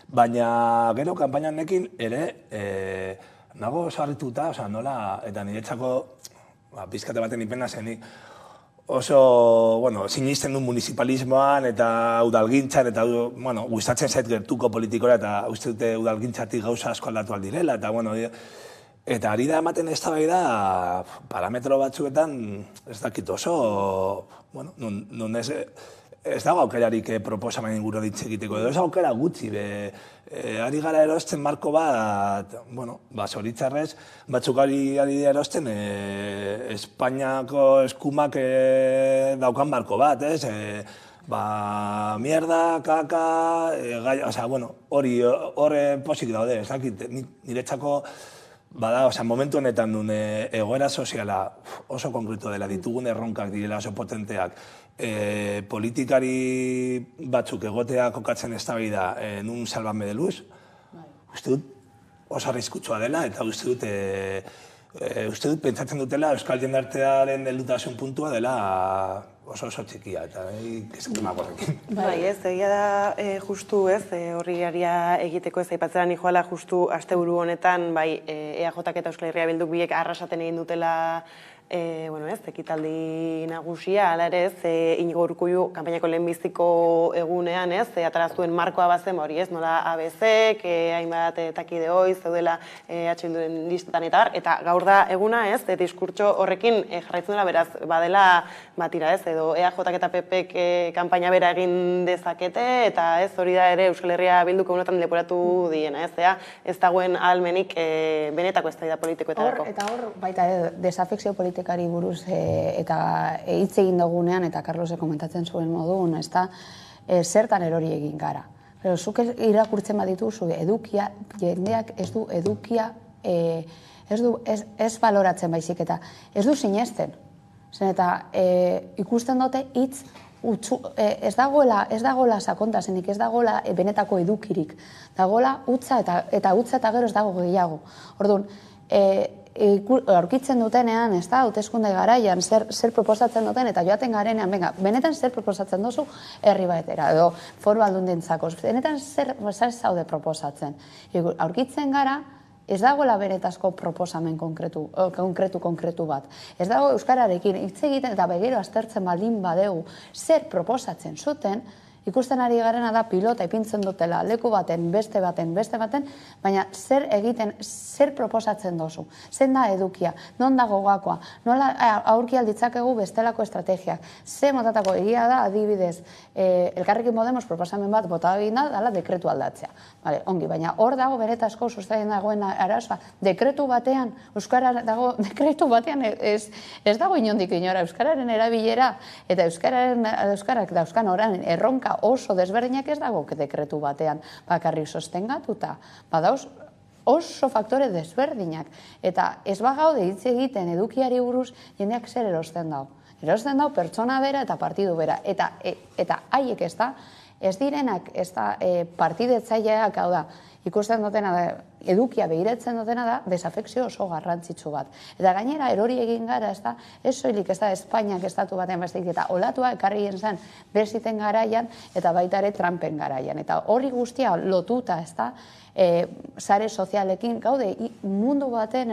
Baina gero kanpainanekin ere nago oso harrituta, oza, nola, eta niretzako pizkate baten ipena zenik, oso, sinisten du municipalismoan eta udalgintzan, eta, gustatzen zait gertuko politikora, eta uste dute udalgintzatik gauza asko aldatu aldirela, eta ari da ematen eztabaida parametro batzuetan, ez dakit oso, non ez dago aukerarik proposamen inguru ditz egiteko, edo ez aukera gutxi, ari gara erosten marko bat, zoritzarrez, batzuk ari erosten Espainiako eskumak daukan marko bat, ez? Mierda, kaka, hori posik daude, ez dakit, niretzako, momentu honetan duen egoera soziala oso konkretu dela, ditugun erronkak direla oso potenteak, politikari batzuk egotea kokatzen eztabaida nun salbame de luz, uste dut oso arriskutsua dela eta uste dut uste dut pentsatzen dutela Euskal jendartearen heldutasun puntua dela oso txikia, eta kezkemak horrekin. Bai, ez, egia da justu, ez, horri aria egiteko ez aipatzera nijoala justu asteburu honetan, bai, EAJak eta Euskal Herria Bilduk biek arrasaten egin dutela ekitaldi nagusia, ala ere ez, Inigo Urkullu kanpainako lehenbiziko egunean, ez, atara zuen markoa bazen, hori ez, nola ABC-k, hainbat takide hoi, zeudela H-Bilduren listetan eta gaur da eguna, ez, diskurtso horrekin jarraitzen dela, beraz, badela batira, ez, edo EAJak eta PPk kanpaina bera egin dezakete, eta ez, hori da ere Euskal Herria Bilduk egunetan leporatu diena, ez, ez dagoen ahalmenik benetako eztabaida politikoetarako. Eta hor, baita, desafekzio politikari buruz eta hitz egin dugunean, eta Carlosek komentatzen zuen modun, zertan erori egin gara. Pero zuk irakurtzen badituzu edukia, jendeak ez du edukia, ez baloratzen baizik eta ez du sinesten. Zen eta ikusten dute hitz ez dagoela sakontasenik, ez dagoela benetako edukirik. Dagoela utza eta utza eta gero ez dago gehiago. Orduan, aurkitzen dutenean, hauteskunde garaian, zer proposatzen duten, eta joaten garenean, benetan zer proposatzen duzu herri baetera, edo foru aldundientzako, benetan zer zaude proposatzen. Aurkitzen gara, ez dagoela benetazko proposamen konkretu bat. Ez dago euskararekin hitz egiten eta begero aztertzen baldin badegu zer proposatzen zuten, ikusten ari garena da pilota ipintzen dutela leku baten, beste baten, baina zer egiten, zer proposatzen dozu, zen da edukia, non dago gakoa, nola aurki alditzakegu bestelako estrategiak, ze motatako egia da adibidez, Elkarrekin Podemos proposamen bat bota egin da, dala dekretu aldatzea. Ongi, baina hor dago beretazko sustraien dagoen arazoa, dekretu batean, euskara dago, dekretu batean ez dago inondik inora, euskararen erabilera eta euskarak dauzkan orain erronka oso desberdinak ez dago dekretu batean bakarrik sostengatuta. Badauz oso faktore desberdinak. Eta ez bagaude hitz egiten edukiari buruz jendeak zer erosten dau. Erosten dau pertsona bera eta partidu bera. Eta haiek ez direnak partidetzaileak hau da. Ikusten dutena da, edukia begiratzen dutena da, desafekzio oso garrantzitsu bat. Eta gainera, erori egin gara, ez soilik ez da Espainiak estatu batean bestik, eta olatua ekarri zen Brexiten garaian, eta baita ere Trumpen garaian. Eta hori guztia lotuta, sare sozialekin, gaude, mundu baten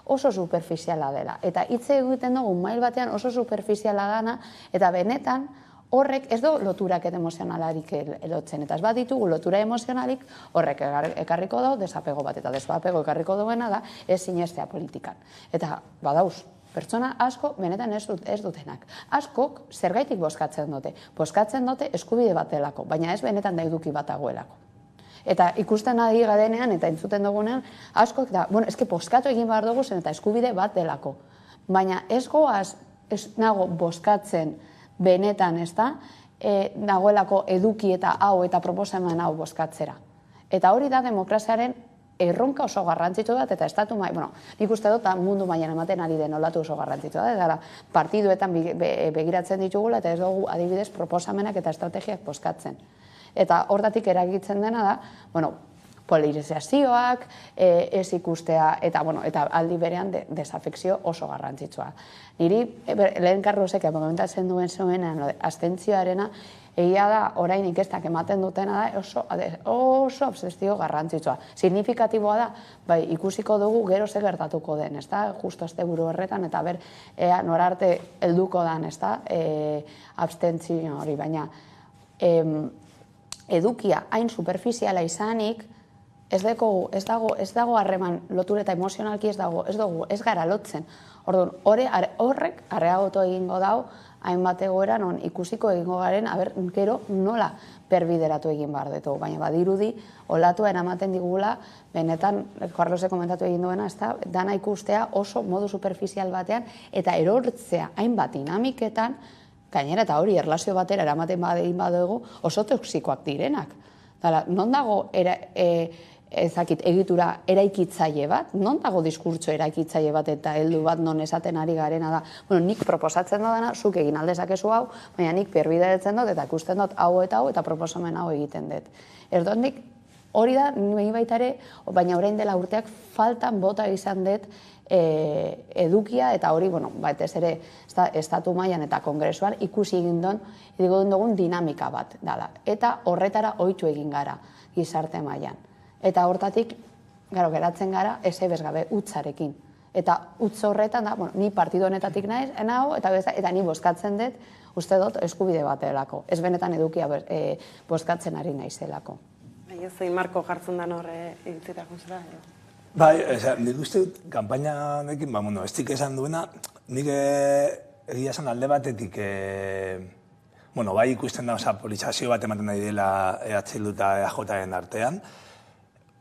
oso superficiala dela. Eta hitz egiten dugu mail batean oso superficiala dana, eta benetan, horrek ez du loturak emozionalarik elotzen, eta ez bat ditugu lotura emozionalik horrek ekarriko dau desapego bat, eta desapego ekarriko duena da ez sinestea politikan. Eta badauz, pertsona asko benetan ez dutenak. Askok zergaitik bozkatzen dute. Bozkatzen dute eskubide bat delako, baina ez benetan da eduki bat dagoelako. Eta ikusten ari garenean eta entzuten dugunean, askok da, eske bozkatu egin behar dugu zen eta eskubide bat delako. Baina ez goaz, ez nago bozkatzen benetan, nagoelako eduki eta hau eta proposamen hau bozkatzera. Eta hori da demokraziaren erronka oso garrantzitsu bat, eta estatu nik uste dut mundu mailan ematen ari den olatu oso garrantzitsu da, eta partiduetan begiratzen ditugula, eta ez dugu adibidez proposamenak eta estrategiak bozkatzen. Eta hortatik eragitzen dena da, polarizazioak, ez ikustea, eta aldi berean desafekzio oso garrantzitsua. Niri, lehen Carlosek komentatzen duen zuenean, abstentzioarena, egia da, orain inkestak ematen dutena da, oso abstentzio garrantzitsua. Signifikatiboa da, ikusiko dugu gero ze gertatuko den, justo asteburu horretan, eta ea norarte helduko den, abstentzio hori, baina edukia hain superficiala izanik, ez dago harreman lotura eta emozionalki ez gara lotzen. Orduan, horrek areagotu egingo dau, hainbat egoera non ikusiko egingo garen, gero nola perbideratu egin behar dugu. Baina badirudi, olatua eramaten digula, benetan, Carlosek komentatu egin duena, dana ikustea oso modu superficial batean, eta erortzea hainbat dinamiketan, gainera eta hori erlazio batera eramaten badugu, oso toksikoak direnak. Non dago egitura eraikitzaile bat, non dago diskurtso eraikitzaile bat eta heldu bat non esaten ari garena da, nik proposatzen dudana, zuk egin aldezakezu hau, baina nik perbideratzen dut eta ikusten dut hau eta proposamen hau egiten dut. Ez dut nik Hori da, nahi baita ere, baina orain dela urteak faltan bota izan dut edukia, eta hori, batez ere, estatu mailan eta kongresuan ikusi egin dugun dinamika bat dala. Eta horretara ohitu egin gara gizarte mailan. Eta hortatik, geratzen gara, gabe utzarekin. Eta utz horretan da, ni partidu honetatik nago, eta ni bozkatzen dut, uste dut eskubide bat delako. Ez benetan edukia bozkatzen ari naizelako. Zein marko jartzen da horre egitzetako zera? Bai, nik uste dut, kampaina honekin, ez dik esan duena, nik egia esan alde batetik, bai ikusten da, polizazio bat ematen nahi dela EH Bildu eta EAJaren artean.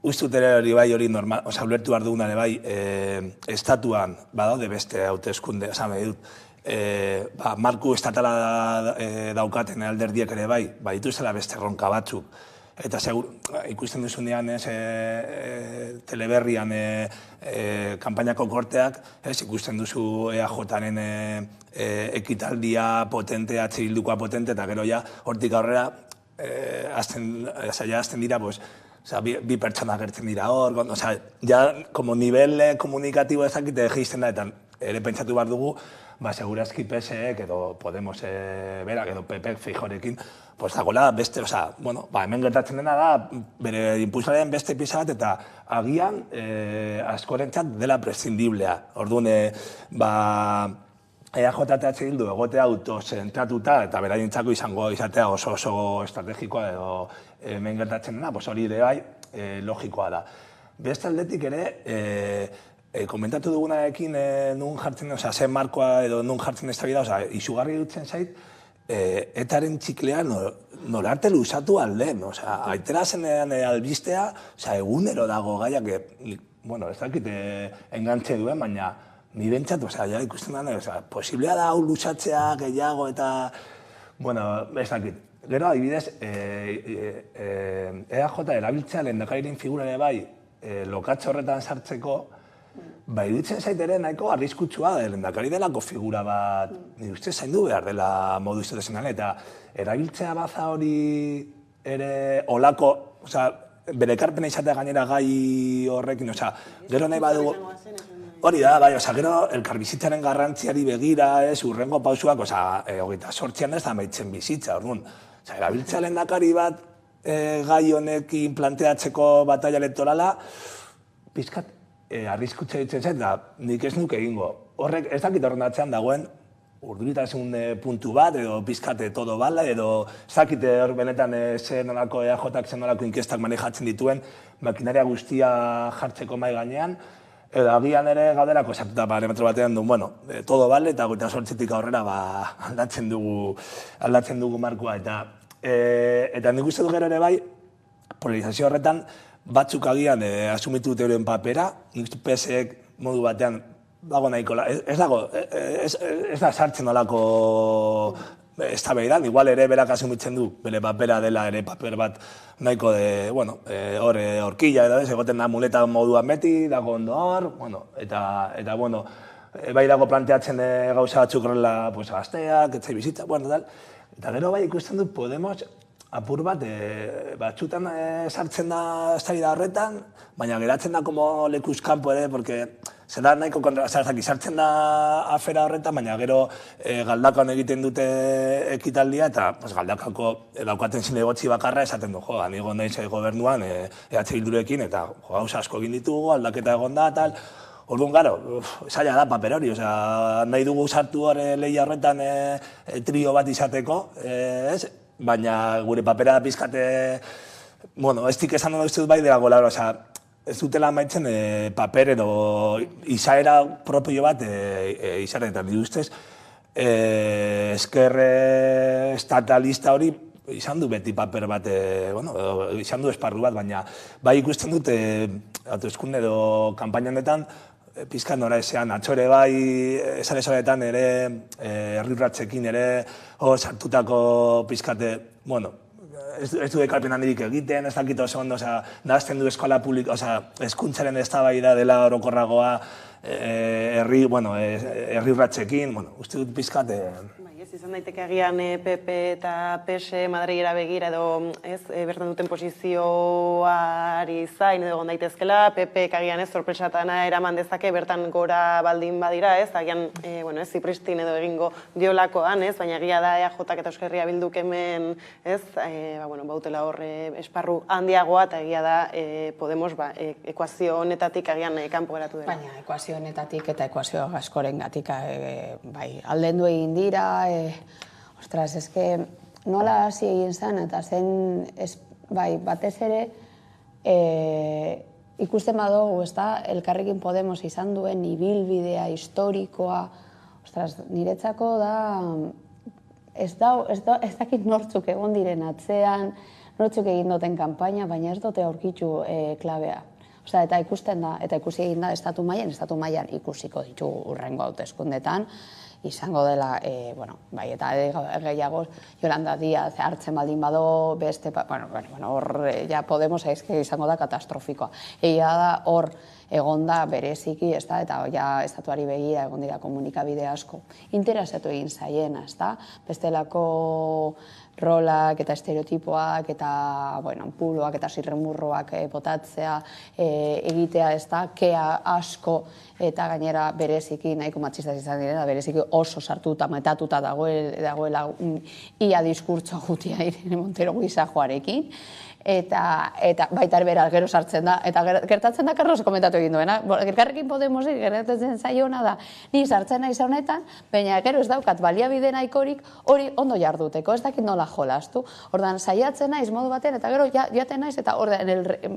Ustut ere hori normal, ulertu behar duguna ere bai, estatuan badaude beste hauteskunde, marku estatala daukaten alderdiek ere bai, dituzela beste erronka batzuk. Eta ikusten duzunean teleberrian kanpainako korteak, ikusten duzu EAJaren ekitaldia potente, EH Bildukoa potente, eta gero ja hortik aurrera hasten dira, bi pertsona gertzen dira hor, ja, como nivel komunikatibo ezakite egizten da, eta ere pentsatu behar dugu, segurazki PSek edo Podemos berak edo PPek Feijóorekin, dagoela beste, hemen gertatzen dena da, bere impulsaren beste pisa bat, eta agian askorentzat dela prescindiblea. Orduan, EAJ eta EH Bildu egotea autozentratuta, eta beraientzako izango izatea oso estrategikoa edo hemen gertatzen dena, hori ere bai logikoa da. Beste aldetik ere, komentatu dugunarekin nun jartzen, zen markoa edo nun jartzen ez da, izugarri dutzen zait, etaren txiklea norarte luzatu alden. Aitera zenean albistea, egunero dago gaiak, ez dakit engantze duen, baina ni bentsat, ikusten da, posiblea da hau luzatzea gehiago eta, ez dakit. Gero, adibidez, EAJ erabiltzea lehendakariaren figura ere bai, lokatxo horretan sartzeko, iruditzen zait ere nahiko arriskutsua da, lehendakari delako figura bat, nire uste zaindu behar dela modu instituzional, eta erabiltzea baza hori ere olako, bere ekarpena izatea gainera gai horrekin, gero nahi badugu, hori da, gero elkarbizitzaren garrantziari begira, urrengo pausuak, 28an ez da amaitzen bizitza, orduan, erabiltzea lehendakari bat gai honekin planteatzeko batalla elektorala, pizkat, arriskutza ditzen zait, da nik ez nuke egingo. Horrek ez dakit horren atzean dagoen urduritasun puntu bat, edo pizkate todo bala, edo ez dakit hor benetan zen nolako EAJak zen nolako inkestak manejatzen dituen, makinaria guztia jartzeko mai gainean, edo agian ere gauderako esatuta parametro batean du, todo bale, eta 28tik aurrera aldatzen dugu markoa. Eta nik uste du gero ere bai, polarizazio horretan, batzuk agian asumitu dute euren papera, nik PSek modu batean dago nahiko, ez da sartzen olako eztabaidan, igual ere berak asumitzen du, bere papera dela ere paper bat nahiko horkila edo ez, egoten da muleta moduan beti, dago ondo hor, eta bai dago planteatzen gauza batzuk horrela gazteak, etzai bizitza, eta gero bai ikusten du Podemos apur bat, batzutan sartzen da eztabaida horretan, baina geratzen da como lekuz kanpo ere, porque zera nahiko sartzen da afera horretan, baina gero Galdakaon egiten dute ekitaldia, eta Galdakako daukaten zinegotzi bakarra esaten du, nigo nahi gobernuan EH Bildurekin, eta gauza asko egin ditugu, aldaketa egon da, tal. Orduan, garo, zaila da paper hori, nahi dugu sartu hori lehia horretan trio bat izateko, ez? Baina gure papera da pizkate, ez dik esan dut uste dut bai dela gola, ez dutela amaitzen paper edo izaera propio bat izaren, eta nire ustez, ezker estatalista hori izan du beti paper bat, izan du esparru bat, baina bai ikusten dut, hauteskunde edo kanpaina honetan, pizkat nora ezean, atzo ere bai, esare soretan ere, herriurratzekin ere, sartutako pizkate, ez du ekarpen handirik egiten, ez dakit oso ondo, nahazten du eskola publiko, hezkuntzaren eztabaida dela orokorragoa, herriurratzekin, uste dut pizkate. Izan daiteke agian PP eta PS Madrilera begira edo bertan duten posizioa ari zain edo egon daitezkela, PP agian ez sorpresatana eraman dezake bertan gora baldin badira, ez, agian, bueno, ez, Zipristin edo egingo diolakoan, ez, baina egia da EAJak eta Euskal Herria Bilduk hemen, ez, bueno, bautela hor esparru handiagoa, eta egia da Podemos, ekuazio honetatik agian kanpo geratu dela. Baina ekuazio honetatik eta ekuazio askorengatik bai, aldendu egin dira, ostras, eske nola hasi egin zen, eta zen, bai, batez ere, ikusten badugu, ez da, Elkarrekin Podemos izan duen ibilbidea historikoa, ostras, niretzako da, ez dakit nortzuk egon diren atzean, nortzuk egin duten kanpaina, baina ez dute aurkitu klabea. Osea, eta ikusten da, eta ikusi egin da estatu mailan ikusiko ditugu hurrengo hauteskundetan, izango dela, bueno, bai, eta gehiago, Yolanda Díaz hartzen baldin bado, beste, bueno, hor, ja Podemos izango da katastrofikoa. Egia da, hor, egon da bereziki, ez da, eta ja estatuari begira egon dira komunikabide asko. Interesatu egin zaiena, ez da, bestelako rolak eta estereotipoak eta, bueno, puloak eta zirremurroak botatzea, egitea, ez da, kea asko eta gainera bereziki, nahiko matxistaz izan direna, bereziki oso sartuta, metatuta dagoela ia diskurtsoa gutia Irene Montero gizajoarekin, eta baita bera gero sartzen da, eta gertatzen da Carlos komentatu egin duena, Elkarrekin Podemos gertatzen zaiona da, ni sartzen naiz honetan, baina gero ez daukat baliabide nahikorik hori ondo jarduteko, ez dakit nola jolastu, ordan saiatzen naiz modu baten, eta gero joaten naiz, eta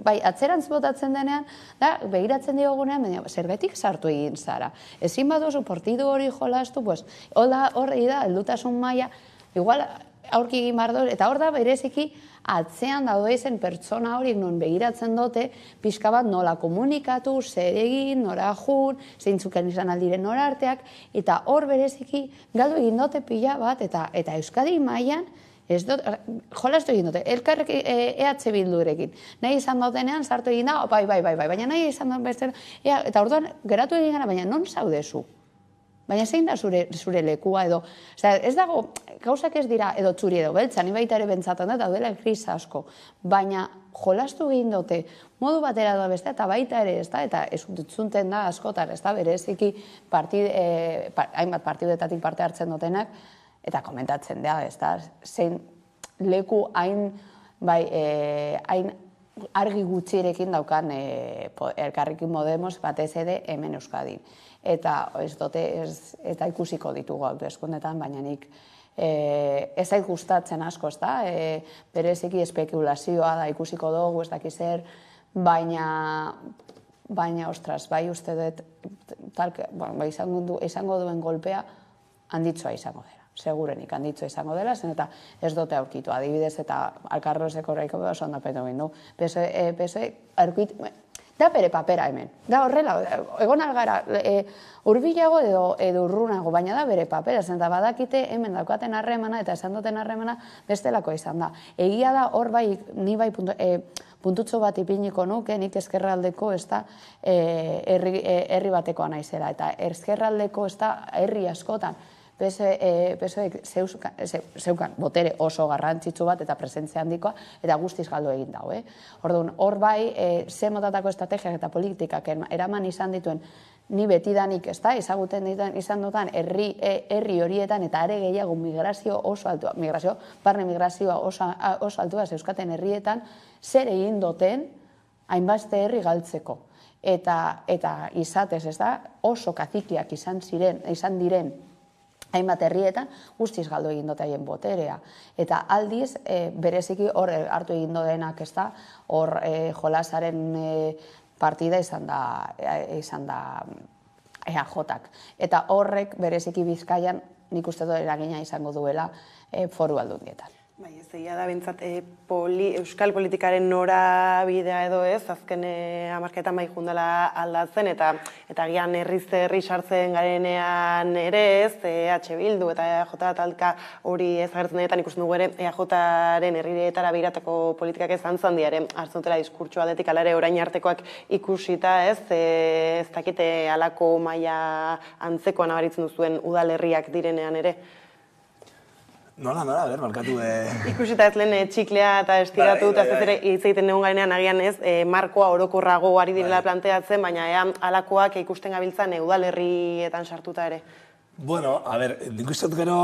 bai atzerantz botatzen denean, da, begiratzen diogunean, baina zergatik sartu egin zara. Ezin baduzu partidu hori jolastu, pues, horri da, heldutasun maila, igual aurki egin behar eta hor da bereziki atzean daude izen pertsona horiek non begiratzen dute, pixka bat nola komunikatu, zer egin, nora jun, zeintzuken izan aldiren nora arteak, eta hor bereziki galdu egin dute pila bat, eta Euskadi mailan jolastu egin dute, EH Bildurekin. Nahi izan dutenean sartu egin da, bai, baina nahi izan duten bestera, eta orduan geratu egin gara, baina non zaudezu? Baina zein da zure lekua edo, ez dago, gauzak ez dira edo txuri edo beltza, ni baita ere bentsatzen da, daudela gris asko, baina jolastu egin dute, modu batera da beste, eta baita ere, ez da, eta esuntzunten da askotan, ez da, bereziki hainbat partidetatik parte hartzen dutenak, eta komentatzen da, ez da, zein leku hain argi gutxirekin daukan Elkarrekin Podemos batez ere hemen Euskadin. Eta eta ikusiko ditugu hauteskundetan, baina nik ez zait gustatzen asko, ez da, bereziki espekulazioa da ikusiko dugu, ez dakiz zer, baina, ostras, bai uste dut, izango duen golpea handitzoa izango dela. Segurenik handitzoa izango dela, zen eta ez dute aurkitu. Adibidez, eta Alkarrozeko horreiko oso ondapetu egin du. PSOE aurkitu, da bere papera hemen. Da horrela, egon algara, urbilago edo urrunago, baina da bere papera, zen eta badakite hemen daukaten harremana eta esan duten harremana bestelako izan da. Egia da hor bai, ni bai puntutxo bat ipiniko nuke, nik ezkerraldeko ez da herri batekoa naizela, eta ezkerraldeko ez da herri askotan, PSOEk zeukan botere oso garrantzitsu bat eta presentzia handikoa eta guztiz galdu egin dago. Orduan, hor bai, ze motatako estrategiak eta politikak eraman izan dituen ni betidanik, ez da, ezaguten izan dutan herri horietan eta are gehiago migrazio oso altua, barne migrazioa oso altua zeuskaten herrietan, zer egin duten hainbeste herri galtzeko. Eta izatez, ez da, oso kazikiak izan diren hainbat herrietan guztiz galdu egin dute haien boterea. Eta aldiz, bereziki hor hartu egin dodenak, ez da, hor jolasaren partida izan da EAJak. Eta horrek bereziki Bizkaian nik uste dut eragina izango duela foru aldundietan. Bai, ez egia da bintzat euskal politikaren norabidea edo ez, azken hamarkadetan bai jundala aldatzen, eta gian herriz herri sartzen garenean ere ez, EH Bildu eta EAJ talka hori ez agertzen denetan ikusten dugu ere, EAJaren herrietara biratako politikak ez antzandiaren hartzen dutela diskurtsoa aldetik, ala ere orain artekoak ikusita ez, ez dakite halako maila antzekoa nabaritzen duzuen udalerriak direnean ere. Nola, markatu... Ikusita ez lehen txiklea eta estiratu eta ez ere hitz egiten egon gainean agian ez, markoa orokorrago ari direla planteatzen, baina halakoak ikusten gabiltzan udalerrietan sartuta ere. Bueno, nik uste dut gero,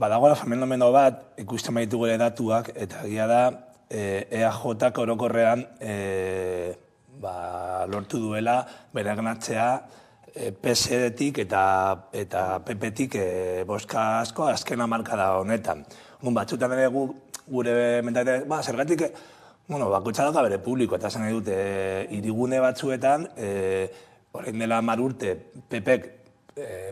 badagoela fenomeno bat, ikusten baitu gure datuak, eta egia da, EAJak orokorrean lortu duela beregnatzea PSD-tik eta PP-tik boska asko azken hamarkada honetan. Batzutan ere gure mentalitatea, zergatik, bakoitza dauka bere publiko, eta zen dute hirigune batzuetan, orain dela 10 urte PP-k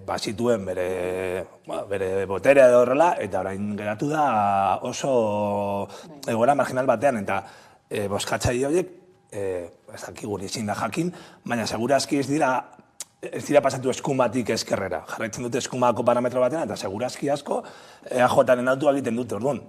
bazituen bere boterea edo horrela, eta orain geratu da oso egoera marginal batean, eta boskatzaile horiek, ez dakigu ezin da jakin, baina segurazki ez dira pasatu eskun batik eskerrera. Jarraitzen dute eskumako parametro batean, eta segurazki asko EAJaren autua egiten dute, orduan.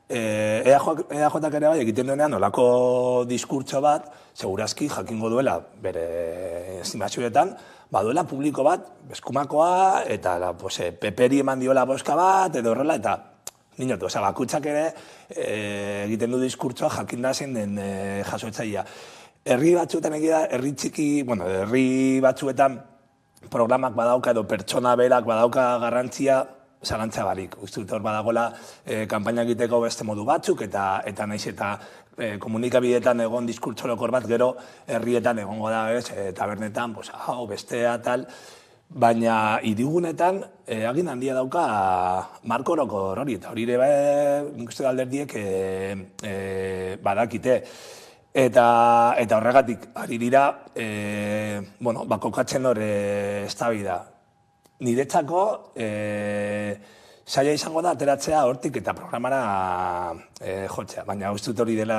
EAJak ere bai egiten duenean olako diskurtso bat, segurazki jakingo duela bere estimazioetan, baduela publiko bat, eskumakoa, eta PP-ri eman diola boska bat, edo horrela, eta ninotu, bakutzak ere egiten du diskurtsoa jakinda zein den jasotzailea. Herri batzuetan egia, herri txiki, herri batzuetan programak badauka edo pertsona berak badauka garrantzia zalantza barik. Uste dut hor badagoela kanpaina egiteko beste modu batzuk eta naiz eta komunikabideetan egon diskurtso lokor bat gero herrietan egongo da tabernetan, hau bestea tal, baina hirigunetan agin handia dauka marko orokor hori, eta hori ere nik uste alderdiek badakite. Eta horregatik, ari dira, kokatzen hori eztabaida. Niretzako, zaila izango da ateratzea hortik eta programara jotzea, baina uste dut hori dela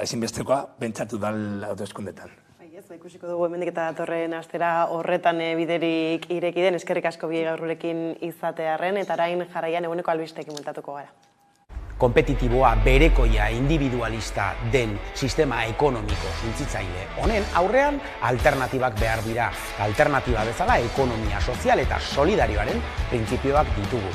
ezinbestekoa, bentsatu dal hauteskundetan. Ikusiko dugu hemendik eta datorren astera horretan biderik ireki den, eskerrik asko bi gaurrekin izatearren, eta orain jarraian eguneko albisteekin bueltatuko gara. Kompetitiboa, berekoia, individualista den sistema ekonomiko suntsitzaile honen aurrean alternatibak behar dira. Alternatiba bezala ekonomia sozial eta solidarioaren printzipioak ditugu.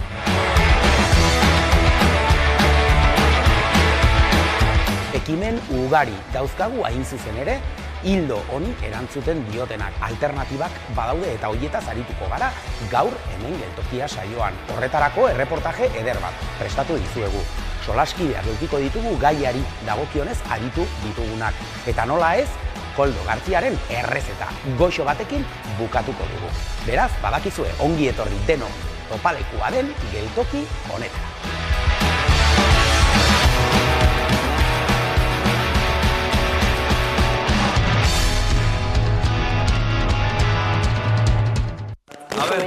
Ekimen ugari dauzkagu hain zuzen ere, hildo honi erantzuten diotenak. Alternatibak badaude eta hoietaz arituko gara gaur hemen geltokia saioan. Horretarako erreportaje eder bat prestatu dizuegu. Solaskideak edukiko ditugu gaiari dagokionez aritu ditugunak. Eta nola ez, Koldo Garziaren errezeta goxo batekin bukatuko dugu. Beraz, badakizue ongi etorri denon topalekua den geltoki honetara.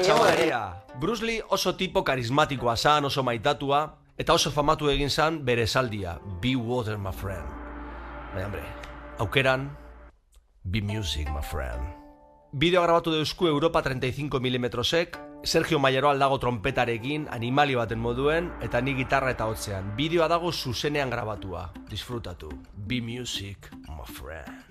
Txabaleria, Bruce Lee oso tipo karismatikoa zan, oso maitatua, eta oso famatu egin zan bere esaldia, Be water, my friend. Baina, hombre, aukeran, be music, my friend. Bideo grabatu deuzku Europa 35mm-ek, Sergio Mayeroal dago trompetarekin, animali baten moduen, eta ni gitarra eta hotzean. Bideoa dago zuzenean grabatua. Disfrutatu. Be music, my friend.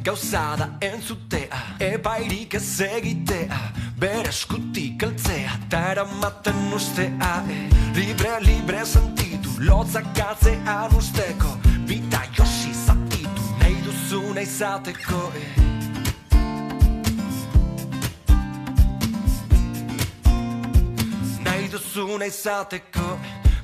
Gauza da entzutea, epairik ez egitea, bere eskutik altzea, eta eramaten ustea. Libre sentitu, lotzak atzean usteko, bita josi zatitu, nahi duzuna izateko. Nahi duzuna izateko,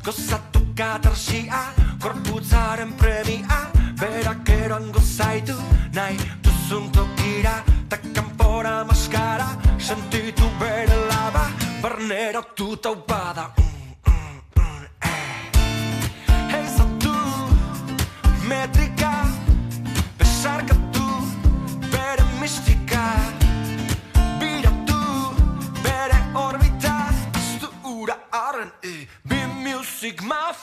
gozatu katarsia, korputzaren premia, berak eroango zaitu, nahi duzun tokira, ta kanpora maskara, sentitu bere laba, barnera tuta upada. Eizatu, metrika, besarkatu, bere mistika, biratu, bere orbita, aztu ura arren, be music, my